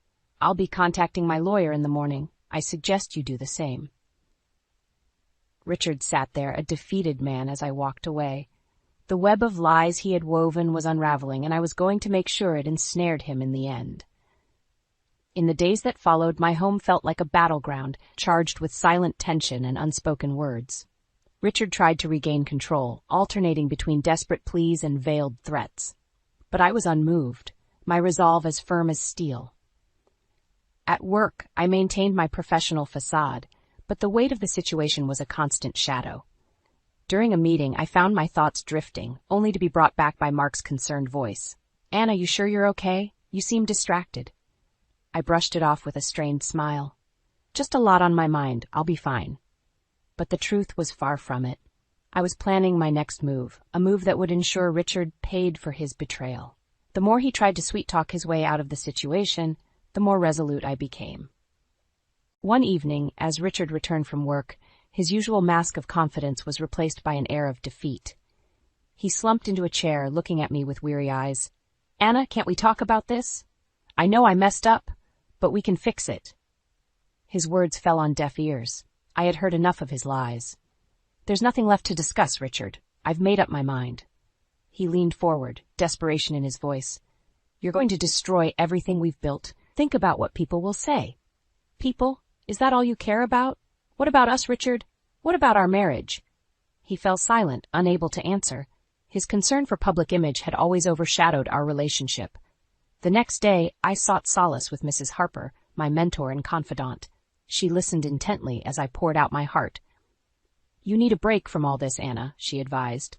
"I'll be contacting my lawyer in the morning. I suggest you do the same." Richard sat there, a defeated man, as I walked away. The web of lies he had woven was unraveling, and I was going to make sure it ensnared him in the end. In the days that followed, my home felt like a battleground, charged with silent tension and unspoken words. Richard tried to regain control, alternating between desperate pleas and veiled threats. But I was unmoved, my resolve as firm as steel. At work, I maintained my professional facade, but the weight of the situation was a constant shadow. During a meeting, I found my thoughts drifting, only to be brought back by Mark's concerned voice. "Anna, you sure you're okay? You seem distracted." I brushed it off with a strained smile. "Just a lot on my mind. I'll be fine." But the truth was far from it. I was planning my next move, a move that would ensure Richard paid for his betrayal. The more he tried to sweet-talk his way out of the situation, the more resolute I became. One evening, as Richard returned from work, his usual mask of confidence was replaced by an air of defeat. He slumped into a chair, looking at me with weary eyes. "Anna, can't we talk about this? I know I messed up, but we can fix it." His words fell on deaf ears. I had heard enough of his lies. "There's nothing left to discuss, Richard. I've made up my mind." He leaned forward, desperation in his voice. "You're going to destroy everything we've built. Think about what people will say." "People? Is that all you care about? What about us, Richard? What about our marriage?" He fell silent, unable to answer. His concern for public image had always overshadowed our relationship. The next day, I sought solace with Mrs. Harper, my mentor and confidant. She listened intently as I poured out my heart. "You need a break from all this, Anna," she advised.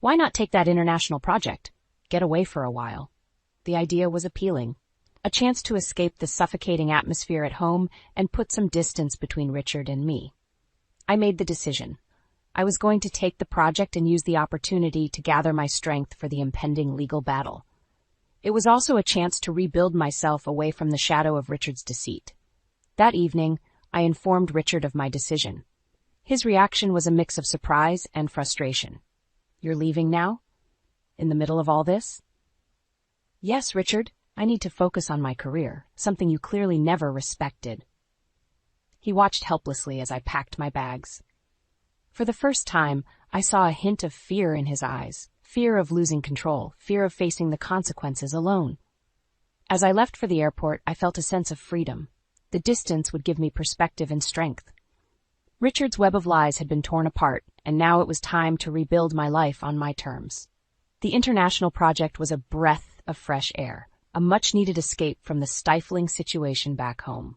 "Why not take that international project? Get away for a while." The idea was appealing. A chance to escape the suffocating atmosphere at home and put some distance between Richard and me. I made the decision. I was going to take the project and use the opportunity to gather my strength for the impending legal battle. It was also a chance to rebuild myself away from the shadow of Richard's deceit. That evening, I informed Richard of my decision. His reaction was a mix of surprise and frustration. "You're leaving now? In the middle of all this?" "Yes, Richard. I need to focus on my career, something you clearly never respected." He watched helplessly as I packed my bags. For the first time, I saw a hint of fear in his eyes, fear of losing control, fear of facing the consequences alone. As I left for the airport, I felt a sense of freedom. The distance would give me perspective and strength. Richard's web of lies had been torn apart, and now it was time to rebuild my life on my terms. The international project was a breath of fresh air, a much-needed escape from the stifling situation back home.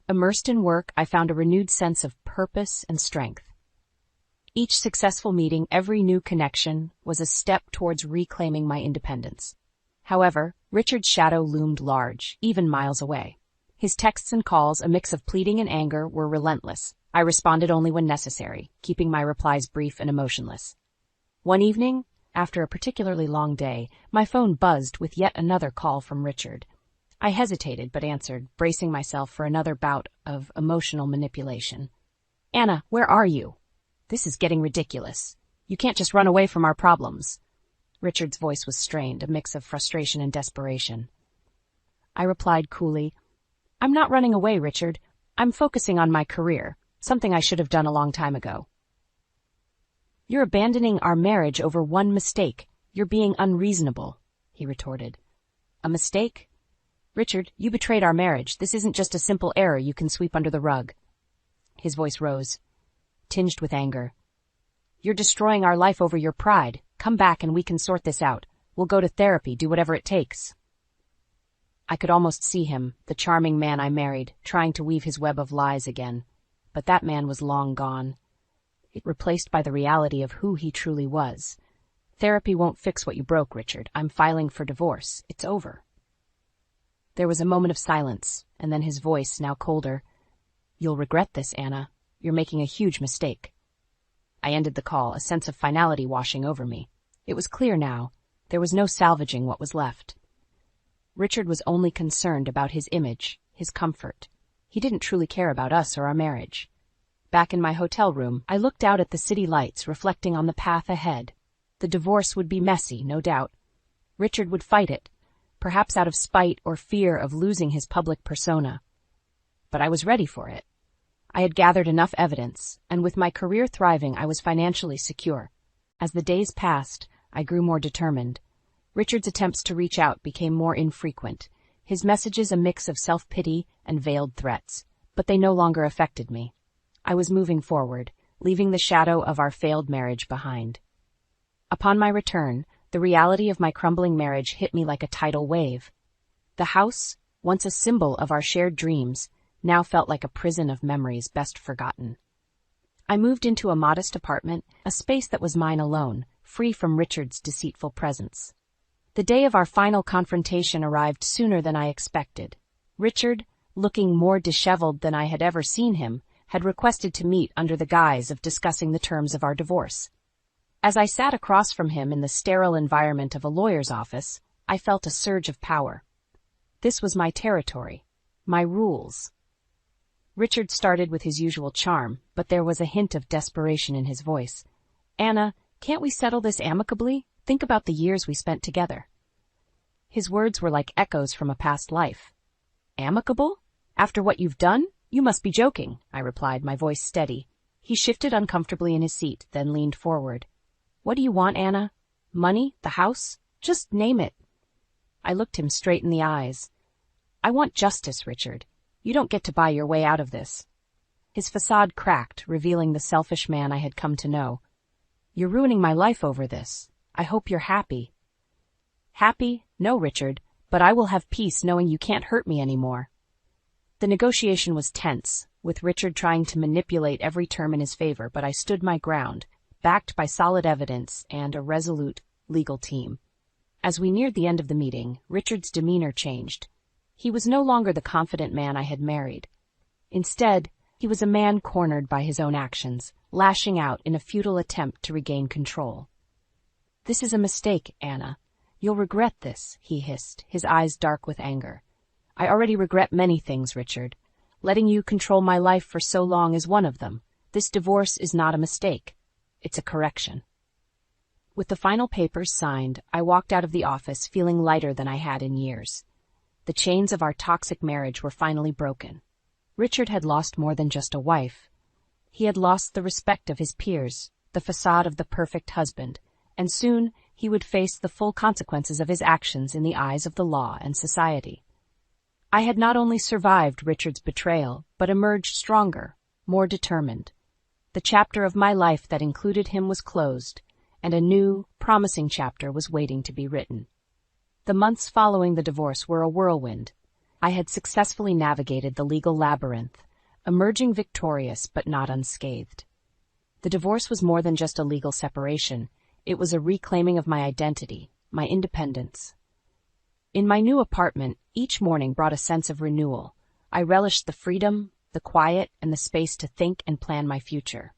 Immersed in work, I found a renewed sense of purpose and strength. Each successful meeting, every new connection, was a step towards reclaiming my independence. However, Richard's shadow loomed large, even miles away. His texts and calls, a mix of pleading and anger, were relentless. I responded only when necessary, keeping my replies brief and emotionless. One evening, after a particularly long day, my phone buzzed with yet another call from Richard. I hesitated but answered, bracing myself for another bout of emotional manipulation. "Anna, where are you? This is getting ridiculous. You can't just run away from our problems." Richard's voice was strained, a mix of frustration and desperation. I replied coolly, "I'm not running away, Richard. I'm focusing on my career, something I should have done a long time ago." "You're abandoning our marriage over one mistake. You're being unreasonable," he retorted. "A mistake? Richard, you betrayed our marriage. This isn't just a simple error you can sweep under the rug." His voice rose, tinged with anger. "You're destroying our life over your pride. Come back and we can sort this out. We'll go to therapy, do whatever it takes." I could almost see him, the charming man I married, trying to weave his web of lies again. But that man was long gone, replaced by the reality of who he truly was. "Therapy won't fix what you broke, Richard. I'm filing for divorce. It's over." There was a moment of silence, and then his voice, now colder. "You'll regret this, Anna. You're making a huge mistake." I ended the call, a sense of finality washing over me. It was clear now. There was no salvaging what was left. Richard was only concerned about his image, his comfort. He didn't truly care about us or our marriage. Back in my hotel room, I looked out at the city lights, reflecting on the path ahead. The divorce would be messy, no doubt. Richard would fight it, perhaps out of spite or fear of losing his public persona. But I was ready for it. I had gathered enough evidence, and with my career thriving, I was financially secure. As the days passed, I grew more determined. Richard's attempts to reach out became more infrequent, his messages a mix of self-pity and veiled threats, but they no longer affected me. I was moving forward, leaving the shadow of our failed marriage behind. Upon my return, the reality of my crumbling marriage hit me like a tidal wave. The house, once a symbol of our shared dreams, now felt like a prison of memories best forgotten. I moved into a modest apartment, a space that was mine alone, free from Richard's deceitful presence. The day of our final confrontation arrived sooner than I expected. Richard, looking more disheveled than I had ever seen him, had requested to meet under the guise of discussing the terms of our divorce. As I sat across from him in the sterile environment of a lawyer's office, I felt a surge of power. This was my territory, my rules. Richard started with his usual charm, but there was a hint of desperation in his voice. "Anna, can't we settle this amicably? Think about the years we spent together." His words were like echoes from a past life. "Amicable? After what you've done? You must be joking," I replied, my voice steady. He shifted uncomfortably in his seat, then leaned forward. "What do you want, Anna? Money? The house? Just name it." I looked him straight in the eyes. "I want justice, Richard. You don't get to buy your way out of this." His facade cracked, revealing the selfish man I had come to know. "You're ruining my life over this. I hope you're happy." "Happy? No, Richard, but I will have peace knowing you can't hurt me anymore." The negotiation was tense, with Richard trying to manipulate every term in his favor, but I stood my ground, backed by solid evidence and a resolute legal team. As we neared the end of the meeting, Richard's demeanor changed. He was no longer the confident man I had married. Instead, he was a man cornered by his own actions, lashing out in a futile attempt to regain control. "This is a mistake, Anna. You'll regret this," he hissed, his eyes dark with anger. "I already regret many things, Richard. Letting you control my life for so long is one of them. This divorce is not a mistake. It's a correction." With the final papers signed, I walked out of the office feeling lighter than I had in years. The chains of our toxic marriage were finally broken. Richard had lost more than just a wife. He had lost the respect of his peers, the facade of the perfect husband, and soon he would face the full consequences of his actions in the eyes of the law and society. I had not only survived Richard's betrayal, but emerged stronger, more determined. The chapter of my life that included him was closed, and a new, promising chapter was waiting to be written. The months following the divorce were a whirlwind. I had successfully navigated the legal labyrinth, emerging victorious but not unscathed. The divorce was more than just a legal separation. It was a reclaiming of my identity, my independence. In my new apartment, each morning brought a sense of renewal. I relished the freedom, the quiet, and the space to think and plan my future.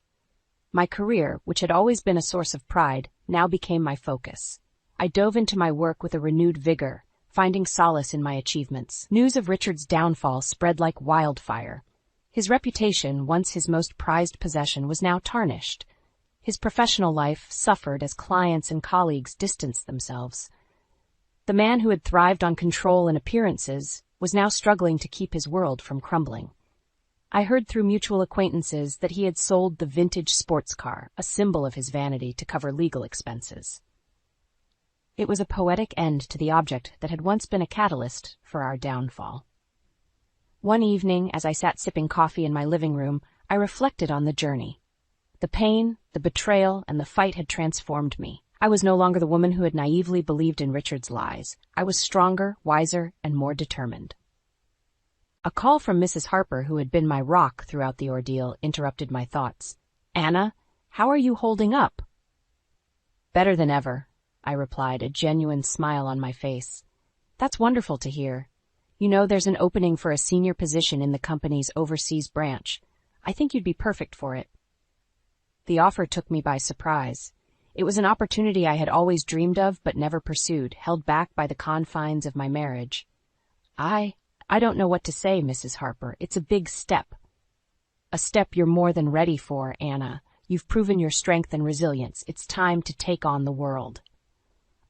My career, which had always been a source of pride, now became my focus. I dove into my work with a renewed vigor, finding solace in my achievements. News of Richard's downfall spread like wildfire. His reputation, once his most prized possession, was now tarnished. His professional life suffered as clients and colleagues distanced themselves. The man who had thrived on control and appearances was now struggling to keep his world from crumbling. I heard through mutual acquaintances that he had sold the vintage sports car, a symbol of his vanity, to cover legal expenses. It was a poetic end to the object that had once been a catalyst for our downfall. One evening, as I sat sipping coffee in my living room, I reflected on the journey. The pain, the betrayal, and the fight had transformed me. I was no longer the woman who had naively believed in Richard's lies. I was stronger, wiser, and more determined. A call from Mrs. Harper, who had been my rock throughout the ordeal, interrupted my thoughts. "Anna, how are you holding up?" "Better than ever," I replied, a genuine smile on my face. "That's wonderful to hear. You know, there's an opening for a senior position in the company's overseas branch. I think you'd be perfect for it." The offer took me by surprise. It was an opportunity I had always dreamed of but never pursued, held back by the confines of my marriage. I don't know what to say, Mrs. Harper. It's a big step. "A step you're more than ready for, Anna. You've proven your strength and resilience. It's time to take on the world."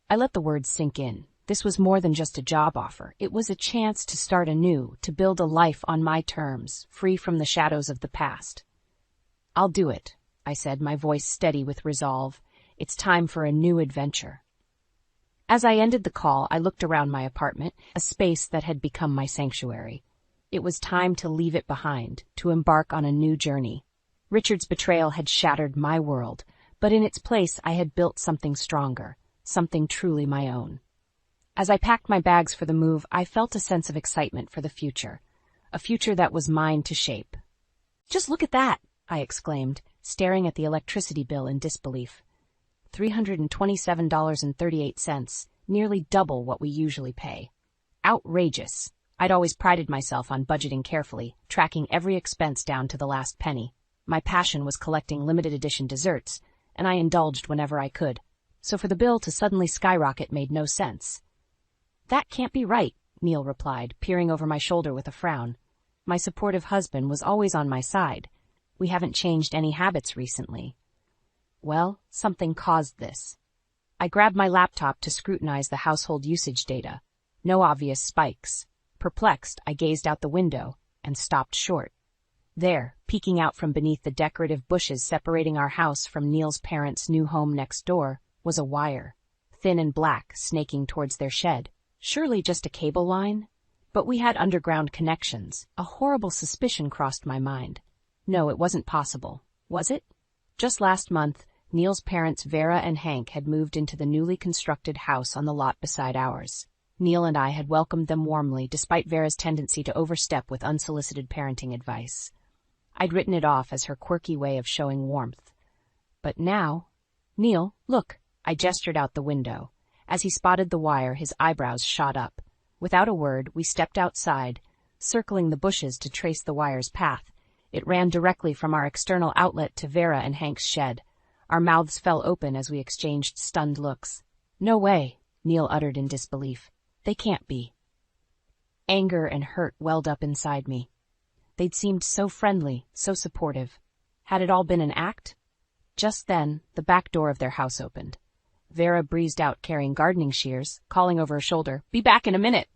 I let the words sink in. This was more than just a job offer. It was a chance to start anew, to build a life on my terms, free from the shadows of the past. "I'll do it," I said, my voice steady with resolve. "It's time for a new adventure." As I ended the call, I looked around my apartment, a space that had become my sanctuary. It was time to leave it behind, to embark on a new journey. Richard's betrayal had shattered my world, but in its place I had built something stronger, something truly my own. As I packed my bags for the move, I felt a sense of excitement for the future, a future that was mine to shape. "Just look at that!" I exclaimed, staring at the electricity bill in disbelief. $327.38, nearly double what we usually pay. Outrageous. I'd always prided myself on budgeting carefully, tracking every expense down to the last penny. My passion was collecting limited edition desserts, and I indulged whenever I could. So for the bill to suddenly skyrocket made no sense. "That can't be right," Neil replied, peering over my shoulder with a frown. My supportive husband was always on my side. We haven't changed any habits recently. Well, something caused this. I grabbed my laptop to scrutinize the household usage data. No obvious spikes. Perplexed, I gazed out the window and stopped short. There, peeking out from beneath the decorative bushes separating our house from Neil's parents' new home next door, was a wire, thin and black, snaking towards their shed. Surely just a cable line? But we had underground connections. A horrible suspicion crossed my mind. No, it wasn't possible. Was it? Just last month, Neil's parents Vera and Hank had moved into the newly constructed house on the lot beside ours. Neil and I had welcomed them warmly despite Vera's tendency to overstep with unsolicited parenting advice. I'd written it off as her quirky way of showing warmth. But now... Neil, look! I gestured out the window. As he spotted the wire, his eyebrows shot up. Without a word, we stepped outside, circling the bushes to trace the wire's path. It ran directly from our external outlet to Vera and Hank's shed. Our mouths fell open as we exchanged stunned looks. "No way," Neil uttered in disbelief. "They can't be." Anger and hurt welled up inside me. They'd seemed so friendly, so supportive. Had it all been an act? Just then, the back door of their house opened. Vera breezed out carrying gardening shears, calling over her shoulder, "Be back in a minute!"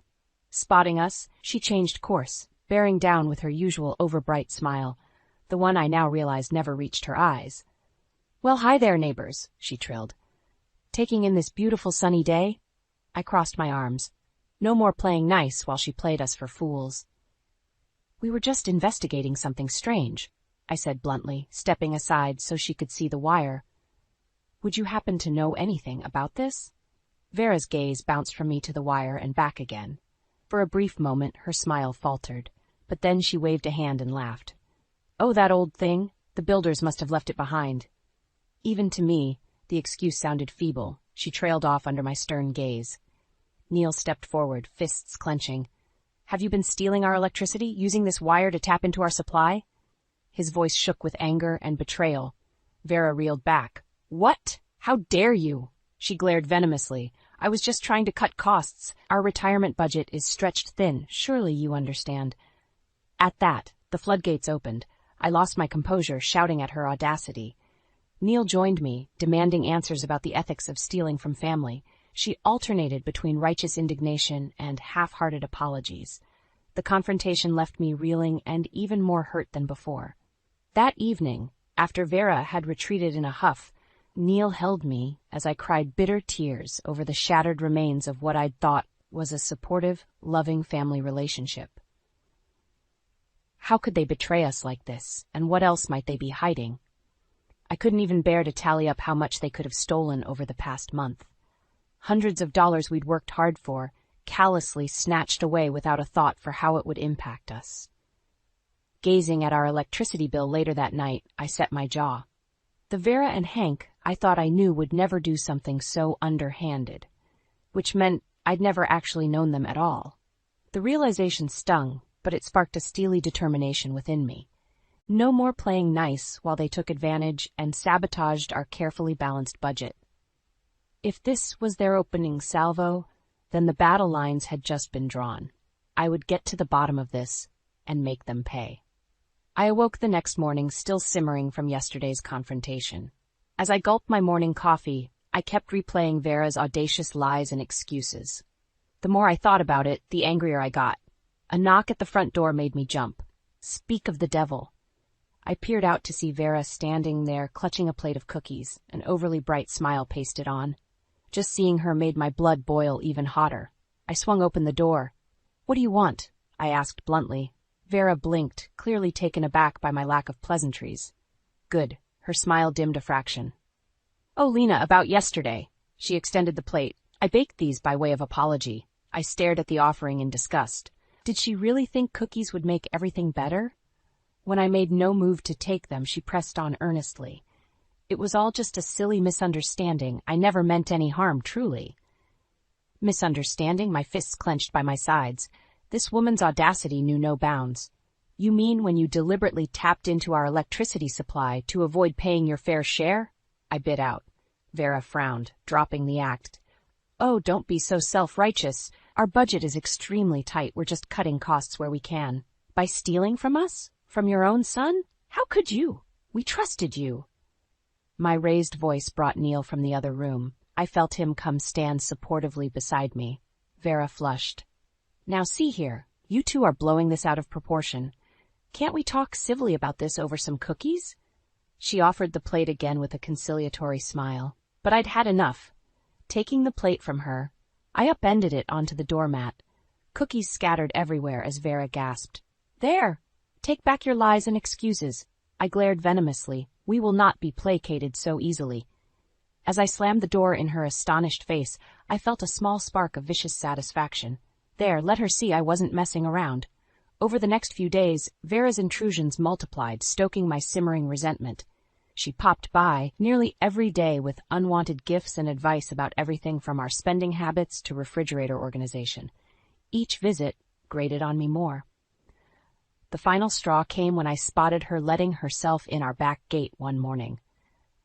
Spotting us, she changed course, bearing down with her usual overbright smile, the one I now realized never reached her eyes. "Well, hi there, neighbors," she trilled. "Taking in this beautiful sunny day?" I crossed my arms. No more playing nice while she played us for fools. "We were just investigating something strange," I said bluntly, stepping aside so she could see the wire. "Would you happen to know anything about this?" Vera's gaze bounced from me to the wire and back again. For a brief moment, her smile faltered, but then she waved a hand and laughed. "Oh, that old thing. The builders must have left it behind." Even to me, the excuse sounded feeble. She trailed off under my stern gaze. Neil stepped forward, fists clenching. "Have you been stealing our electricity, using this wire to tap into our supply?" His voice shook with anger and betrayal. Vera reeled back. "What? How dare you?" She glared venomously. "I was just trying to cut costs. Our retirement budget is stretched thin. Surely you understand." At that, the floodgates opened. I lost my composure, shouting at her audacity. Neil joined me, demanding answers about the ethics of stealing from family. She alternated between righteous indignation and half-hearted apologies. The confrontation left me reeling and even more hurt than before. That evening, after Vera had retreated in a huff, Neil held me as I cried bitter tears over the shattered remains of what I'd thought was a supportive, loving family relationship. How could they betray us like this, and what else might they be hiding? I couldn't even bear to tally up how much they could have stolen over the past month. Hundreds of dollars we'd worked hard for, callously snatched away without a thought for how it would impact us. Gazing at our electricity bill later that night, I set my jaw. The Vera and Hank I thought I knew would never do something so underhanded, which meant I'd never actually known them at all. The realization stung, but it sparked a steely determination within me. No more playing nice while they took advantage and sabotaged our carefully balanced budget. If this was their opening salvo, then the battle lines had just been drawn. I would get to the bottom of this and make them pay. I awoke the next morning still simmering from yesterday's confrontation. As I gulped my morning coffee, I kept replaying Vera's audacious lies and excuses. The more I thought about it, the angrier I got. A knock at the front door made me jump. Speak of the devil. I peered out to see Vera standing there clutching a plate of cookies, an overly bright smile pasted on. Just seeing her made my blood boil even hotter. I swung open the door. "What do you want?" I asked bluntly. Vera blinked, clearly taken aback by my lack of pleasantries. Good. Her smile dimmed a fraction. "Oh, Lena, about yesterday." She extended the plate. "I baked these by way of apology." I stared at the offering in disgust. Did she really think cookies would make everything better? When I made no move to take them, she pressed on earnestly. "It was all just a silly misunderstanding. I never meant any harm, truly." Misunderstanding? My fists clenched by my sides. This woman's audacity knew no bounds. "You mean when you deliberately tapped into our electricity supply to avoid paying your fair share?" I bit out. Vera frowned, dropping the act. "Oh, don't be so self-righteous. Our budget is extremely tight. We're just cutting costs where we can." By stealing from us? From your own son? How could you? We trusted you. My raised voice brought Neil from the other room. I felt him come stand supportively beside me. Vera flushed. Now see here, you two are blowing this out of proportion. Can't we talk civilly about this over some cookies? She offered the plate again with a conciliatory smile. But I'd had enough. Taking the plate from her, I upended it onto the doormat. Cookies scattered everywhere as Vera gasped. There! Take back your lies and excuses. I glared venomously. We will not be placated so easily. As I slammed the door in her astonished face, I felt a small spark of vicious satisfaction. There, let her see I wasn't messing around. Over the next few days, Vera's intrusions multiplied, stoking my simmering resentment. She popped by nearly every day with unwanted gifts and advice about everything from our spending habits to refrigerator organization. Each visit grated on me more. The final straw came when I spotted her letting herself in our back gate one morning.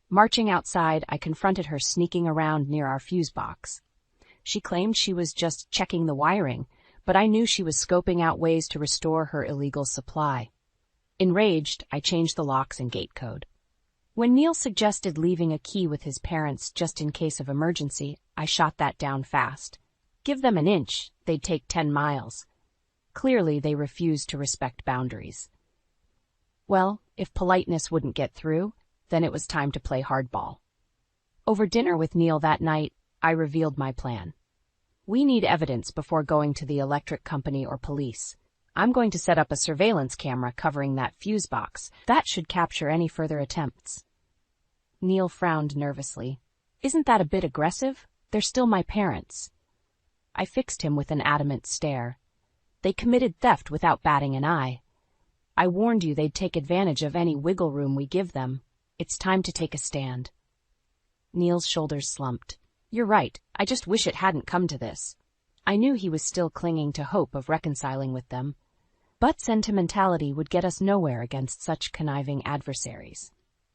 Marching outside, I confronted her sneaking around near our fuse box. She claimed she was just checking the wiring, but I knew she was scoping out ways to restore her illegal supply. Enraged, I changed the locks and gate code. When Neil suggested leaving a key with his parents just in case of emergency, I shot that down fast. Give them an inch, they'd take 10 miles. Clearly, they refused to respect boundaries. Well, if politeness wouldn't get through, then it was time to play hardball. Over dinner with Neil that night, I revealed my plan. We need evidence before going to the electric company or police. I'm going to set up a surveillance camera covering that fuse box. That should capture any further attempts. Neil frowned nervously. Isn't that a bit aggressive? They're still my parents. I fixed him with an adamant stare. They committed theft without batting an eye. I warned you they'd take advantage of any wiggle room we give them. It's time to take a stand. Neil's shoulders slumped. You're right, I just wish it hadn't come to this. I knew he was still clinging to hope of reconciling with them. But sentimentality would get us nowhere against such conniving adversaries.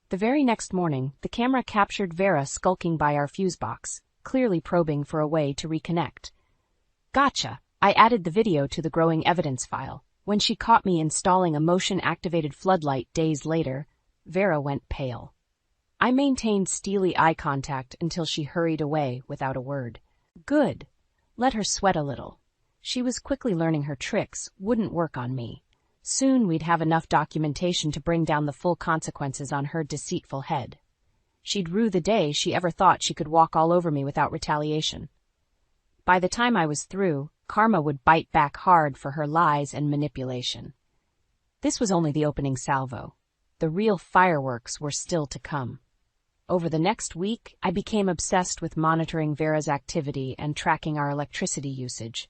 The very next morning, the camera captured Vera skulking by our fuse box, clearly probing for a way to reconnect. Gotcha! I added the video to the growing evidence file. When she caught me installing a motion-activated floodlight days later, Vera went pale. I maintained steely eye contact until she hurried away without a word. Good. Let her sweat a little. She was quickly learning her tricks wouldn't work on me. Soon we'd have enough documentation to bring down the full consequences on her deceitful head. She'd rue the day she ever thought she could walk all over me without retaliation. By the time I was through, karma would bite back hard for her lies and manipulation. This was only the opening salvo. The real fireworks were still to come. Over the next week, I became obsessed with monitoring Vera's activity and tracking our electricity usage.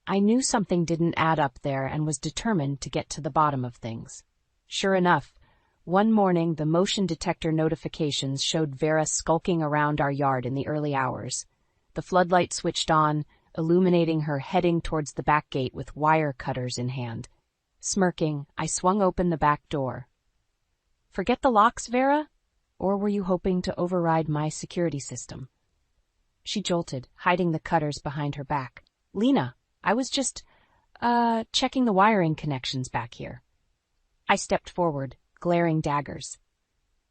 I knew something didn't add up there and was determined to get to the bottom of things. Sure enough, one morning the motion detector notifications showed Vera skulking around our yard in the early hours. The floodlight switched on, illuminating her heading towards the back gate with wire cutters in hand. Smirking, I swung open the back door. Forget the locks, Vera? Or were you hoping to override my security system? She jolted, hiding the cutters behind her back. Lena, I was just, checking the wiring connections back here. I stepped forward, glaring daggers.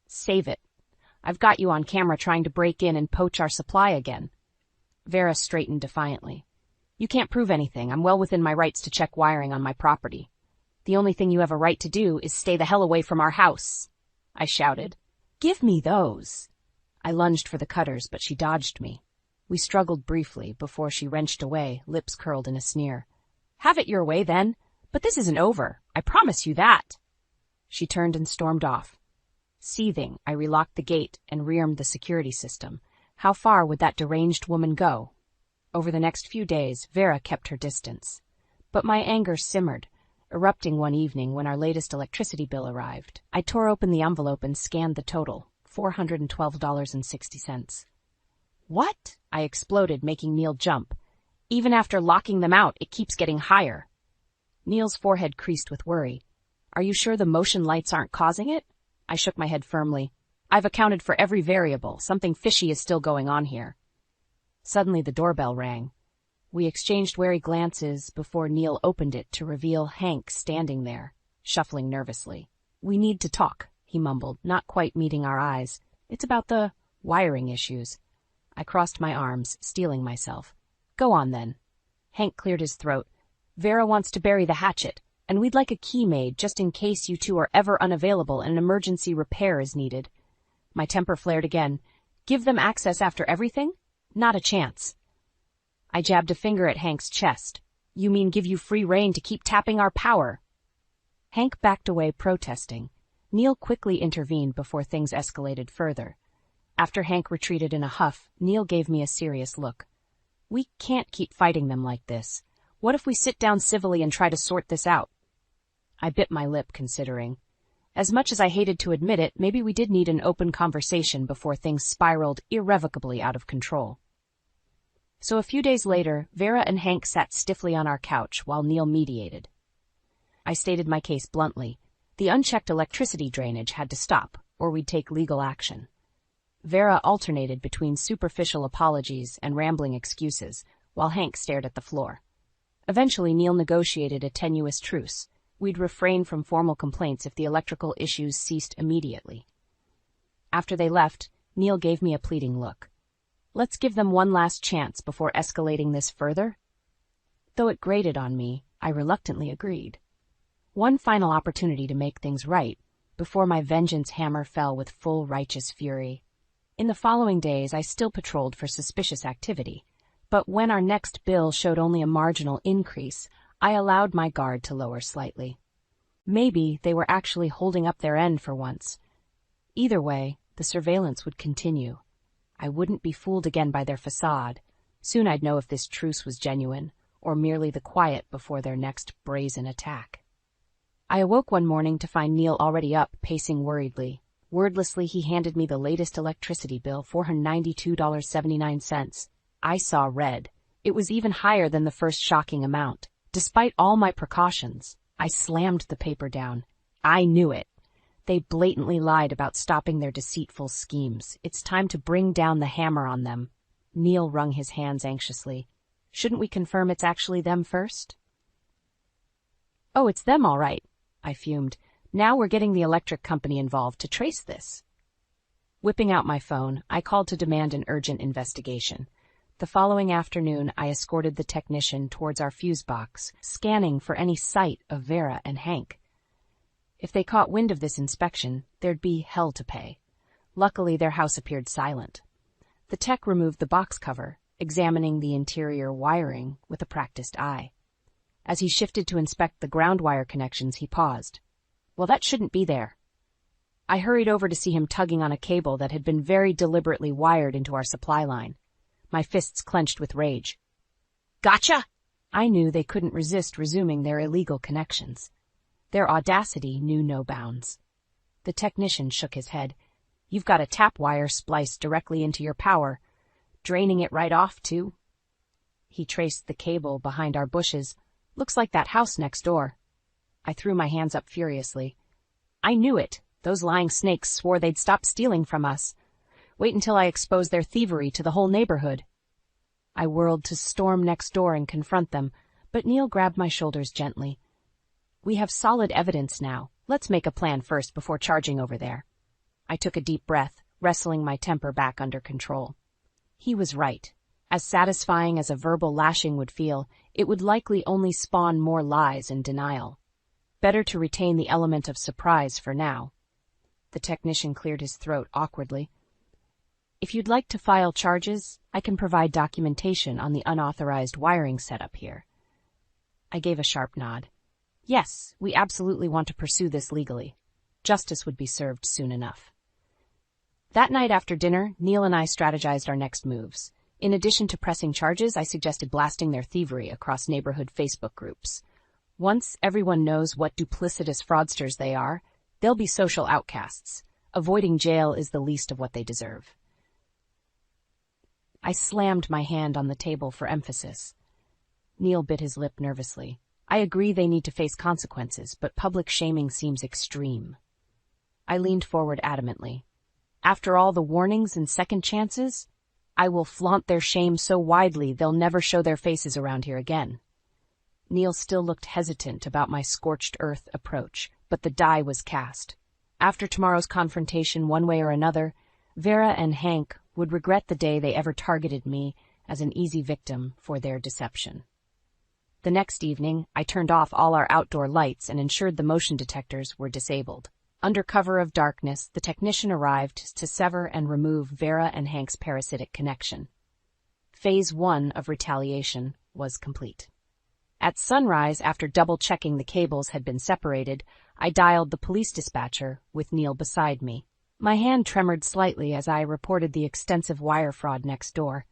Save it. I've got you on camera trying to break in and poach our supply again. Vera straightened defiantly. You can't prove anything. I'm well within my rights to check wiring on my property. The only thing you have a right to do is stay the hell away from our house, I shouted. Give me those. I lunged for the cutters, but she dodged me. We struggled briefly before she wrenched away, lips curled in a sneer. Have it your way, then. But this isn't over. I promise you that. She turned and stormed off. Seething, I relocked the gate and rearmed the security system. How far would that deranged woman go? Over the next few days, Vera kept her distance. But my anger simmered, erupting one evening when our latest electricity bill arrived. I tore open the envelope and scanned the total, $412.60. What? I exploded, making Neil jump. Even after locking them out, it keeps getting higher. Neil's forehead creased with worry. Are you sure the motion lights aren't causing it? I shook my head firmly. I've accounted for every variable. Something fishy is still going on here. Suddenly the doorbell rang. We exchanged wary glances before Neil opened it to reveal Hank standing there, shuffling nervously. "We need to talk," he mumbled, not quite meeting our eyes. "It's about the wiring issues." I crossed my arms, steeling myself. "Go on, then." Hank cleared his throat. "Vera wants to bury the hatchet, and we'd like a key made just in case you two are ever unavailable and an emergency repair is needed." My temper flared again. "Give them access after everything? Not a chance." I jabbed a finger at Hank's chest. "You mean give you free rein to keep tapping our power?" Hank backed away, protesting. Neil quickly intervened before things escalated further. After Hank retreated in a huff, Neil gave me a serious look. "We can't keep fighting them like this. What if we sit down civilly and try to sort this out?" I bit my lip, considering. As much as I hated to admit it, maybe we did need an open conversation before things spiraled irrevocably out of control. So a few days later, Vera and Hank sat stiffly on our couch while Neil mediated. I stated my case bluntly. The unchecked electricity drainage had to stop, or we'd take legal action. Vera alternated between superficial apologies and rambling excuses, while Hank stared at the floor. Eventually, Neil negotiated a tenuous truce. We'd refrain from formal complaints if the electrical issues ceased immediately. After they left, Neil gave me a pleading look. "Let's give them one last chance before escalating this further." Though it grated on me, I reluctantly agreed. One final opportunity to make things right, before my vengeance hammer fell with full righteous fury. In the following days, I still patrolled for suspicious activity, but when our next bill showed only a marginal increase, I allowed my guard to lower slightly. Maybe they were actually holding up their end for once. Either way, the surveillance would continue. I wouldn't be fooled again by their facade. Soon I'd know if this truce was genuine, or merely the quiet before their next brazen attack. I awoke one morning to find Neil already up, pacing worriedly. Wordlessly, he handed me the latest electricity bill, $492.79. I saw red. It was even higher than the first shocking amount. Despite all my precautions, I slammed the paper down. I knew it. They blatantly lied about stopping their deceitful schemes. It's time to bring down the hammer on them. Neil wrung his hands anxiously. "Shouldn't we confirm it's actually them first?" "Oh, it's them all right," I fumed. "Now we're getting the electric company involved to trace this." Whipping out my phone, I called to demand an urgent investigation. The following afternoon, I escorted the technician towards our fuse box, scanning for any sight of Vera and Hank. If they caught wind of this inspection, there'd be hell to pay. Luckily, their house appeared silent. The tech removed the box cover, examining the interior wiring with a practiced eye. As he shifted to inspect the ground wire connections, he paused. "Well, that shouldn't be there." I hurried over to see him tugging on a cable that had been very deliberately wired into our supply line. My fists clenched with rage. "Gotcha!" I knew they couldn't resist resuming their illegal connections. Their audacity knew no bounds. The technician shook his head. "You've got a tap wire spliced directly into your power. Draining it right off, too." He traced the cable behind our bushes. "Looks like that house next door." I threw my hands up furiously. "I knew it. Those lying snakes swore they'd stop stealing from us. Wait until I expose their thievery to the whole neighborhood." I whirled to storm next door and confront them, but Neil grabbed my shoulders gently. "We have solid evidence now. Let's make a plan first before charging over there." I took a deep breath, wrestling my temper back under control. He was right. As satisfying as a verbal lashing would feel, it would likely only spawn more lies and denial. Better to retain the element of surprise for now. The technician cleared his throat awkwardly. "If you'd like to file charges, I can provide documentation on the unauthorized wiring setup here." I gave a sharp nod. "Yes, we absolutely want to pursue this legally. Justice would be served soon enough." That night after dinner, Neil and I strategized our next moves. In addition to pressing charges, I suggested blasting their thievery across neighborhood Facebook groups. Once everyone knows what duplicitous fraudsters they are, they'll be social outcasts. Avoiding jail is the least of what they deserve. I slammed my hand on the table for emphasis. Neil bit his lip nervously. "I agree they need to face consequences, but public shaming seems extreme." I leaned forward adamantly. "After all the warnings and second chances, I will flaunt their shame so widely they'll never show their faces around here again. Neil still looked hesitant about my scorched earth approach, but the die was cast. After tomorrow's confrontation, one way or another, Vera and Hank would regret the day they ever targeted me as an easy victim for their deception. The next evening, I turned off all our outdoor lights and ensured the motion detectors were disabled. Under cover of darkness, the technician arrived to sever and remove Vera and Hank's parasitic connection. Phase 1 of retaliation was complete. At sunrise, after double-checking the cables had been separated, I dialed the police dispatcher with Neil beside me. My hand tremored slightly as I reported the extensive wire fraud next door.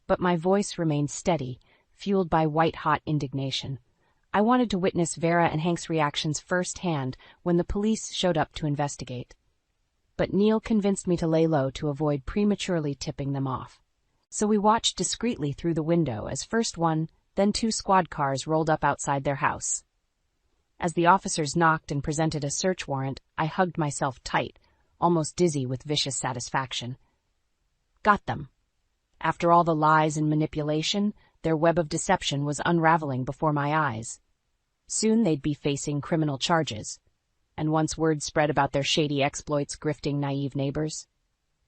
But my voice remained steady, fueled by white-hot indignation. I wanted to witness Vera and Hank's reactions firsthand when the police showed up to investigate. But Neil convinced me to lay low to avoid prematurely tipping them off. So we watched discreetly through the window as first one, then 2 squad cars rolled up outside their house. As the officers knocked and presented a search warrant, I hugged myself tight, almost dizzy with vicious satisfaction. Got them. After all the lies and manipulation, their web of deception was unraveling before my eyes. Soon they'd be facing criminal charges, and once word spread about their shady exploits grifting naive neighbors,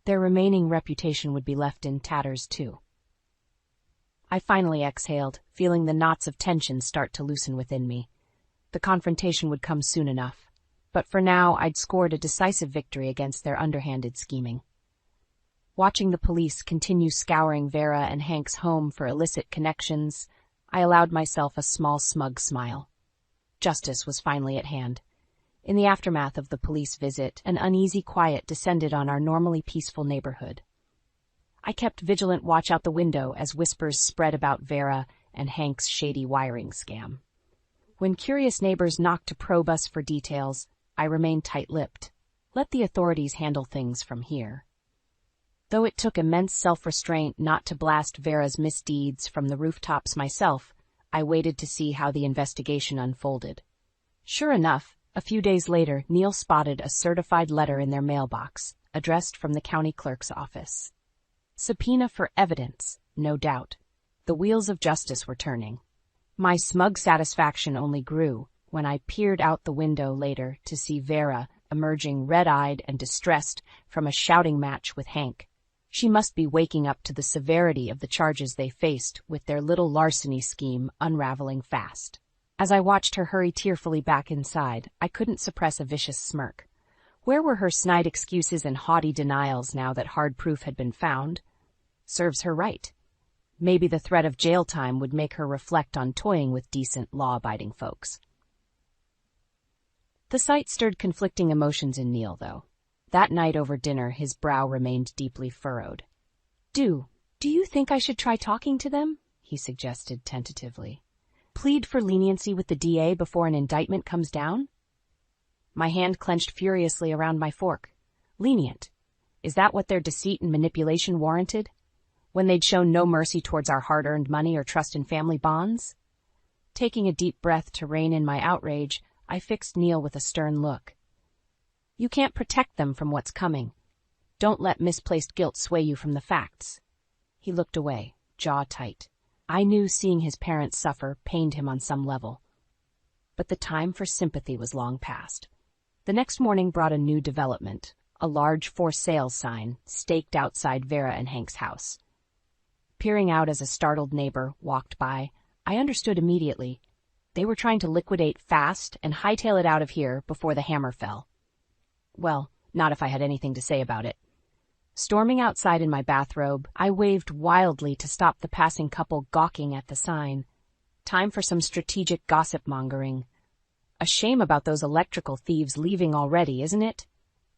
their remaining reputation would be left in tatters too. I finally exhaled, feeling the knots of tension start to loosen within me. The confrontation would come soon enough, but for now I'd scored a decisive victory against their underhanded scheming. Watching the police continue scouring Vera and Hank's home for illicit connections, I allowed myself a small smug smile. Justice was finally at hand. In the aftermath of the police visit, an uneasy quiet descended on our normally peaceful neighborhood. I kept vigilant watch out the window as whispers spread about Vera and Hank's shady wiring scam. When curious neighbors knocked to probe us for details, I remained tight-lipped. Let the authorities handle things from here. Though it took immense self-restraint not to blast Vera's misdeeds from the rooftops myself, I waited to see how the investigation unfolded. Sure enough, a few days later, Neil spotted a certified letter in their mailbox, addressed from the county clerk's office. Subpoena for evidence, no doubt. The wheels of justice were turning. My smug satisfaction only grew when I peered out the window later to see Vera emerging red-eyed and distressed from a shouting match with Hank. She must be waking up to the severity of the charges they faced with their little larceny scheme unraveling fast. As I watched her hurry tearfully back inside, I couldn't suppress a vicious smirk. Where were her snide excuses and haughty denials now that hard proof had been found? Serves her right. Maybe the threat of jail time would make her reflect on toying with decent, law-abiding folks. The sight stirred conflicting emotions in Neil, though. That night over dinner, his brow remained deeply furrowed. Do you think I should try talking to them?" he suggested tentatively. "Plead for leniency with the DA before an indictment comes down?" My hand clenched furiously around my fork. Lenient? Is that what their deceit and manipulation warranted? When they'd shown no mercy towards our hard-earned money or trust in family bonds? Taking a deep breath to rein in my outrage, I fixed Neil with a stern look. "You can't protect them from what's coming. Don't let misplaced guilt sway you from the facts." He looked away, jaw tight. I knew seeing his parents suffer pained him on some level. But the time for sympathy was long past. The next morning brought a new development, a large for sale sign staked outside Vera and Hank's house. Peering out as a startled neighbor walked by, I understood immediately. They were trying to liquidate fast and hightail it out of here before the hammer fell. Well, not if I had anything to say about it. Storming outside in my bathrobe, I waved wildly to stop the passing couple gawking at the sign. Time for some strategic gossip-mongering. "A shame about those electrical thieves leaving already, isn't it?"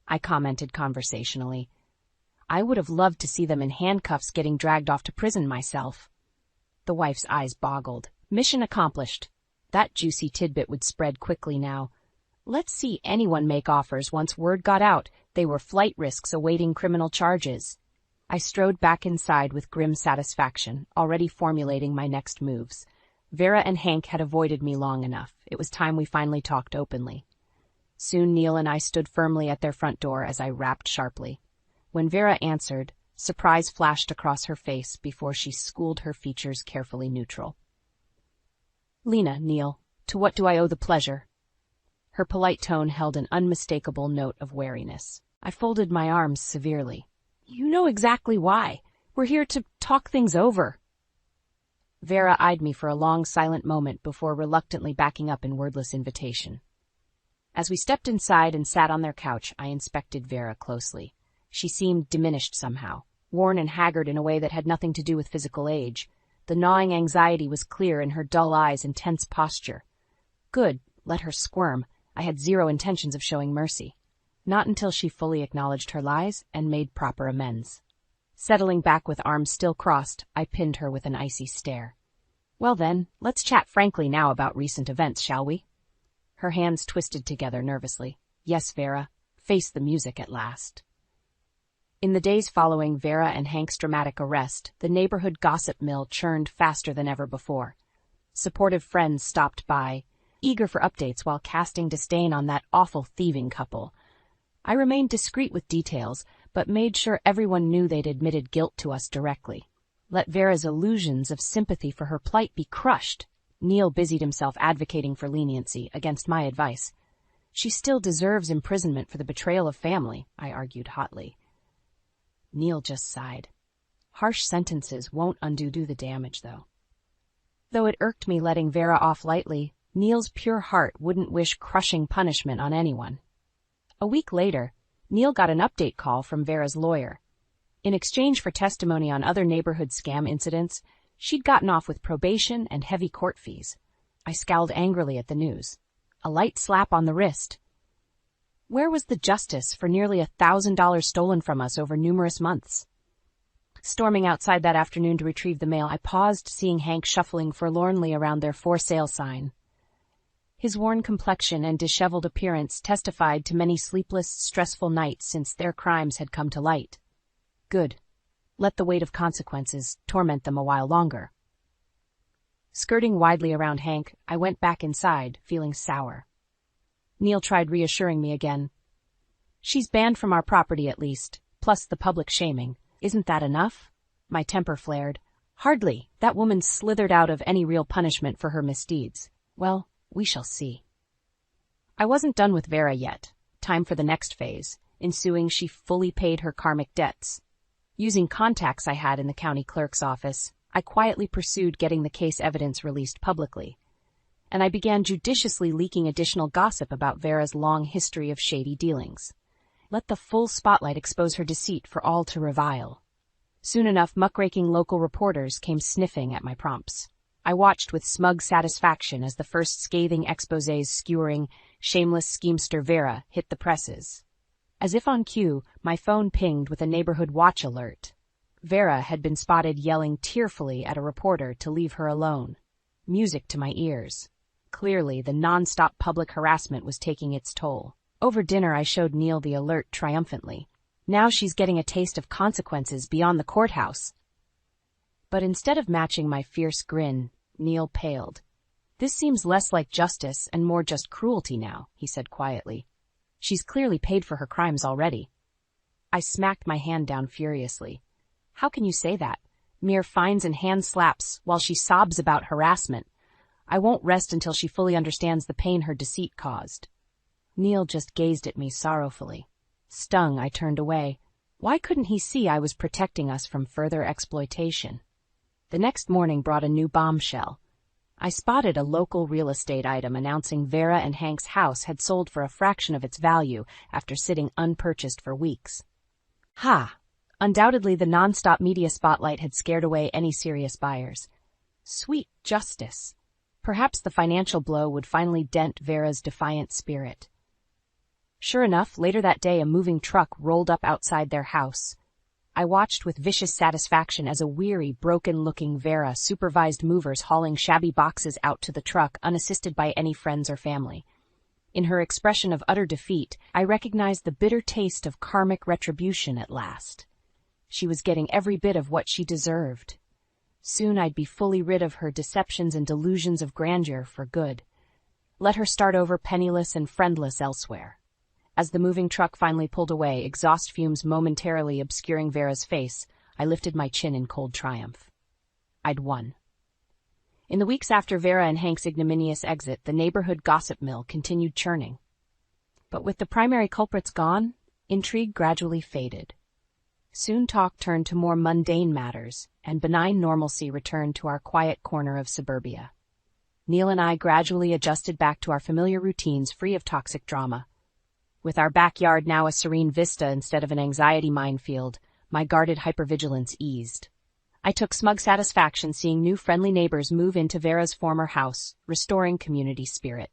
I commented conversationally. I would have loved to see them in handcuffs getting dragged off to prison myself. The wife's eyes boggled. Mission accomplished. That juicy tidbit would spread quickly now. Let's see anyone make offers once word got out they were flight risks awaiting criminal charges. I strode back inside with grim satisfaction, already formulating my next moves. Vera and Hank had avoided me long enough. It was time we finally talked openly. Soon Neil and I stood firmly at their front door as I rapped sharply. When Vera answered, Surprise flashed across her face before she schooled her features carefully neutral. "Lena, Neil, to what do I owe the pleasure?" Her polite tone held an unmistakable note of wariness. I folded my arms severely. "You know exactly why. We're here to talk things over." Vera eyed me for a long, silent moment before reluctantly backing up in wordless invitation. As we stepped inside and sat on their couch, I inspected Vera closely. She seemed diminished somehow, worn and haggard in a way that had nothing to do with physical age. The gnawing anxiety was clear in her dull eyes and tense posture. Good, let her squirm. I had zero intentions of showing mercy. Not until she fully acknowledged her lies and made proper amends. Settling back with arms still crossed, I pinned her with an icy stare. "Well then, let's chat frankly now about recent events, shall we?" Her hands twisted together nervously. "Yes, Vera. Face the music at last." In the days following Vera and Hank's dramatic arrest, the neighborhood gossip mill churned faster than ever before. Supportive friends stopped by, eager for updates while casting disdain on that awful thieving couple. I remained discreet with details, but made sure everyone knew they'd admitted guilt to us directly. Let Vera's illusions of sympathy for her plight be crushed. Neil busied himself advocating for leniency against my advice. "She still deserves imprisonment for the betrayal of family," I argued hotly. Neil just sighed. "Harsh sentences won't undo the damage, though." Though it irked me letting Vera off lightly, Neil's pure heart wouldn't wish crushing punishment on anyone. A week later, Neil got an update call from Vera's lawyer. In exchange for testimony on other neighborhood scam incidents, she'd gotten off with probation and heavy court fees. I scowled angrily at the news. A light slap on the wrist. Where was the justice for nearly $1,000 stolen from us over numerous months? Storming outside that afternoon to retrieve the mail, I paused, seeing Hank shuffling forlornly around their for sale sign. His worn complexion and disheveled appearance testified to many sleepless, stressful nights since their crimes had come to light. Good. Let the weight of consequences torment them a while longer. Skirting widely around Hank, I went back inside, feeling sour. Neil tried reassuring me again. "She's banned from our property at least, plus the public shaming. Isn't that enough?" My temper flared. "Hardly. That woman slithered out of any real punishment for her misdeeds. Well, we shall see." I wasn't done with Vera yet. Time for the next phase, ensuing she fully paid her karmic debts. Using contacts I had in the county clerk's office, I quietly pursued getting the case evidence released publicly. And I began judiciously leaking additional gossip about Vera's long history of shady dealings. Let the full spotlight expose her deceit for all to revile. Soon enough, muckraking local reporters came sniffing at my prompts. I watched with smug satisfaction as the first scathing exposés skewering shameless schemester Vera hit the presses. As if on cue, my phone pinged with a neighborhood watch alert. Vera had been spotted yelling tearfully at a reporter to leave her alone. Music to my ears. Clearly, the non-stop public harassment was taking its toll. Over dinner, I showed Neil the alert triumphantly. "Now she's getting a taste of consequences beyond the courthouse." But instead of matching my fierce grin, Neil paled. "This seems less like justice and more just cruelty now," he said quietly. "She's clearly paid for her crimes already." I smacked my hand down furiously. "How can you say that? Mere fines and hand slaps while she sobs about harassment. I won't rest until she fully understands the pain her deceit caused." Neil just gazed at me sorrowfully. Stung, I turned away. Why couldn't he see I was protecting us from further exploitation? The next morning brought a new bombshell. I spotted a local real estate item announcing Vera and Hank's house had sold for a fraction of its value after sitting unpurchased for weeks. Ha! Undoubtedly the non-stop media spotlight had scared away any serious buyers. Sweet justice. Perhaps the financial blow would finally dent Vera's defiant spirit. Sure enough, later that day a moving truck rolled up outside their house. I watched with vicious satisfaction as a weary, broken-looking Vera supervised movers hauling shabby boxes out to the truck unassisted by any friends or family. In her expression of utter defeat, I recognized the bitter taste of karmic retribution at last. She was getting every bit of what she deserved. Soon I'd be fully rid of her deceptions and delusions of grandeur for good. Let her start over penniless and friendless elsewhere. As the moving truck finally pulled away, exhaust fumes momentarily obscuring Vera's face, I lifted my chin in cold triumph. I'd won. In the weeks after Vera and Hank's ignominious exit, the neighborhood gossip mill continued churning. But with the primary culprits gone, intrigue gradually faded. Soon talk turned to more mundane matters, and benign normalcy returned to our quiet corner of suburbia. Neil and I gradually adjusted back to our familiar routines free of toxic drama. With our backyard now a serene vista instead of an anxiety minefield, my guarded hypervigilance eased. I took smug satisfaction seeing new friendly neighbors move into Vera's former house, restoring community spirit.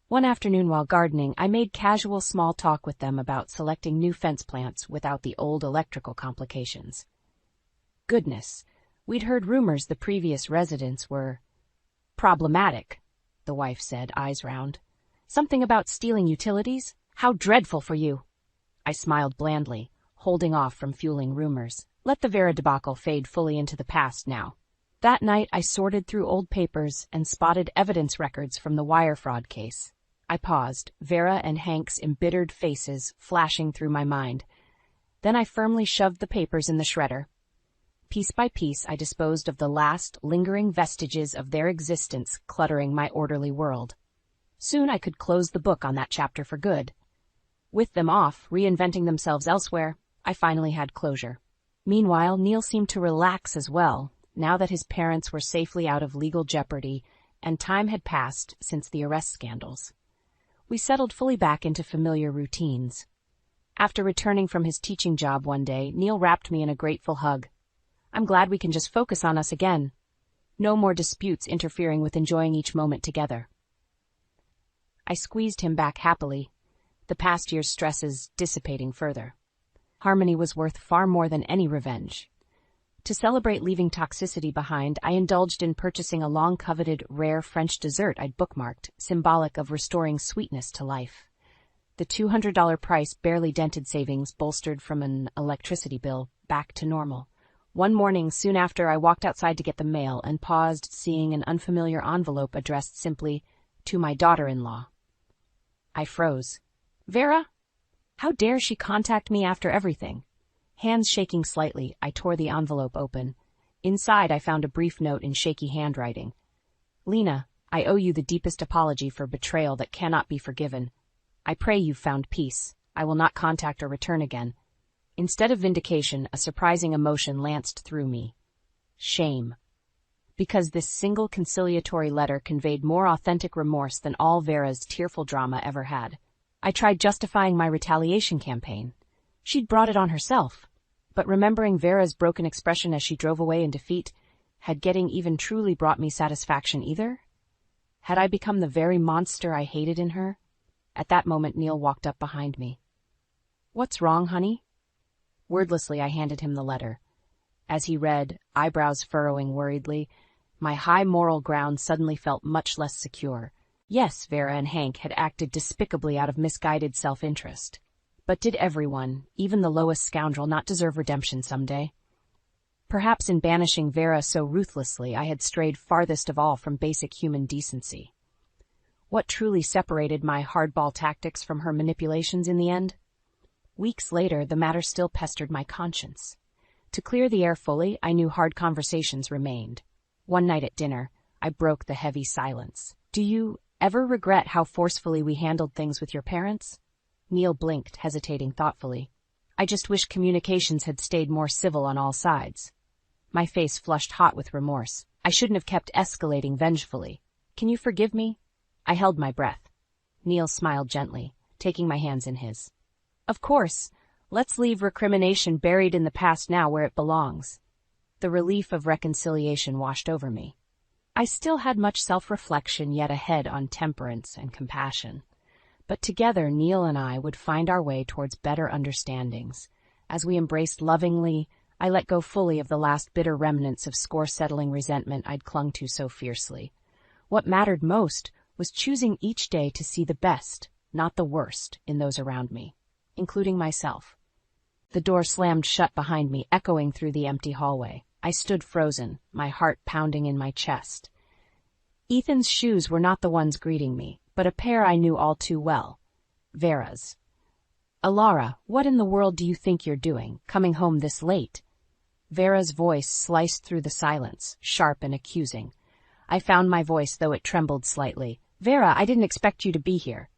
One afternoon while gardening, I made casual small talk with them about selecting new fence plants without the old electrical complications. Goodness, we'd heard rumors the previous residents were problematic, the wife said, eyes round. Something about stealing utilities? How dreadful for you! I smiled blandly, holding off from fueling rumors. Let the Vera debacle fade fully into the past now. That night I sorted through old papers and spotted evidence records from the wire fraud case. I paused, Vera and Hank's embittered faces flashing through my mind. Then I firmly shoved the papers in the shredder. Piece by piece I disposed of the last lingering vestiges of their existence cluttering my orderly world. Soon I could close the book on that chapter for good. With them off, reinventing themselves elsewhere, I finally had closure. Meanwhile, Neil seemed to relax as well, now that his parents were safely out of legal jeopardy and time had passed since the arrest scandals. We settled fully back into familiar routines. After returning from his teaching job one day, Neil wrapped me in a grateful hug. I'm glad we can just focus on us again. No more disputes interfering with enjoying each moment together. I squeezed him back happily, the past year's stresses dissipating further. Harmony was worth far more than any revenge. To celebrate leaving toxicity behind, I indulged in purchasing a long-coveted, rare French dessert I'd bookmarked, symbolic of restoring sweetness to life. The $200 price barely dented savings bolstered from an electricity bill back to normal. One morning, soon after, I walked outside to get the mail and paused, seeing an unfamiliar envelope addressed simply, "To my daughter-in-law." I froze. Vera? How dare she contact me after everything? Hands shaking slightly, I tore the envelope open. Inside, I found a brief note in shaky handwriting. Lena, I owe you the deepest apology for betrayal that cannot be forgiven. I pray you've found peace. I will not contact or return again. Instead of vindication, a surprising emotion lanced through me. Shame. Because this single conciliatory letter conveyed more authentic remorse than all Vera's tearful drama ever had. I tried justifying my retaliation campaign. She'd brought it on herself. But remembering Vera's broken expression as she drove away in defeat, had getting even truly brought me satisfaction either? Had I become the very monster I hated in her? At that moment, Neil walked up behind me. What's wrong, honey? Wordlessly, I handed him the letter. As he read, eyebrows furrowing worriedly, my high moral ground suddenly felt much less secure. Yes, Vera and Hank had acted despicably out of misguided self-interest. But did everyone, even the lowest scoundrel, not deserve redemption someday? Perhaps in banishing Vera so ruthlessly, I had strayed farthest of all from basic human decency. What truly separated my hardball tactics from her manipulations in the end? Weeks later, the matter still pestered my conscience. To clear the air fully, I knew hard conversations remained. One night at dinner, I broke the heavy silence. Do you ever regret how forcefully we handled things with your parents? Neil blinked, hesitating thoughtfully. I just wish communications had stayed more civil on all sides. My face flushed hot with remorse. I shouldn't have kept escalating vengefully. Can you forgive me? I held my breath. Neil smiled gently, taking my hands in his. Of course. Let's leave recrimination buried in the past now where it belongs. The relief of reconciliation washed over me. I still had much self-reflection yet ahead on temperance and compassion. But together, Neil and I would find our way towards better understandings. As we embraced lovingly, I let go fully of the last bitter remnants of score-settling resentment I'd clung to so fiercely. What mattered most was choosing each day to see the best, not the worst, in those around me, including myself. The door slammed shut behind me, echoing through the empty hallway. I stood frozen, my heart pounding in my chest. Ethan's shoes were not the ones greeting me, but a pair I knew all too well. Vera's. Alara, what in the world do you think you're doing, coming home this late? Vera's voice sliced through the silence, sharp and accusing. I found my voice, though it trembled slightly. Vera, I didn't expect you to be here.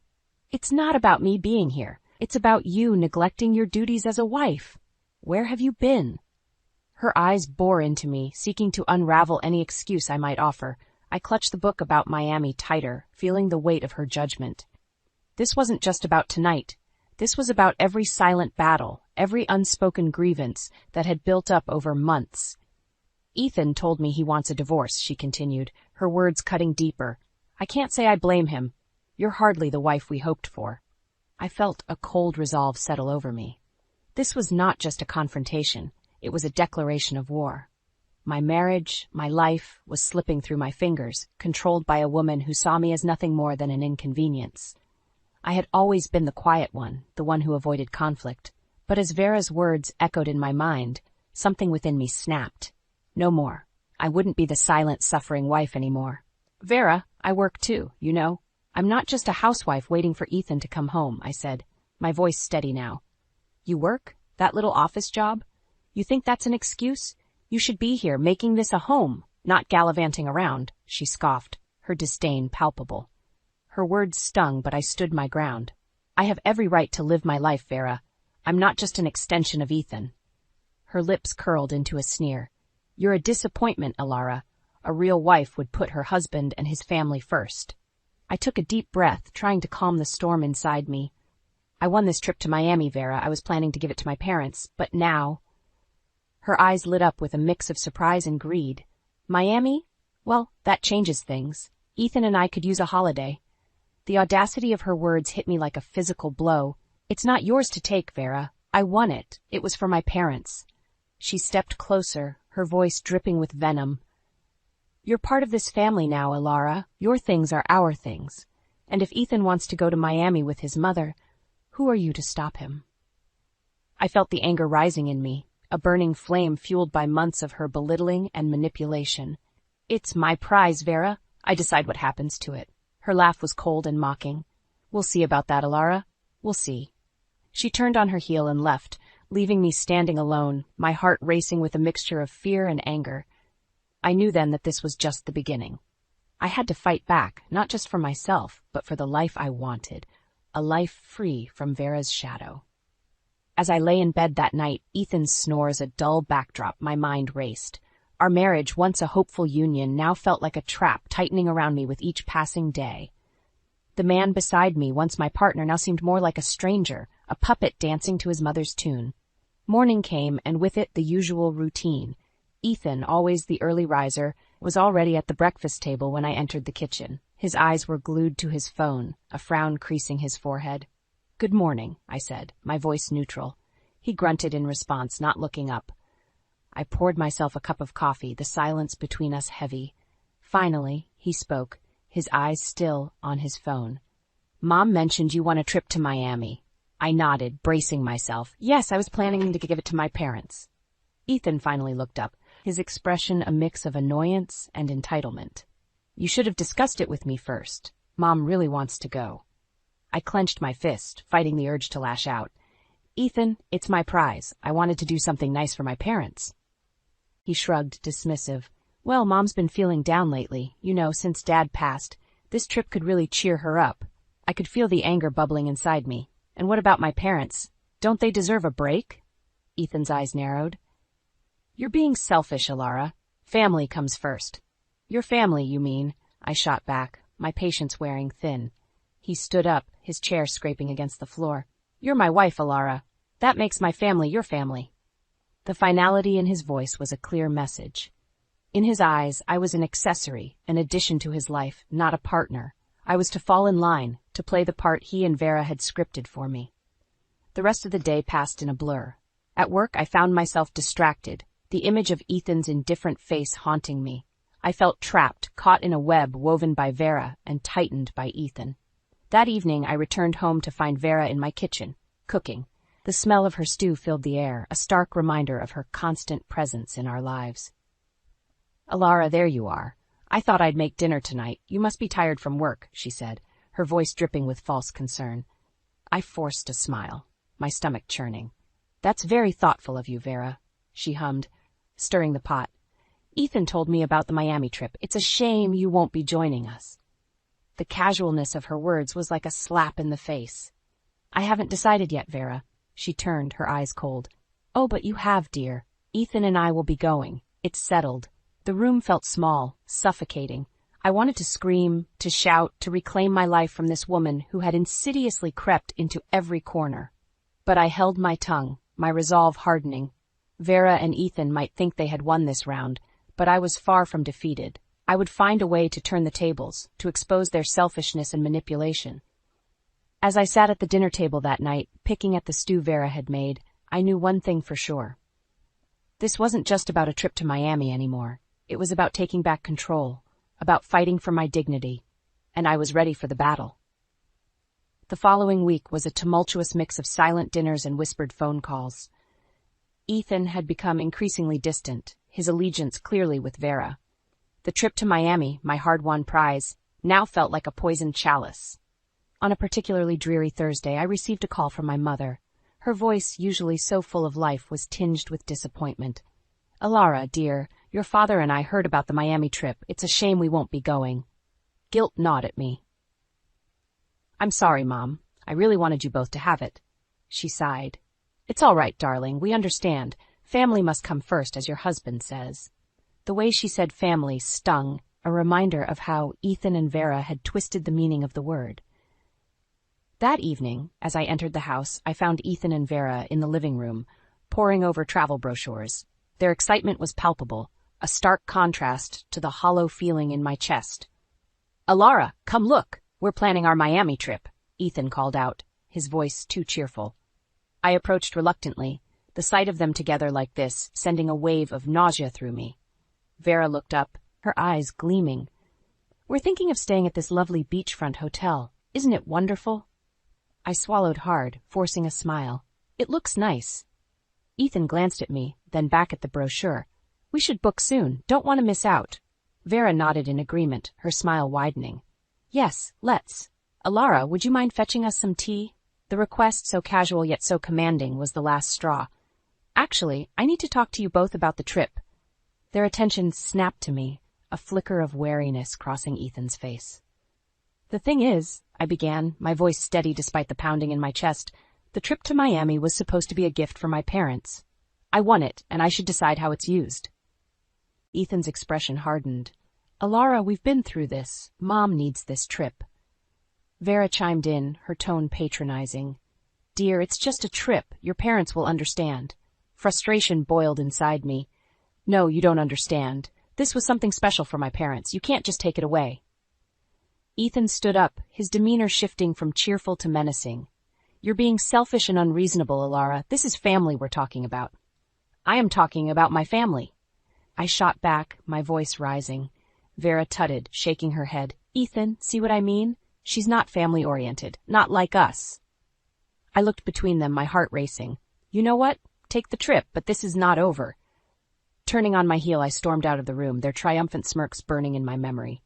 It's not about me being here. It's about you neglecting your duties as a wife. Where have you been? Her eyes bore into me, seeking to unravel any excuse I might offer. I clutched the book about Miami tighter, feeling the weight of her judgment. This wasn't just about tonight. This was about every silent battle, every unspoken grievance that had built up over months. Ethan told me he wants a divorce, she continued, her words cutting deeper. I can't say I blame him. You're hardly the wife we hoped for. I felt a cold resolve settle over me. This was not just a confrontation. It was a declaration of war. My marriage, my life, was slipping through my fingers, controlled by a woman who saw me as nothing more than an inconvenience. I had always been the quiet one, the one who avoided conflict. But as Vera's words echoed in my mind, something within me snapped. No more. I wouldn't be the silent, suffering wife anymore. Vera, I work too, you know. I'm not just a housewife waiting for Ethan to come home, I said, my voice steady now. You work? That little office job? You think that's an excuse? You should be here making this a home, not gallivanting around, she scoffed, her disdain palpable. Her words stung, but I stood my ground. I have every right to live my life, Vera. I'm not just an extension of Ethan. Her lips curled into a sneer. You're a disappointment, Alara. A real wife would put her husband and his family first. I took a deep breath, trying to calm the storm inside me. I won this trip to Miami, Vera. I was planning to give it to my parents, but now... Her eyes lit up with a mix of surprise and greed. Miami? Well, that changes things. Ethan and I could use a holiday. The audacity of her words hit me like a physical blow. It's not yours to take, Vera. I won it. It was for my parents. She stepped closer, her voice dripping with venom. You're part of this family now, Alara. Your things are our things. And if Ethan wants to go to Miami with his mother, who are you to stop him? I felt the anger rising in me, a burning flame fueled by months of her belittling and manipulation. It's my prize, Vera. I decide what happens to it. Her laugh was cold and mocking. We'll see about that, Alara. We'll see. She turned on her heel and left, leaving me standing alone, my heart racing with a mixture of fear and anger. I knew then that this was just the beginning. I had to fight back, not just for myself, but for the life I wanted, a life free from Vera's shadow. As I lay in bed that night, Ethan's snores a dull backdrop, my mind raced. Our marriage, once a hopeful union, now felt like a trap tightening around me with each passing day. The man beside me, once my partner, now seemed more like a stranger, a puppet dancing to his mother's tune. Morning came, and with it the usual routine. Ethan, always the early riser, was already at the breakfast table when I entered the kitchen. His eyes were glued to his phone, a frown creasing his forehead. Good morning, I said, my voice neutral. He grunted in response, not looking up. I poured myself a cup of coffee, the silence between us heavy. Finally, he spoke, his eyes still on his phone. Mom mentioned you want a trip to Miami. I nodded, bracing myself. Yes, I was planning to give it to my parents. Ethan finally looked up, his expression a mix of annoyance and entitlement. You should have discussed it with me first. Mom really wants to go. I clenched my fist, fighting the urge to lash out. Ethan, it's my prize. I wanted to do something nice for my parents. He shrugged, dismissive. Well, Mom's been feeling down lately. You know, since Dad passed. This trip could really cheer her up. I could feel the anger bubbling inside me. And what about my parents? Don't they deserve a break? Ethan's eyes narrowed. You're being selfish, Alara. Family comes first. Your family, you mean? I shot back, my patience wearing thin. He stood up, his chair scraping against the floor. You're my wife, Alara. That makes my family your family. The finality in his voice was a clear message. In his eyes, I was an accessory, an addition to his life, not a partner. I was to fall in line, to play the part he and Vera had scripted for me. The rest of the day passed in a blur. At work, I found myself distracted, the image of Ethan's indifferent face haunting me. I felt trapped, caught in a web woven by Vera and tightened by Ethan. That evening, I returned home to find Vera in my kitchen, cooking. The smell of her stew filled the air, a stark reminder of her constant presence in our lives. Alara, there you are. I thought I'd make dinner tonight. You must be tired from work, she said, her voice dripping with false concern. I forced a smile. my stomach churning. "That's very thoughtful of you, Vera," she hummed, stirring the pot. "Ethan told me about the Miami trip. It's a shame you won't be joining us." The casualness of her words was like a slap in the face. "I haven't decided yet, Vera." She turned, her eyes cold. "Oh, but you have, dear. Ethan and I will be going. It's settled." The room felt small, suffocating. I wanted to scream, to shout, to reclaim my life from this woman who had insidiously crept into every corner. But I held my tongue, my resolve hardening. Vera and Ethan might think they had won this round, but I was far from defeated. I would find a way to turn the tables, to expose their selfishness and manipulation. As I sat at the dinner table that night, picking at the stew Vera had made, I knew one thing for sure. This wasn't just about a trip to Miami anymore. It was about taking back control, about fighting for my dignity, and I was ready for the battle. The following week was a tumultuous mix of silent dinners and whispered phone calls. Ethan had become increasingly distant, his allegiance clearly with Vera. The trip to Miami, my hard-won prize, now felt like a poisoned chalice. On a particularly dreary Thursday, I received a call from my mother. Her voice, usually so full of life, was tinged with disappointment. "Alara, dear, your father and I heard about the Miami trip. It's a shame we won't be going." Guilt gnawed at me. "I'm sorry, Mom. I really wanted you both to have it." She sighed. "It's all right, darling. We understand. Family must come first, as your husband says." The way she said family stung, a reminder of how Ethan and Vera had twisted the meaning of the word. That evening, as I entered the house, I found Ethan and Vera in the living room, poring over travel brochures. Their excitement was palpable, a stark contrast to the hollow feeling in my chest. "Alara, come look! We're planning our Miami trip," Ethan called out, his voice too cheerful. I approached reluctantly, the sight of them together like this sending a wave of nausea through me. Vera looked up, her eyes gleaming. "We're thinking of staying at this lovely beachfront hotel. Isn't it wonderful?" I swallowed hard, forcing a smile. "It looks nice." Ethan glanced at me, then back at the brochure. "We should book soon. Don't want to miss out." Vera nodded in agreement, her smile widening. "Yes, let's. Alara, would you mind fetching us some tea?" The request, so casual yet so commanding, was the last straw. "Actually, I need to talk to you both about the trip." Their attention snapped to me, a flicker of wariness crossing Ethan's face. "The thing is," I began, my voice steady despite the pounding in my chest, "the trip to Miami was supposed to be a gift for my parents. I won it, and I should decide how it's used." Ethan's expression hardened. "Alara, we've been through this. Mom needs this trip." Vera chimed in, her tone patronizing. "Dear, it's just a trip. Your parents will understand." Frustration boiled inside me. "No, you don't understand. This was something special for my parents. You can't just take it away." Ethan stood up, his demeanor shifting from cheerful to menacing. "You're being selfish and unreasonable, Alara. This is family we're talking about." "I am talking about my family." I shot back, my voice rising. Vera tutted, shaking her head. "Ethan, see what I mean? She's not family-oriented, not like us." I looked between them, my heart racing. "You know what? Take the trip, but this is not over." Turning on my heel, I stormed out of the room, their triumphant smirks burning in my memory.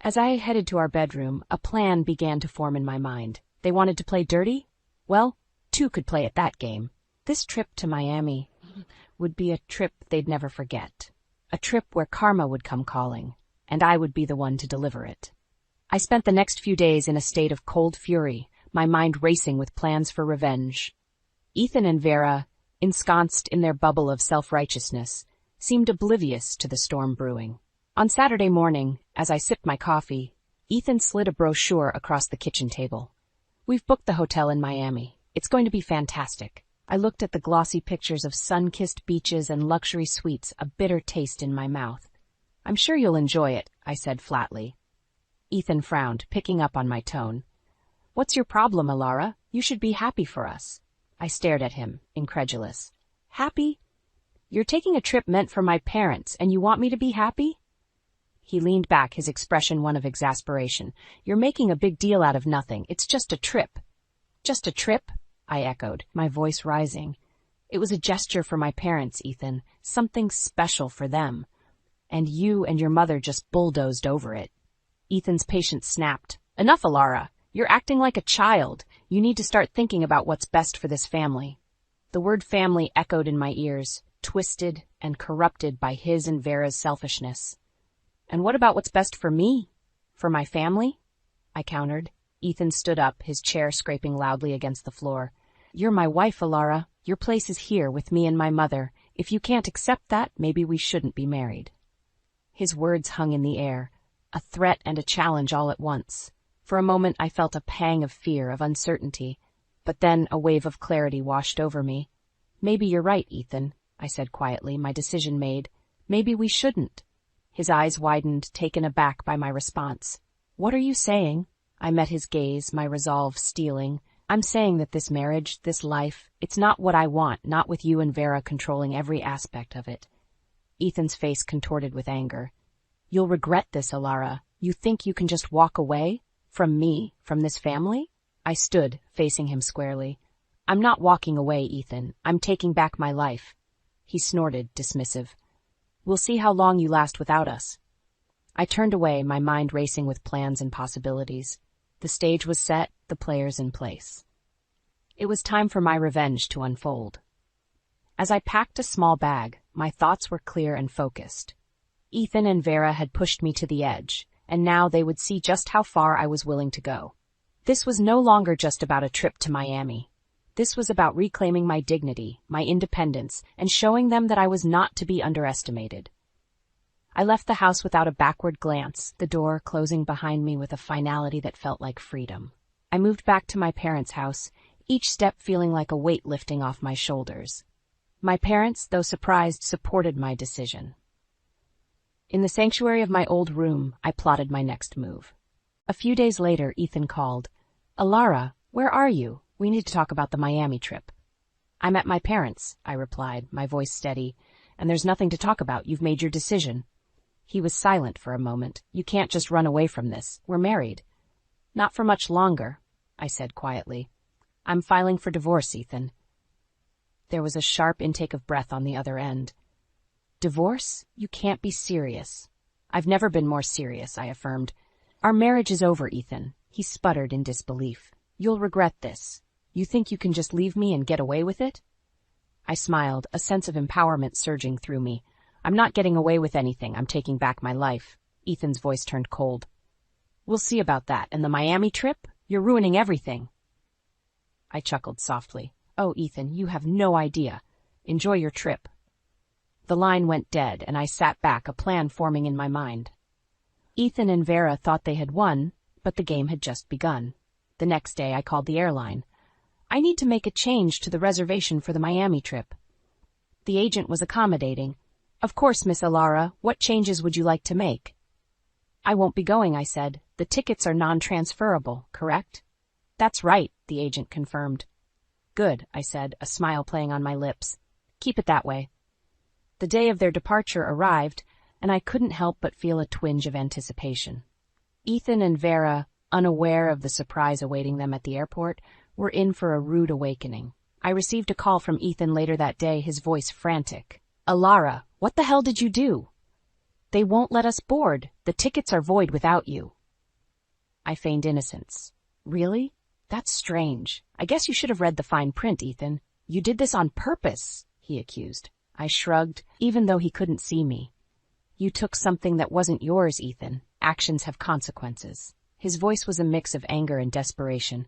As I headed to our bedroom, a plan began to form in my mind. They wanted to play dirty? Well, two could play at that game. This trip to Miami would be a trip they'd never forget. A trip where karma would come calling, and I would be the one to deliver it. I spent the next few days in a state of cold fury, my mind racing with plans for revenge. Ethan and Vera, ensconced in their bubble of self-righteousness, seemed oblivious to the storm brewing. On Saturday morning, as I sipped my coffee, Ethan slid a brochure across the kitchen table. "We've booked the hotel in Miami. It's going to be fantastic." I looked at the glossy pictures of sun-kissed beaches and luxury suites, a bitter taste in my mouth. "I'm sure you'll enjoy it," I said flatly. Ethan frowned, picking up on my tone. "What's your problem, Alara? You should be happy for us." I stared at him, incredulous. "Happy? You're taking a trip meant for my parents, and you want me to be happy?" He leaned back, his expression one of exasperation. "You're making a big deal out of nothing. It's just a trip." "Just a trip?" I echoed, my voice rising. "It was a gesture for my parents, Ethan, something special for them. And you and your mother just bulldozed over it." Ethan's patience snapped. "Enough, Alara. You're acting like a child. You need to start thinking about what's best for this family. The word family echoed in my ears, twisted and corrupted by his and Vera's selfishness. And what about what's best for me? For my family? I countered. Ethan stood up, his chair scraping loudly against the floor. You're my wife, Alara. Your place is here with me and my mother. If you can't accept that, maybe we shouldn't be married. His words hung in the air, a threat and a challenge all at once. For a moment I felt a pang of fear, of uncertainty, but then a wave of clarity washed over me. Maybe you're right, Ethan, I said quietly, my decision made. Maybe we shouldn't. His eyes widened, taken aback by my response. What are you saying? I met his gaze, my resolve steeling. I'm saying that this marriage, this life, it's not what I want, not with you and Vera controlling every aspect of it. Ethan's face contorted with anger. You'll regret this, Alara. You think you can just walk away? From me? From this family? I stood, facing him squarely. I'm not walking away, Ethan. I'm taking back my life. He snorted, dismissive. We'll see how long you last without us. I turned away, my mind racing with plans and possibilities. The stage was set, the players in place. It was time for my revenge to unfold. As I packed a small bag, my thoughts were clear and focused. Ethan and Vera had pushed me to the edge, and now they would see just how far I was willing to go. This was no longer just about a trip to Miami. This was about reclaiming my dignity, my independence, and showing them that I was not to be underestimated. I left the house without a backward glance, the door closing behind me with a finality that felt like freedom. I moved back to my parents' house, each step feeling like a weight lifting off my shoulders. My parents, though surprised, supported my decision. In the sanctuary of my old room, I plotted my next move. A few days later, Ethan called. Alara, where are you? We need to talk about the Miami trip. I'm at my parents', I replied, my voice steady. And there's nothing to talk about. You've made your decision. He was silent for a moment. You can't just run away from this. We're married. Not for much longer, I said quietly. I'm filing for divorce, Ethan. There was a sharp intake of breath on the other end. Divorce? You can't be serious. I've never been more serious, I affirmed. Our marriage is over, Ethan. He sputtered in disbelief. You'll regret this. You think you can just leave me and get away with it? I smiled, a sense of empowerment surging through me. I'm not getting away with anything. I'm taking back my life. Ethan's voice turned cold. We'll see about that. And the Miami trip? You're ruining everything. I chuckled softly. Oh, Ethan, you have no idea. Enjoy your trip. The line went dead, and I sat back, a plan forming in my mind. Ethan and Vera thought they had won, but the game had just begun. The next day, I called the airline. I need to make a change to the reservation for the Miami trip. The agent was accommodating. Of course, Miss Alara, what changes would you like to make? I won't be going, I said. The tickets are non-transferable, correct? That's right, the agent confirmed. Good, I said, a smile playing on my lips. Keep it that way. The day of their departure arrived, and I couldn't help but feel a twinge of anticipation. Ethan and Vera, unaware of the surprise awaiting them at the airport, were in for a rude awakening. I received a call from Ethan later that day, his voice frantic. Alara, what the hell did you do? They won't let us board. The tickets are void without you. I feigned innocence. Really? That's strange. I guess you should have read the fine print, Ethan. You did this on purpose, he accused. I shrugged, even though he couldn't see me. You took something that wasn't yours, Ethan. Actions have consequences. His voice was a mix of anger and desperation.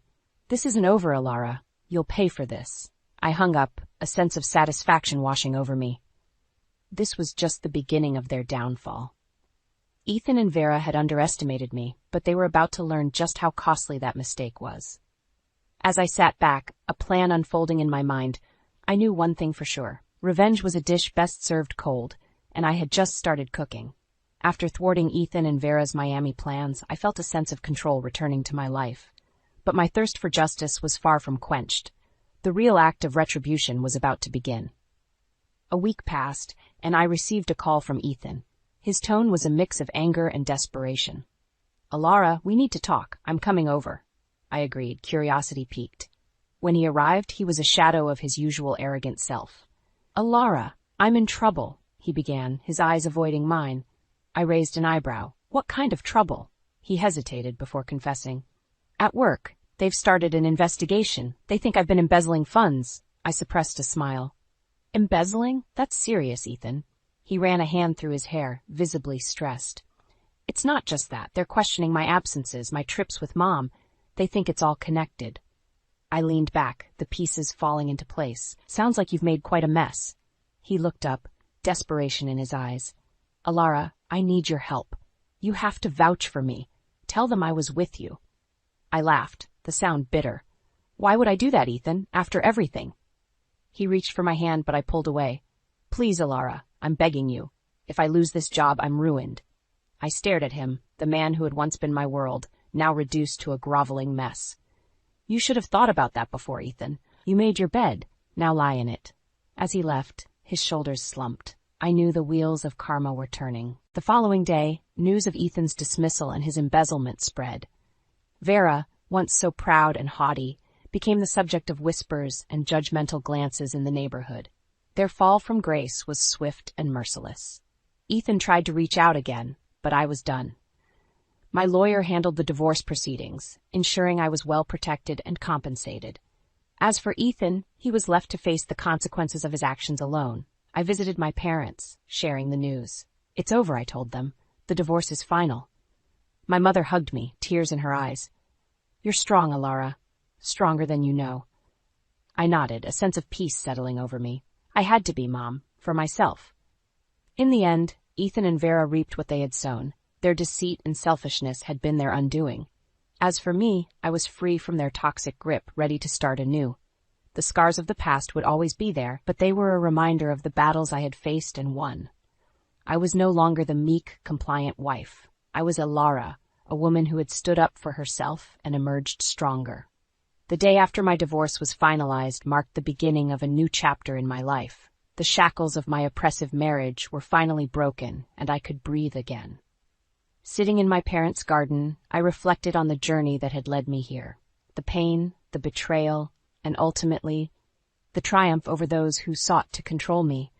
This isn't over, Alara. You'll pay for this. I hung up, a sense of satisfaction washing over me. This was just the beginning of their downfall. Ethan and Vera had underestimated me, but they were about to learn just how costly that mistake was. As I sat back, a plan unfolding in my mind, I knew one thing for sure. Revenge was a dish best served cold, and I had just started cooking. After thwarting Ethan and Vera's Miami plans, I felt a sense of control returning to my life. But my thirst for justice was far from quenched. The real act of retribution was about to begin. A week passed, and I received a call from Ethan. His tone was a mix of anger and desperation. Alara, we need to talk. I'm coming over. I agreed, curiosity piqued. When he arrived, he was a shadow of his usual arrogant self. Alara, I'm in trouble, he began, his eyes avoiding mine. I raised an eyebrow. What kind of trouble? He hesitated before confessing. At work, They've started an investigation. They think I've been embezzling funds. I suppressed a smile. Embezzling? That's serious, Ethan. He ran a hand through his hair, visibly stressed. It's not just that. They're questioning my absences, my trips with Mom. They think it's all connected. I leaned back, the pieces falling into place. Sounds like you've made quite a mess. He looked up, desperation in his eyes. Alara, I need your help. You have to vouch for me. Tell them I was with you. I laughed, the sound bitter. Why would I do that, Ethan, after everything? He reached for my hand, but I pulled away. Please, Alara, I'm begging you. If I lose this job, I'm ruined. I stared at him, the man who had once been my world, now reduced to a groveling mess. You should have thought about that before, Ethan. You made your bed. Now lie in it. As he left, his shoulders slumped. I knew the wheels of karma were turning. The following day, news of Ethan's dismissal and his embezzlement spread. Vera, once so proud and haughty, became the subject of whispers and judgmental glances in the neighborhood. Their fall from grace was swift and merciless. Ethan tried to reach out again, but I was done. My lawyer handled the divorce proceedings, ensuring I was well protected and compensated. As for Ethan, he was left to face the consequences of his actions alone. I visited my parents, sharing the news. It's over, I told them. The divorce is final. My mother hugged me, tears in her eyes. You're strong, Alara. Stronger than you know. I nodded, a sense of peace settling over me. I had to be, Mom, for myself. In the end, Ethan and Vera reaped what they had sown. Their deceit and selfishness had been their undoing. As for me, I was free from their toxic grip, ready to start anew. The scars of the past would always be there, but they were a reminder of the battles I had faced and won. I was no longer the meek, compliant wife. I was Alara, a woman who had stood up for herself and emerged stronger. The day after my divorce was finalized marked the beginning of a new chapter in my life. The shackles of my oppressive marriage were finally broken, and I could breathe again. Sitting in my parents' garden, I reflected on the journey that had led me here. The pain, the betrayal, and ultimately, the triumph over those who sought to control me.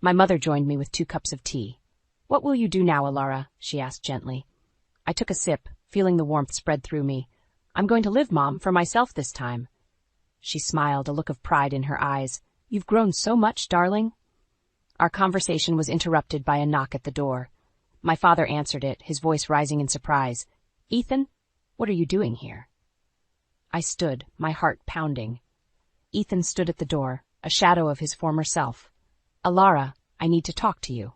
My mother joined me with 2 cups of tea. What will you do now, Alara? She asked gently. I took a sip, feeling the warmth spread through me. I'm going to live, Mom, for myself this time. She smiled, a look of pride in her eyes. You've grown so much, darling. Our conversation was interrupted by a knock at the door. My father answered it, his voice rising in surprise. Ethan, what are you doing here? I stood, my heart pounding. Ethan stood at the door, a shadow of his former self. Alara, I need to talk to you.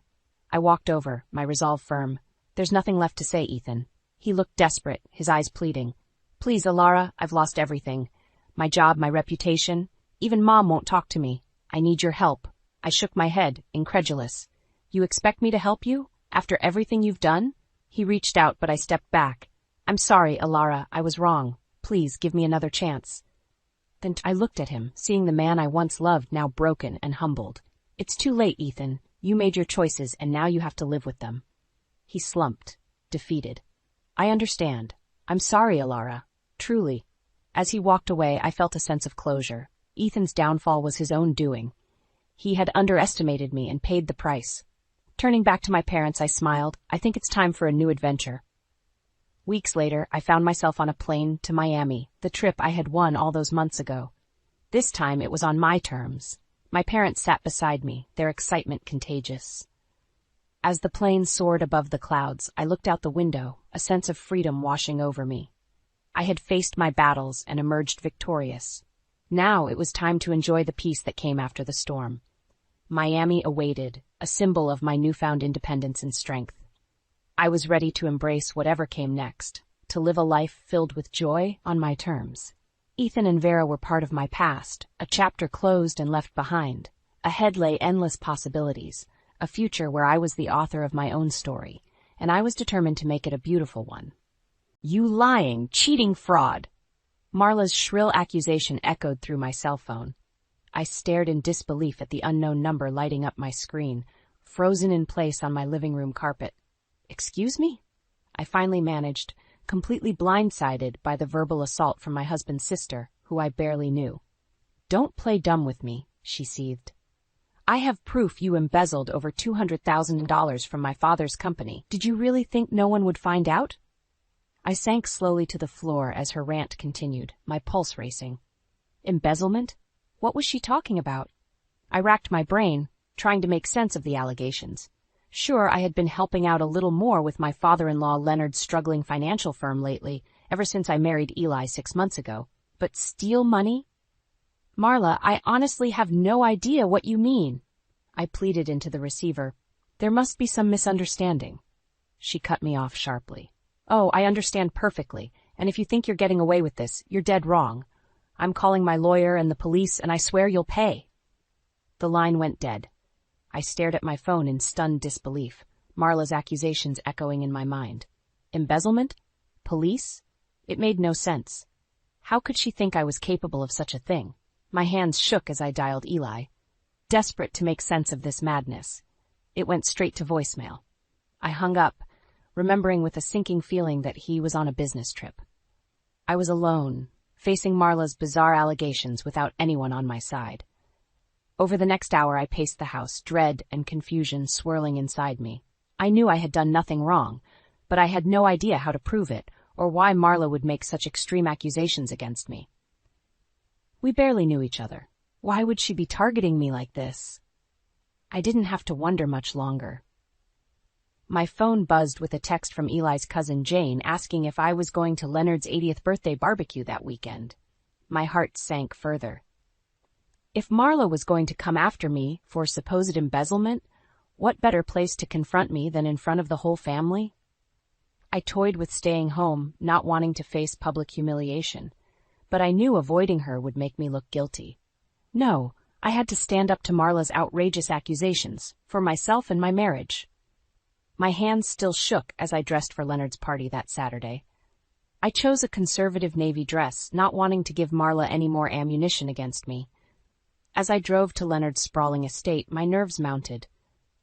I walked over, my resolve firm. There's nothing left to say, Ethan. He looked desperate, his eyes pleading. Please, Alara, I've lost everything. My job, my reputation. Even Mom won't talk to me. I need your help. I shook my head, incredulous. You expect me to help you? After everything you've done? He reached out, but I stepped back. I'm sorry, Alara, I was wrong. Please give me another chance. Then I looked at him, seeing the man I once loved now broken and humbled. It's too late, Ethan. You made your choices, and now you have to live with them. He slumped, defeated. I understand. I'm sorry, Alara. Truly. As he walked away, I felt a sense of closure. Ethan's downfall was his own doing. He had underestimated me and paid the price. Turning back to my parents, I smiled. I think it's time for a new adventure. Weeks later, I found myself on a plane to Miami, the trip I had won all those months ago. This time it was on my terms. My parents sat beside me, their excitement contagious. As the plane soared above the clouds, I looked out the window, a sense of freedom washing over me. I had faced my battles and emerged victorious. Now it was time to enjoy the peace that came after the storm. Miami awaited, a symbol of my newfound independence and strength. I was ready to embrace whatever came next, to live a life filled with joy on my terms. Ethan and Vera were part of my past, a chapter closed and left behind. Ahead lay endless possibilities, a future where I was the author of my own story, and I was determined to make it a beautiful one. You lying, cheating fraud! Marla's shrill accusation echoed through my cell phone. I stared in disbelief at the unknown number lighting up my screen, frozen in place on my living room carpet. Excuse me? I finally managed, completely blindsided by the verbal assault from my husband's sister, who I barely knew. Don't play dumb with me, she seethed. I have proof you embezzled over $200,000 from my father's company. Did you really think no one would find out? I sank slowly to the floor as her rant continued, my pulse racing. Embezzlement? What was she talking about? I racked my brain, trying to make sense of the allegations. Sure, I had been helping out a little more with my father-in-law Leonard's struggling financial firm lately, ever since I married Eli 6 months ago. But steal money? Marla, I honestly have no idea what you mean. I pleaded into the receiver. There must be some misunderstanding. She cut me off sharply. Oh, I understand perfectly, and if you think you're getting away with this, you're dead wrong. I'm calling my lawyer and the police, and I swear you'll pay. The line went dead. I stared at my phone in stunned disbelief, Marla's accusations echoing in my mind. Embezzlement? Police? It made no sense. How could she think I was capable of such a thing? My hands shook as I dialed Eli. Desperate to make sense of this madness. It went straight to voicemail. I hung up, remembering with a sinking feeling that he was on a business trip. I was alone, facing Marla's bizarre allegations without anyone on my side. Over the next hour I paced the house, dread and confusion swirling inside me. I knew I had done nothing wrong, but I had no idea how to prove it, or why Marla would make such extreme accusations against me. We barely knew each other. Why would she be targeting me like this? I didn't have to wonder much longer. My phone buzzed with a text from Eli's cousin Jane asking if I was going to Leonard's 80th birthday barbecue that weekend. My heart sank further. If Marla was going to come after me for supposed embezzlement, what better place to confront me than in front of the whole family? I toyed with staying home, not wanting to face public humiliation, but I knew avoiding her would make me look guilty. No, I had to stand up to Marla's outrageous accusations, for myself and my marriage. My hands still shook as I dressed for Leonard's party that Saturday. I chose a conservative navy dress, not wanting to give Marla any more ammunition against me. As I drove to Leonard's sprawling estate, my nerves mounted,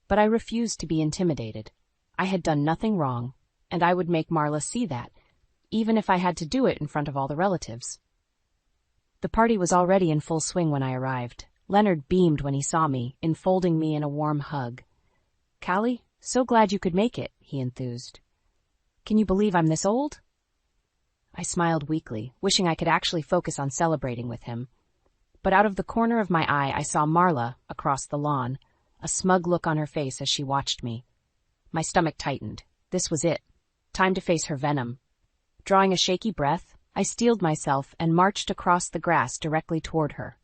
but I refused to be intimidated. I had done nothing wrong, and I would make Marla see that, even if I had to do it in front of all the relatives. The party was already in full swing when I arrived. Leonard beamed when he saw me, enfolding me in a warm hug. "Callie, so glad you could make it," he enthused. "Can you believe I'm this old?" I smiled weakly, wishing I could actually focus on celebrating with him. But out of the corner of my eye I saw Marla, across the lawn, a smug look on her face as she watched me. My stomach tightened. This was it. Time to face her venom. Drawing a shaky breath, I steeled myself and marched across the grass directly toward her.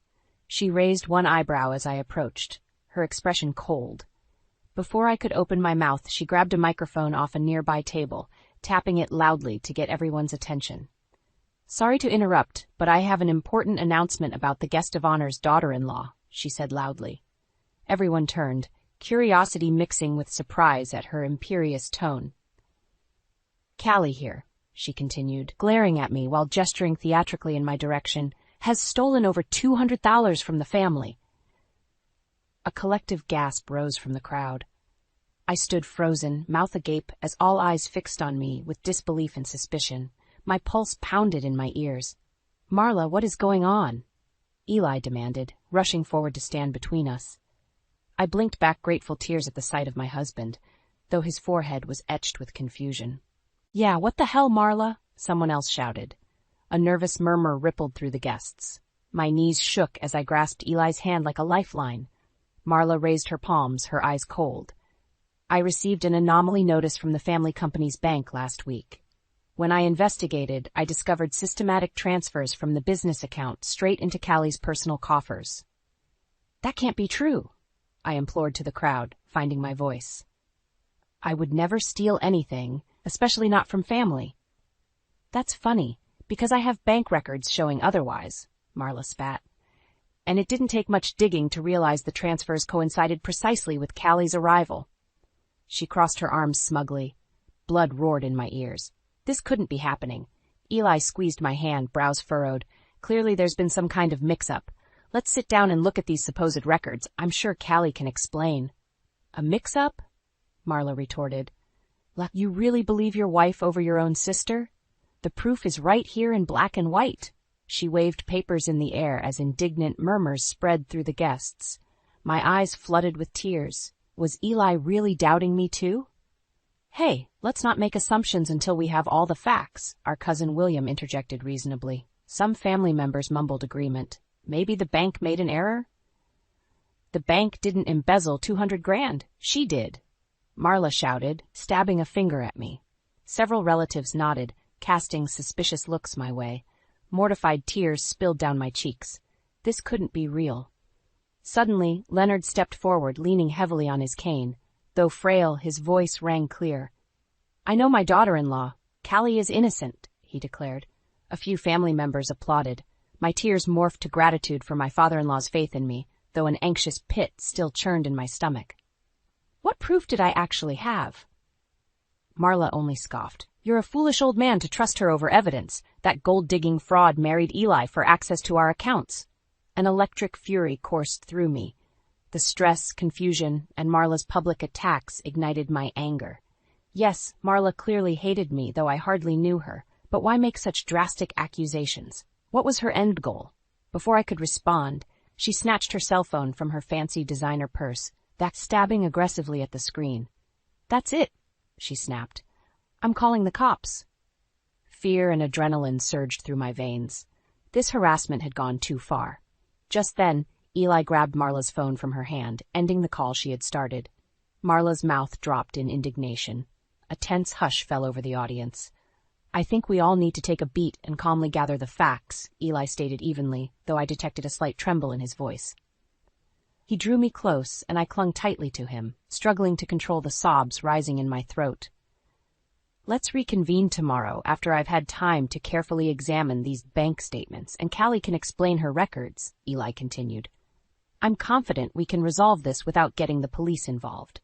She raised one eyebrow as I approached, her expression cold. Before I could open my mouth, she grabbed a microphone off a nearby table, tapping it loudly to get everyone's attention. "Sorry to interrupt, but I have an important announcement about the guest of honor's daughter-in-law," she said loudly. Everyone turned, curiosity mixing with surprise at her imperious tone. "Callie here," she continued, glaring at me while gesturing theatrically in my direction, "has stolen over $200 from the family." A collective gasp rose from the crowd. I stood frozen, mouth agape, as all eyes fixed on me with disbelief and suspicion. My pulse pounded in my ears. "Marla, what is going on?" Eli demanded, rushing forward to stand between us. I blinked back grateful tears at the sight of my husband, though his forehead was etched with confusion. "Yeah, what the hell, Marla?" someone else shouted. A nervous murmur rippled through the guests. My knees shook as I grasped Eli's hand like a lifeline. Marla raised her palms, her eyes cold. "I received an anomaly notice from the family company's bank last week. When I investigated, I discovered systematic transfers from the business account straight into Callie's personal coffers." "That can't be true," I implored to the crowd, finding my voice. "I would never steal anything, especially not from family." "That's funny, because I have bank records showing otherwise," Marla spat. "And it didn't take much digging to realize the transfers coincided precisely with Callie's arrival." She crossed her arms smugly. Blood roared in my ears. This couldn't be happening. Eli squeezed my hand, brows furrowed. "Clearly there's been some kind of mix-up. Let's sit down and look at these supposed records. I'm sure Callie can explain." "A mix-up?" Marla retorted. "You really believe your wife over your own sister? The proof is right here in black and white." She waved papers in the air as indignant murmurs spread through the guests. My eyes flooded with tears. Was Eli really doubting me too? Hey, let's not make assumptions until we have all the facts, our cousin William interjected reasonably. Some family members mumbled agreement. Maybe the bank made an error? The bank didn't embezzle 200 grand. She did, Marla shouted, stabbing a finger at me. Several relatives nodded, casting suspicious looks my way. Mortified tears spilled down my cheeks. This couldn't be real. Suddenly, Leonard stepped forward, leaning heavily on his cane. Though frail, his voice rang clear. I know my daughter-in-law. Callie is innocent, he declared. A few family members applauded. My tears morphed to gratitude for my father-in-law's faith in me, though an anxious pit still churned in my stomach. What proof did I actually have? Marla only scoffed. You're a foolish old man to trust her over evidence. That gold-digging fraud married Eli for access to our accounts. An electric fury coursed through me. The stress, confusion, and Marla's public attacks ignited my anger. Yes, Marla clearly hated me, though I hardly knew her. But why make such drastic accusations? What was her end goal? Before I could respond, she snatched her cell phone from her fancy designer purse, stabbing aggressively at the screen. That's it, she snapped. I'm calling the cops. Fear and adrenaline surged through my veins. This harassment had gone too far. Just then, Eli grabbed Marla's phone from her hand, ending the call she had started. Marla's mouth dropped in indignation. A tense hush fell over the audience. I think we all need to take a beat and calmly gather the facts, Eli stated evenly, though I detected a slight tremble in his voice. He drew me close, and I clung tightly to him, struggling to control the sobs rising in my throat. Let's reconvene tomorrow after I've had time to carefully examine these bank statements, and Callie can explain her records, Eli continued. I'm confident we can resolve this without getting the police involved.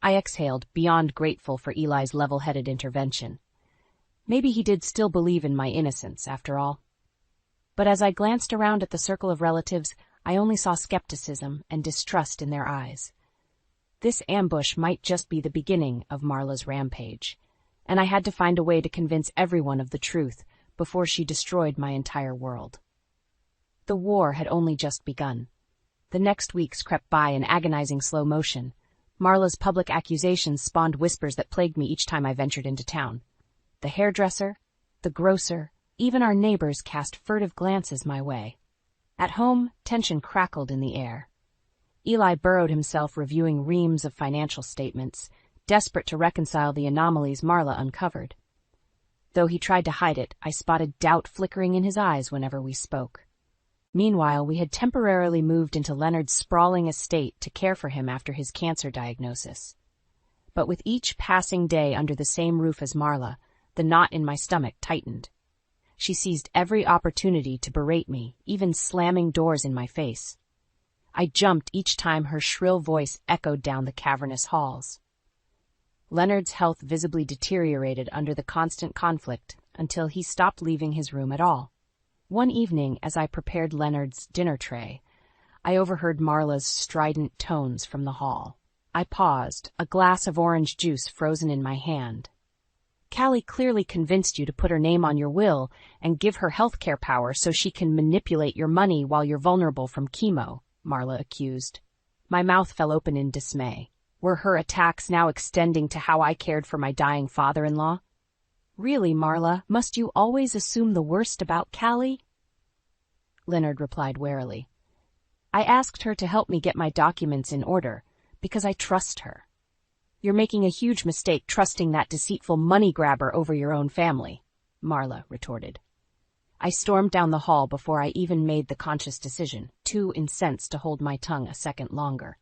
I exhaled, beyond grateful for Eli's level-headed intervention. Maybe he did still believe in my innocence, after all. But as I glanced around at the circle of relatives, I only saw skepticism and distrust in their eyes. This ambush might just be the beginning of Marla's rampage, and I had to find a way to convince everyone of the truth before she destroyed my entire world. The war had only just begun. The next weeks crept by in agonizing slow motion. Marla's public accusations spawned whispers that plagued me each time I ventured into town. The hairdresser, the grocer, even our neighbors cast furtive glances my way. At home, tension crackled in the air. Eli burrowed himself reviewing reams of financial statements, desperate to reconcile the anomalies Marla uncovered. Though he tried to hide it, I spotted doubt flickering in his eyes whenever we spoke. Meanwhile, we had temporarily moved into Leonard's sprawling estate to care for him after his cancer diagnosis. But with each passing day under the same roof as Marla, the knot in my stomach tightened. She seized every opportunity to berate me, even slamming doors in my face. I jumped each time her shrill voice echoed down the cavernous halls. Leonard's health visibly deteriorated under the constant conflict until he stopped leaving his room at all. One evening, as I prepared Leonard's dinner tray, I overheard Marla's strident tones from the hall. I paused, a glass of orange juice frozen in my hand. Callie clearly convinced you to put her name on your will and give her healthcare power so she can manipulate your money while you're vulnerable from chemo, Marla accused. My mouth fell open in dismay. Were her attacks now extending to how I cared for my dying father-in-law? Really, Marla, must you always assume the worst about Callie? Leonard replied warily. I asked her to help me get my documents in order, because I trust her. You're making a huge mistake trusting that deceitful money-grabber over your own family, Marla retorted. I stormed down the hall before I even made the conscious decision, too incensed to hold my tongue a second longer.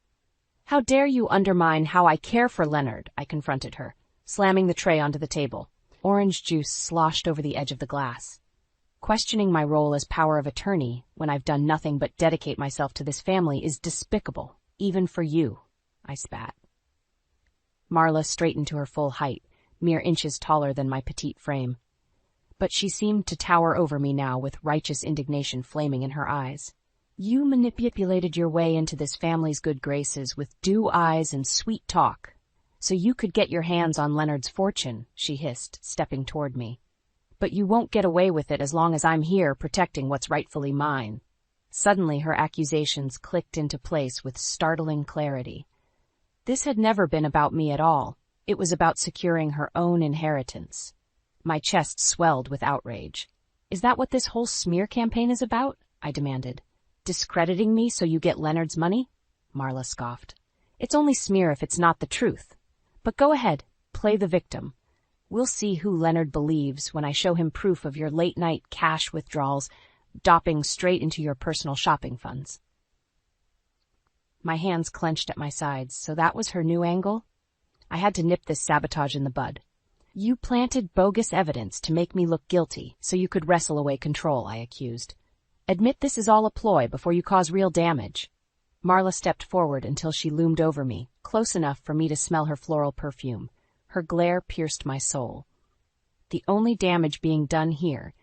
How dare you undermine how I care for Leonard, I confronted her, slamming the tray onto the table. Orange juice sloshed over the edge of the glass. Questioning my role as power of attorney when I've done nothing but dedicate myself to this family is despicable, even for you, I spat. Marla straightened to her full height, mere inches taller than my petite frame. But she seemed to tower over me now with righteous indignation flaming in her eyes. You manipulated your way into this family's good graces with dew eyes and sweet talk, so you could get your hands on Leonard's fortune, she hissed, stepping toward me. But you won't get away with it as long as I'm here protecting what's rightfully mine. Suddenly her accusations clicked into place with startling clarity. This had never been about me at all. It was about securing her own inheritance. My chest swelled with outrage. "Is that what this whole smear campaign is about?" I demanded. "Discrediting me so you get Leonard's money?" Marla scoffed. "It's only smear if it's not the truth. But go ahead, play the victim. We'll see who Leonard believes when I show him proof of your late-night cash withdrawals dopping straight into your personal shopping funds." My hands clenched at my sides. So that was her new angle? I had to nip this sabotage in the bud. "You planted bogus evidence to make me look guilty so you could wrestle away control," I accused. "Admit this is all a ploy before you cause real damage." Marla stepped forward until she loomed over me, close enough for me to smell her floral perfume. Her glare pierced my soul. "The only damage being done here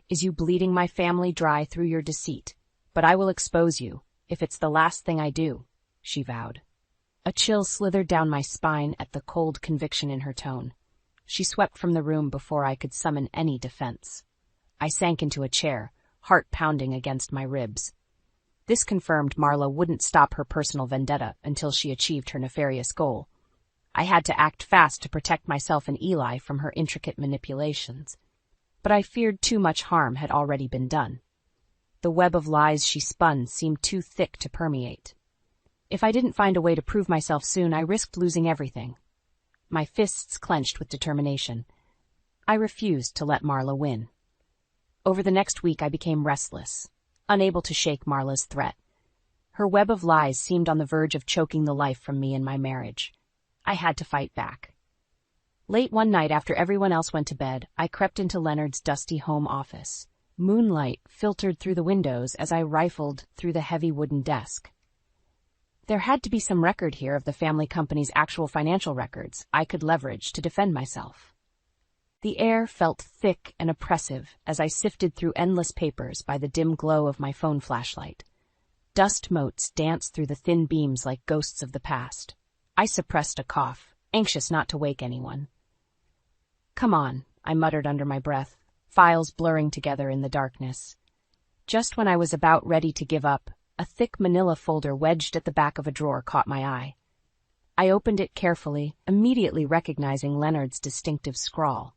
is you bleeding my family dry through your deceit, but I will expose you, if it's the last thing I do," she vowed. A chill slithered down my spine at the cold conviction in her tone. She swept from the room before I could summon any defense. I sank into a chair, heart pounding against my ribs. This confirmed Marla wouldn't stop her personal vendetta until she achieved her nefarious goal. I had to act fast to protect myself and Eli from her intricate manipulations. But I feared too much harm had already been done. The web of lies she spun seemed too thick to permeate. If I didn't find a way to prove myself soon, I risked losing everything. My fists clenched with determination. I refused to let Marla win. Over the next week I became restless, unable to shake Marla's threat. Her web of lies seemed on the verge of choking the life from me and my marriage. I had to fight back. Late one night, after everyone else went to bed, I crept into Leonard's dusty home office. Moonlight filtered through the windows as I rifled through the heavy wooden desk. There had to be some record here of the family company's actual financial records I could leverage to defend myself. The air felt thick and oppressive as I sifted through endless papers by the dim glow of my phone flashlight. Dust motes danced through the thin beams like ghosts of the past. I suppressed a cough, anxious not to wake anyone. "Come on," I muttered under my breath, files blurring together in the darkness. Just when I was about ready to give up, a thick manila folder wedged at the back of a drawer caught my eye. I opened it carefully, immediately recognizing Leonard's distinctive scrawl.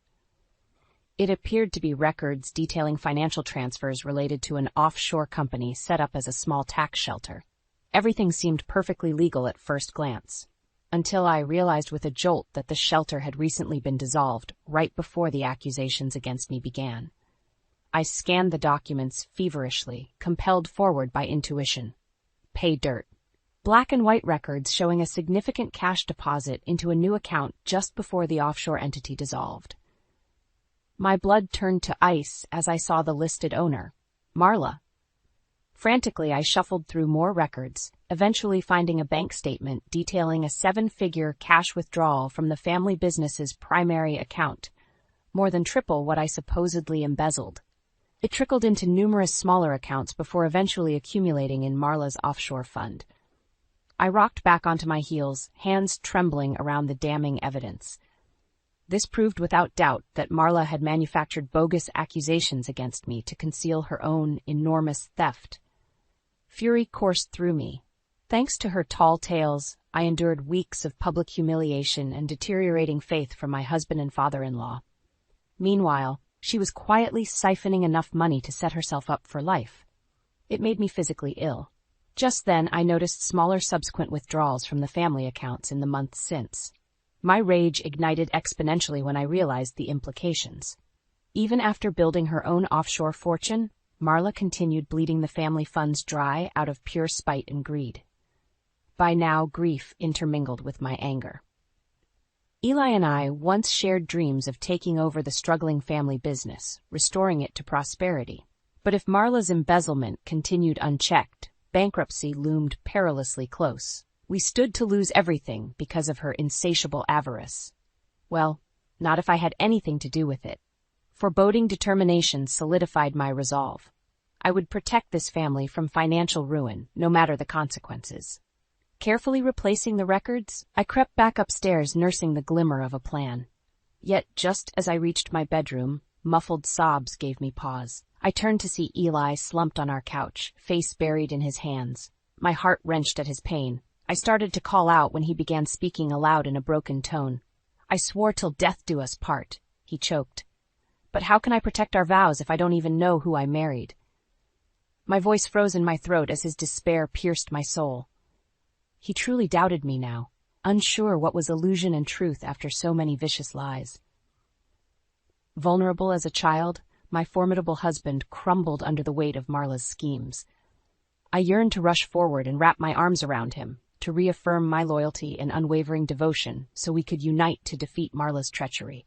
It appeared to be records detailing financial transfers related to an offshore company set up as a small tax shelter. Everything seemed perfectly legal at first glance, until I realized with a jolt that the shelter had recently been dissolved right before the accusations against me began. I scanned the documents feverishly, compelled forward by intuition. Pay dirt. Black and white records showing a significant cash deposit into a new account just before the offshore entity dissolved. My blood turned to ice as I saw the listed owner, Marla. Frantically, I shuffled through more records, eventually finding a bank statement detailing a 7-figure cash withdrawal from the family business's primary account, more than triple what I supposedly embezzled. It trickled into numerous smaller accounts before eventually accumulating in Marla's offshore fund. I rocked back onto my heels, hands trembling around the damning evidence. This proved without doubt that Marla had manufactured bogus accusations against me to conceal her own enormous theft. Fury coursed through me. Thanks to her tall tales, I endured weeks of public humiliation and deteriorating faith from my husband and father-in-law. Meanwhile, she was quietly siphoning enough money to set herself up for life. It made me physically ill. Just then, I noticed smaller subsequent withdrawals from the family accounts in the months since. My rage ignited exponentially when I realized the implications. Even after building her own offshore fortune, Marla continued bleeding the family funds dry out of pure spite and greed. By now, grief intermingled with my anger. Eli and I once shared dreams of taking over the struggling family business, restoring it to prosperity. But if Marla's embezzlement continued unchecked, bankruptcy loomed perilously close. We stood to lose everything because of her insatiable avarice. Well, not if I had anything to do with it. Foreboding determination solidified my resolve. I would protect this family from financial ruin, no matter the consequences. Carefully replacing the records, I crept back upstairs, nursing the glimmer of a plan. Yet, just as I reached my bedroom, muffled sobs gave me pause. I turned to see Eli slumped on our couch, face buried in his hands. My heart wrenched at his pain. I started to call out when he began speaking aloud in a broken tone. I swore till death do us part, he choked. But how can I protect our vows if I don't even know who I married? My voice froze in my throat as his despair pierced my soul. He truly doubted me now, unsure what was illusion and truth after so many vicious lies. Vulnerable as a child, my formidable husband crumbled under the weight of Marla's schemes. I yearned to rush forward and wrap my arms around him, to reaffirm my loyalty and unwavering devotion so we could unite to defeat Marla's treachery.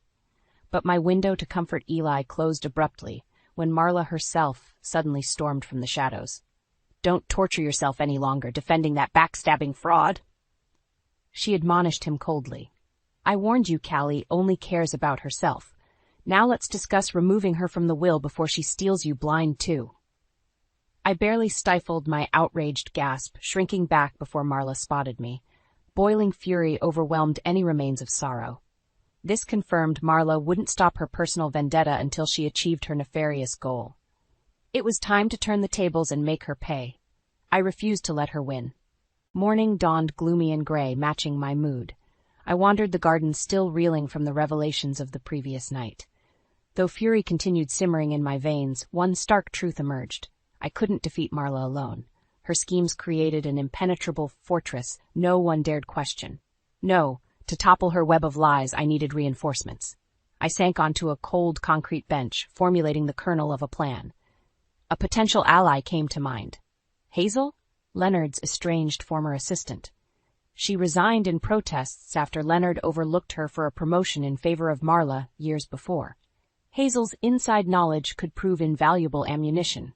But my window to comfort Eli closed abruptly when Marla herself suddenly stormed from the shadows. "Don't torture yourself any longer defending that backstabbing fraud," she admonished him coldly. "I warned you Callie only cares about herself. Now let's discuss removing her from the will before she steals you blind too." I barely stifled my outraged gasp, shrinking back before Marla spotted me. Boiling fury overwhelmed any remains of sorrow. This confirmed Marla wouldn't stop her personal vendetta until she achieved her nefarious goal. It was time to turn the tables and make her pay. I refused to let her win. Morning dawned gloomy and gray, matching my mood. I wandered the garden still reeling from the revelations of the previous night. Though fury continued simmering in my veins, one stark truth emerged. I couldn't defeat Marla alone. Her schemes created an impenetrable fortress no one dared question. No, to topple her web of lies, I needed reinforcements. I sank onto a cold concrete bench, formulating the kernel of a plan. A potential ally came to mind. Hazel? Leonard's estranged former assistant. She resigned in protests after Leonard overlooked her for a promotion in favor of Marla years before. Hazel's inside knowledge could prove invaluable ammunition.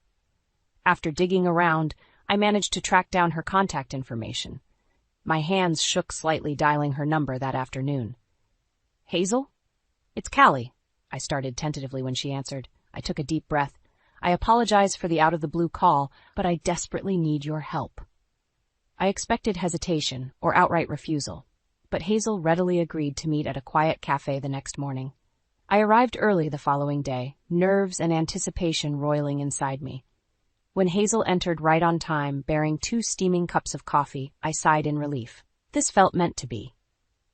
After digging around, I managed to track down her contact information. My hands shook slightly dialing her number that afternoon. "Hazel? It's Callie," I started tentatively when she answered. I took a deep breath. "I apologize for the out-of-the-blue call, but I desperately need your help." I expected hesitation or outright refusal, but Hazel readily agreed to meet at a quiet cafe the next morning. I arrived early the following day, nerves and anticipation roiling inside me. When Hazel entered right on time, bearing 2 steaming cups of coffee, I sighed in relief. This felt meant to be.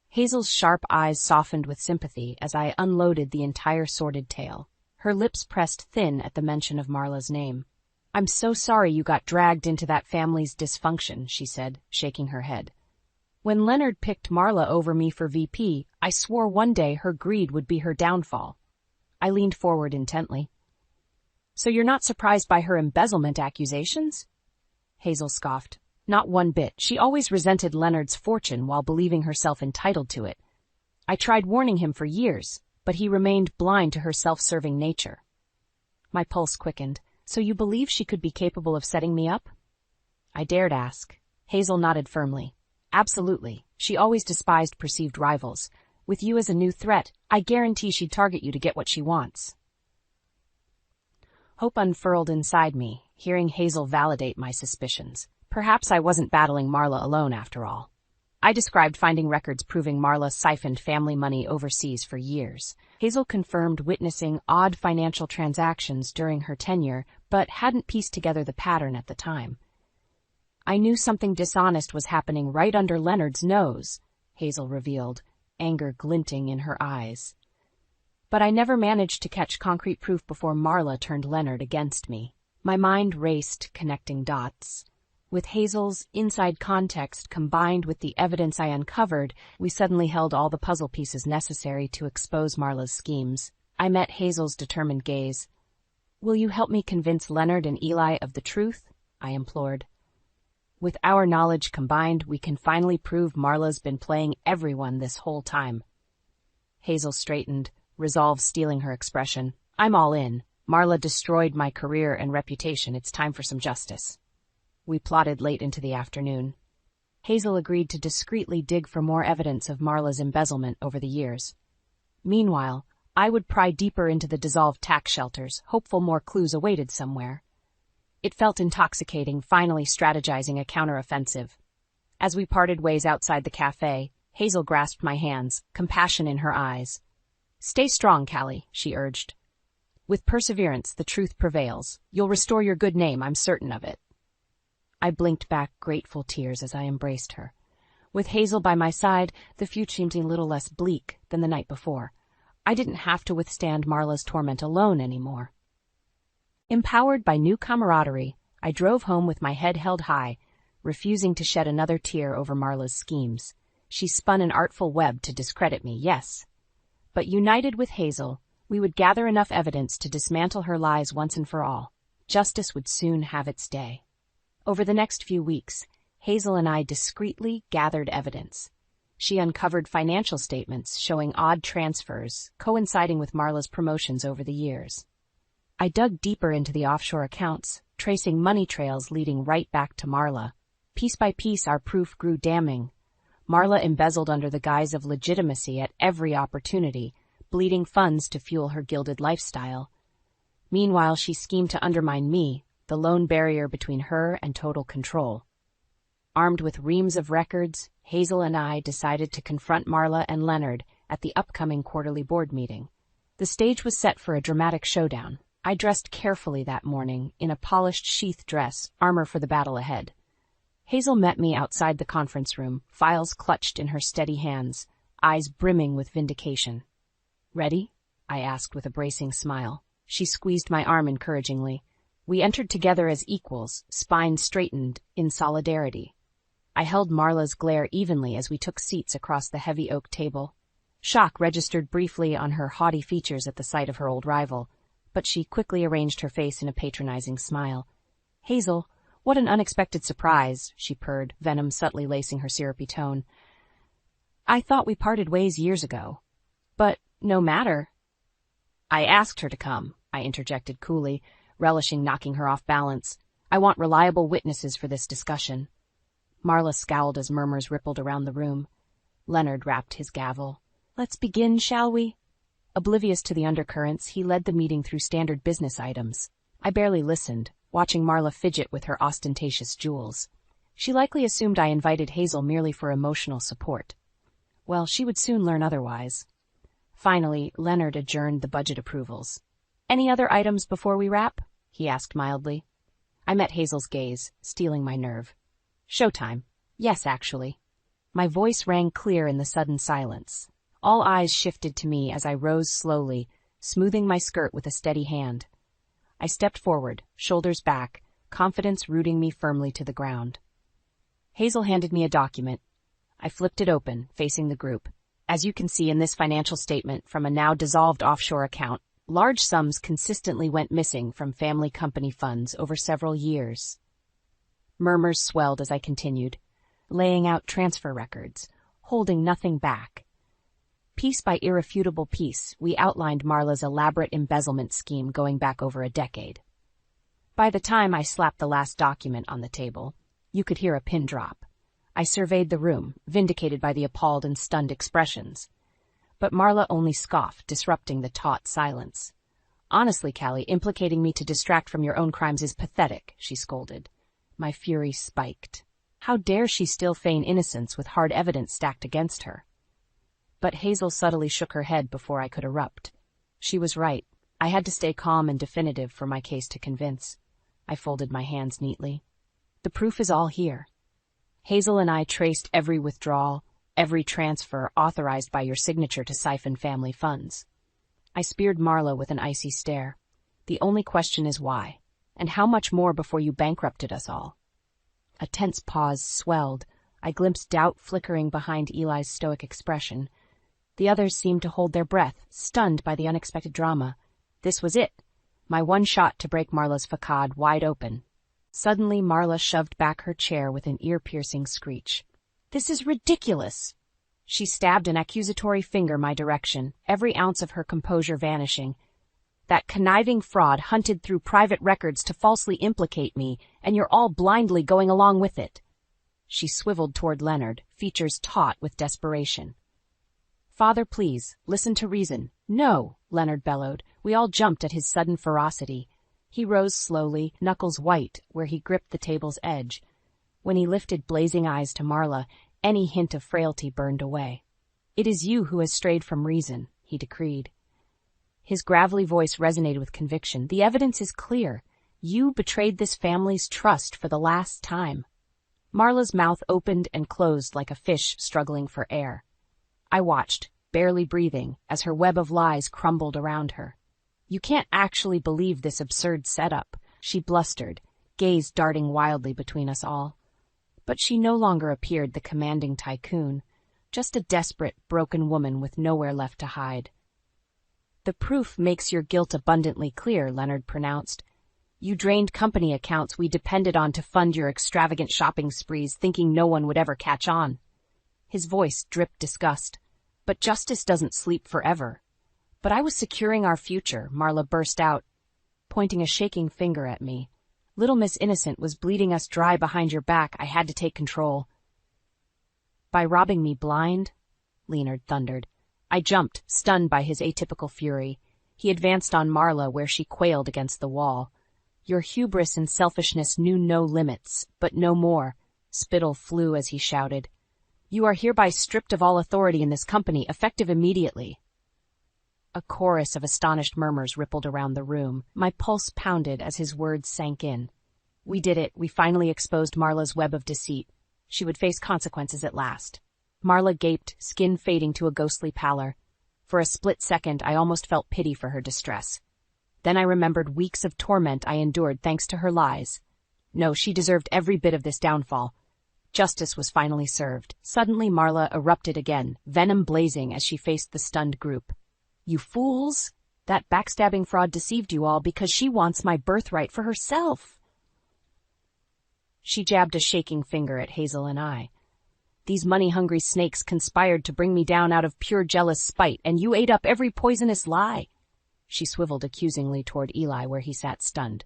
Hazel's sharp eyes softened with sympathy as I unloaded the entire sordid tale. Her lips pressed thin at the mention of Marla's name. "I'm so sorry you got dragged into that family's dysfunction," she said, shaking her head. "When Leonard picked Marla over me for VP, I swore one day her greed would be her downfall." I leaned forward intently. "So you're not surprised by her embezzlement accusations?" Hazel scoffed. "Not one bit. She always resented Leonard's fortune while believing herself entitled to it. I tried warning him for years, but he remained blind to her self-serving nature." My pulse quickened. "So you believe she could be capable of setting me up?" I dared ask. Hazel nodded firmly. "Absolutely. She always despised perceived rivals. With you as a new threat, I guarantee she'd target you to get what she wants." Hope unfurled inside me, hearing Hazel validate my suspicions. Perhaps I wasn't battling Marla alone after all. I described finding records proving Marla siphoned family money overseas for years. Hazel confirmed witnessing odd financial transactions during her tenure, but hadn't pieced together the pattern at the time. "I knew something dishonest was happening right under Leonard's nose," Hazel revealed, anger glinting in her eyes. "But I never managed to catch concrete proof before Marla turned Leonard against me." My mind raced, connecting dots. With Hazel's inside context combined with the evidence I uncovered, we suddenly held all the puzzle pieces necessary to expose Marla's schemes. I met Hazel's determined gaze. "Will you help me convince Leonard and Eli of the truth?" I implored. "With our knowledge combined, we can finally prove Marla's been playing everyone this whole time." Hazel straightened, resolve stealing her expression. "I'm all in. Marla destroyed my career and reputation. It's time for some justice." We plotted late into the afternoon. Hazel agreed to discreetly dig for more evidence of Marla's embezzlement over the years. Meanwhile, I would pry deeper into the dissolved tax shelters, hopeful more clues awaited somewhere. It felt intoxicating, finally strategizing a counteroffensive. As we parted ways outside the cafe, Hazel grasped my hands, compassion in her eyes. "Stay strong, Callie," she urged. "With perseverance, the truth prevails. You'll restore your good name, I'm certain of it." I blinked back grateful tears as I embraced her. With Hazel by my side, the future seemed a little less bleak than the night before. I didn't have to withstand Marla's torment alone anymore. Empowered by new camaraderie, I drove home with my head held high, refusing to shed another tear over Marla's schemes. She spun an artful web to discredit me, yes. But united with Hazel, we would gather enough evidence to dismantle her lies once and for all. Justice would soon have its day. Over the next few weeks, Hazel and I discreetly gathered evidence. She uncovered financial statements showing odd transfers coinciding with Marla's promotions over the years. I dug deeper into the offshore accounts, tracing money trails leading right back to Marla. Piece by piece, our proof grew damning. Marla embezzled under the guise of legitimacy at every opportunity, bleeding funds to fuel her gilded lifestyle. Meanwhile, she schemed to undermine me, the lone barrier between her and total control. Armed with reams of records, Hazel and I decided to confront Marla and Leonard at the upcoming quarterly board meeting. The stage was set for a dramatic showdown. I dressed carefully that morning in a polished sheath dress, armor for the battle ahead. Hazel met me outside the conference room, files clutched in her steady hands, eyes brimming with vindication. "Ready?" I asked with a bracing smile. She squeezed my arm encouragingly. We entered together as equals, spines straightened, in solidarity. I held Marla's glare evenly as we took seats across the heavy oak table. Shock registered briefly on her haughty features at the sight of her old rival, but she quickly arranged her face in a patronizing smile. "Hazel, what an unexpected surprise," she purred, venom subtly lacing her syrupy tone. "I thought we parted ways years ago. But no matter." "I asked her to come," I interjected coolly, relishing knocking her off balance. "I want reliable witnesses for this discussion." Marla scowled as murmurs rippled around the room. Leonard rapped his gavel. "Let's begin, shall we?" Oblivious to the undercurrents, he led the meeting through standard business items. I barely listened, watching Marla fidget with her ostentatious jewels. She likely assumed I invited Hazel merely for emotional support. Well, she would soon learn otherwise. Finally, Leonard adjourned the budget approvals. "Any other items before we wrap?" he asked mildly. I met Hazel's gaze, stealing my nerve. "Showtime. Yes, actually." My voice rang clear in the sudden silence. All eyes shifted to me as I rose slowly, smoothing my skirt with a steady hand. I stepped forward, shoulders back, confidence rooting me firmly to the ground. Hazel handed me a document. I flipped it open, facing the group. "As you can see in this financial statement from a now dissolved offshore account, large sums consistently went missing from family company funds over several years." Murmurs swelled as I continued, laying out transfer records, holding nothing back. Piece by irrefutable piece, we outlined Marla's elaborate embezzlement scheme going back over a decade. By the time I slapped the last document on the table, you could hear a pin drop. I surveyed the room, vindicated by the appalled and stunned expressions. But Marla only scoffed, disrupting the taut silence. "Honestly, Callie, implicating me to distract from your own crimes is pathetic," she scolded. My fury spiked. How dare she still feign innocence with hard evidence stacked against her? But Hazel subtly shook her head before I could erupt. She was right. I had to stay calm and definitive for my case to convince. I folded my hands neatly. "The proof is all here. Hazel and I traced every withdrawal, every transfer authorized by your signature to siphon family funds." I speared Marla with an icy stare. "The only question is why, and how much more before you bankrupted us all?" A tense pause swelled. I glimpsed doubt flickering behind Eli's stoic expression. The others seemed to hold their breath, stunned by the unexpected drama. This was it, my one shot to break Marla's facade wide open. Suddenly, Marla shoved back her chair with an ear-piercing screech. "This is ridiculous!" She stabbed an accusatory finger my direction, every ounce of her composure vanishing. "That conniving fraud hunted through private records to falsely implicate me, and you're all blindly going along with it." She swiveled toward Leonard, features taut with desperation. "Father, please, listen to reason." "No," Leonard bellowed. We all jumped at his sudden ferocity. He rose slowly, knuckles white, where he gripped the table's edge. When he lifted blazing eyes to Marla, any hint of frailty burned away. "It is you who has strayed from reason," he decreed. His gravelly voice resonated with conviction. "The evidence is clear. You betrayed this family's trust for the last time." Marla's mouth opened and closed like a fish struggling for air. I watched, barely breathing, as her web of lies crumbled around her. "You can't actually believe this absurd setup," she blustered, gaze darting wildly between us all. But she no longer appeared the commanding tycoon, just a desperate, broken woman with nowhere left to hide. "The proof makes your guilt abundantly clear," Leonard pronounced. "You drained company accounts we depended on to fund your extravagant shopping sprees, thinking no one would ever catch on." His voice dripped disgust. "But justice doesn't sleep forever." "But I was securing our future," Marla burst out, pointing a shaking finger at me. "Little Miss Innocent was bleeding us dry behind your back. I had to take control." "By robbing me blind?" Leonard thundered. I jumped, stunned by his atypical fury. He advanced on Marla where she quailed against the wall. "Your hubris and selfishness knew no limits, but no more." Spittle flew as he shouted. "You are hereby stripped of all authority in this company, effective immediately." A chorus of astonished murmurs rippled around the room. My pulse pounded as his words sank in. We did it. We finally exposed Marla's web of deceit. She would face consequences at last. Marla gaped, skin fading to a ghostly pallor. For a split second, I almost felt pity for her distress. Then I remembered weeks of torment I endured thanks to her lies. No, she deserved every bit of this downfall. Justice was finally served. Suddenly Marla erupted again, venom blazing as she faced the stunned group. "You fools! That backstabbing fraud deceived you all because she wants my birthright for herself." She jabbed a shaking finger at Hazel and I. "These money-hungry snakes conspired to bring me down out of pure jealous spite, and you ate up every poisonous lie." She swiveled accusingly toward Eli where he sat stunned.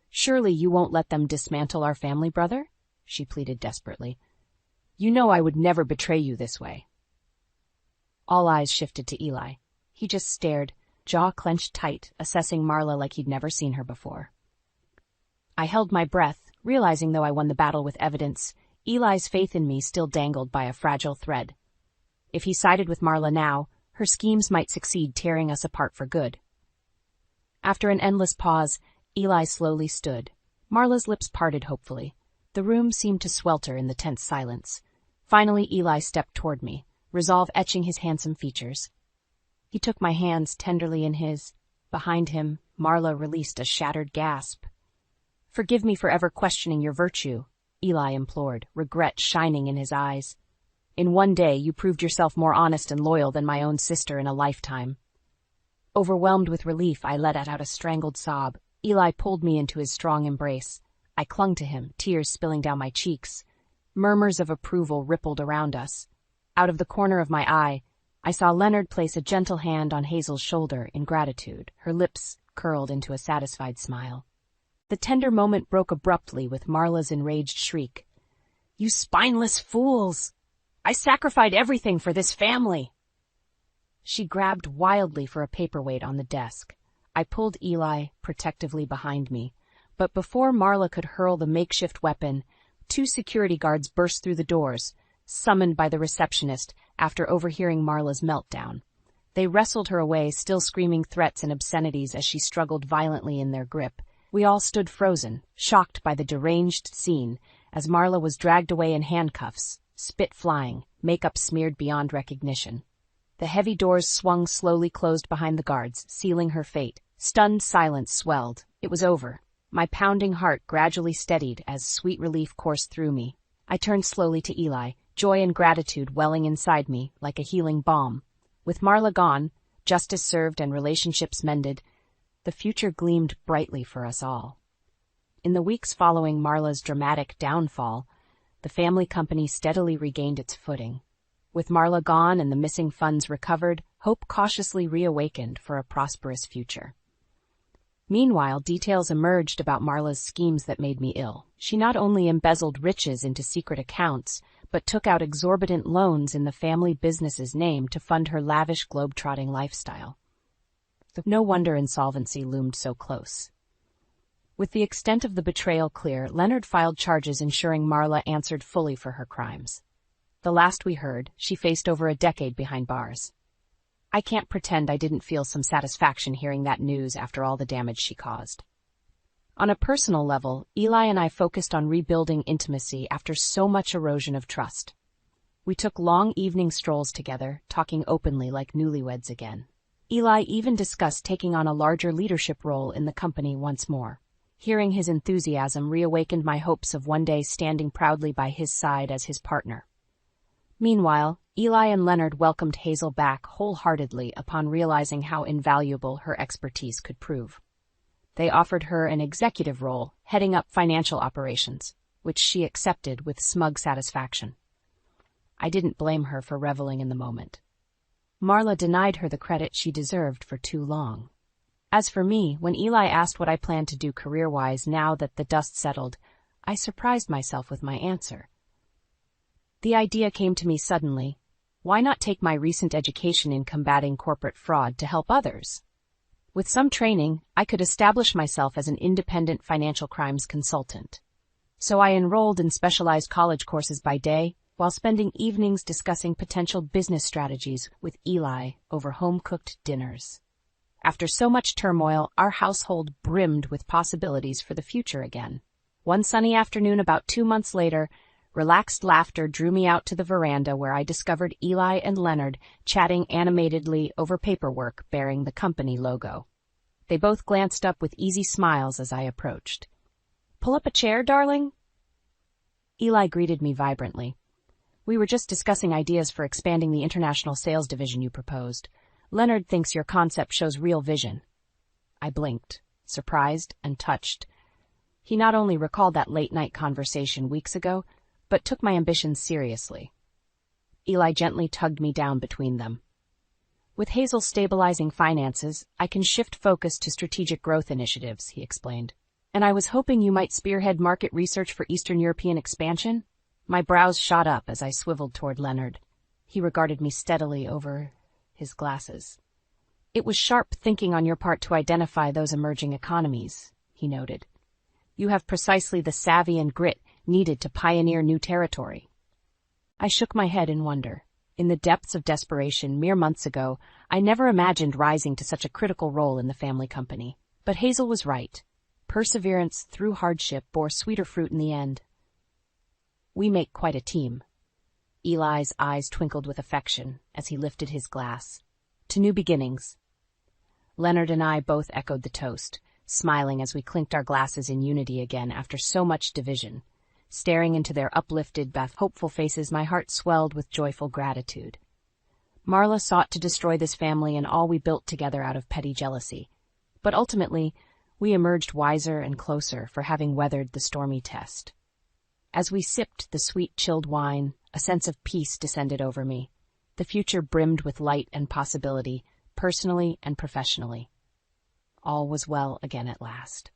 "Surely you won't let them dismantle our family, brother?" she pleaded desperately. "You know I would never betray you this way." All eyes shifted to Eli. He just stared, jaw clenched tight, assessing Marla like he'd never seen her before. I held my breath, realizing though I won the battle with evidence, Eli's faith in me still dangled by a fragile thread. If he sided with Marla now, her schemes might succeed, tearing us apart for good. After an endless pause, Eli slowly stood. Marla's lips parted hopefully. The room seemed to swelter in the tense silence. Finally, Eli stepped toward me, resolve etching his handsome features. He took my hands tenderly in his. Behind him, Marla released a shattered gasp. "Forgive me for ever questioning your virtue," Eli implored, regret shining in his eyes. "In one day, you proved yourself more honest and loyal than my own sister in a lifetime." Overwhelmed with relief, I let out a strangled sob. Eli pulled me into his strong embrace. I clung to him, tears spilling down my cheeks. Murmurs of approval rippled around us. Out of the corner of my eye, I saw Leonard place a gentle hand on Hazel's shoulder in gratitude, her lips curled into a satisfied smile. The tender moment broke abruptly with Marla's enraged shriek. "You spineless fools! I sacrificed everything for this family!" She grabbed wildly for a paperweight on the desk. I pulled Eli protectively behind me, but before Marla could hurl the makeshift weapon, 2 security guards burst through the doors, summoned by the receptionist after overhearing Marla's meltdown. They wrestled her away, still screaming threats and obscenities as she struggled violently in their grip. We all stood frozen, shocked by the deranged scene, as Marla was dragged away in handcuffs, spit flying, makeup smeared beyond recognition. The heavy doors swung slowly closed behind the guards, sealing her fate. Stunned silence swelled. It was over. My pounding heart gradually steadied as sweet relief coursed through me. I turned slowly to Eli, joy and gratitude welling inside me like a healing balm. With Marla gone, justice served and relationships mended, the future gleamed brightly for us all. In the weeks following Marla's dramatic downfall, the family company steadily regained its footing. With Marla gone and the missing funds recovered, hope cautiously reawakened for a prosperous future. Meanwhile, details emerged about Marla's schemes that made me ill. She not only embezzled riches into secret accounts, but took out exorbitant loans in the family business's name to fund her lavish globe-trotting lifestyle. No wonder insolvency loomed so close. With the extent of the betrayal clear, Leonard filed charges ensuring Marla answered fully for her crimes. The last we heard, she faced over a decade behind bars. I can't pretend I didn't feel some satisfaction hearing that news after all the damage she caused. On a personal level, Eli and I focused on rebuilding intimacy after so much erosion of trust. We took long evening strolls together, talking openly like newlyweds again. Eli even discussed taking on a larger leadership role in the company once more. Hearing his enthusiasm reawakened my hopes of one day standing proudly by his side as his partner. Meanwhile, Eli and Leonard welcomed Hazel back wholeheartedly upon realizing how invaluable her expertise could prove. They offered her an executive role, heading up financial operations, which she accepted with smug satisfaction. I didn't blame her for reveling in the moment. Marla denied her the credit she deserved for too long. As for me, when Eli asked what I planned to do career-wise now that the dust settled, I surprised myself with my answer. The idea came to me suddenly. Why not take my recent education in combating corporate fraud to help others? With some training, I could establish myself as an independent financial crimes consultant. So I enrolled in specialized college courses by day, while spending evenings discussing potential business strategies with Eli over home-cooked dinners. After so much turmoil, our household brimmed with possibilities for the future again. One sunny afternoon about 2 months later, relaxed laughter drew me out to the veranda where I discovered Eli and Leonard chatting animatedly over paperwork bearing the company logo. They both glanced up with easy smiles as I approached. "Pull up a chair, darling?" Eli greeted me vibrantly. "We were just discussing ideas for expanding the international sales division you proposed. Leonard thinks your concept shows real vision." I blinked, surprised and touched. He not only recalled that late-night conversation weeks ago, but took my ambitions seriously. Eli gently tugged me down between them. "With Hazel stabilizing finances, I can shift focus to strategic growth initiatives," he explained. "And I was hoping you might spearhead market research for Eastern European expansion." My brows shot up as I swiveled toward Leonard. He regarded me steadily over his glasses. "It was sharp thinking on your part to identify those emerging economies," he noted. "You have precisely the savvy and grit needed to pioneer new territory." I shook my head in wonder. In the depths of desperation mere months ago, I never imagined rising to such a critical role in the family company. But Hazel was right. Perseverance through hardship bore sweeter fruit in the end. "We make quite a team." Eli's eyes twinkled with affection as he lifted his glass. "To new beginnings." Leonard and I both echoed the toast, smiling as we clinked our glasses in unity again after so much division. Staring into their uplifted, hopeful faces, my heart swelled with joyful gratitude. Marla sought to destroy this family and all we built together out of petty jealousy. But ultimately, we emerged wiser and closer for having weathered the stormy test. As we sipped the sweet, chilled wine, a sense of peace descended over me. The future brimmed with light and possibility, personally and professionally. All was well again at last.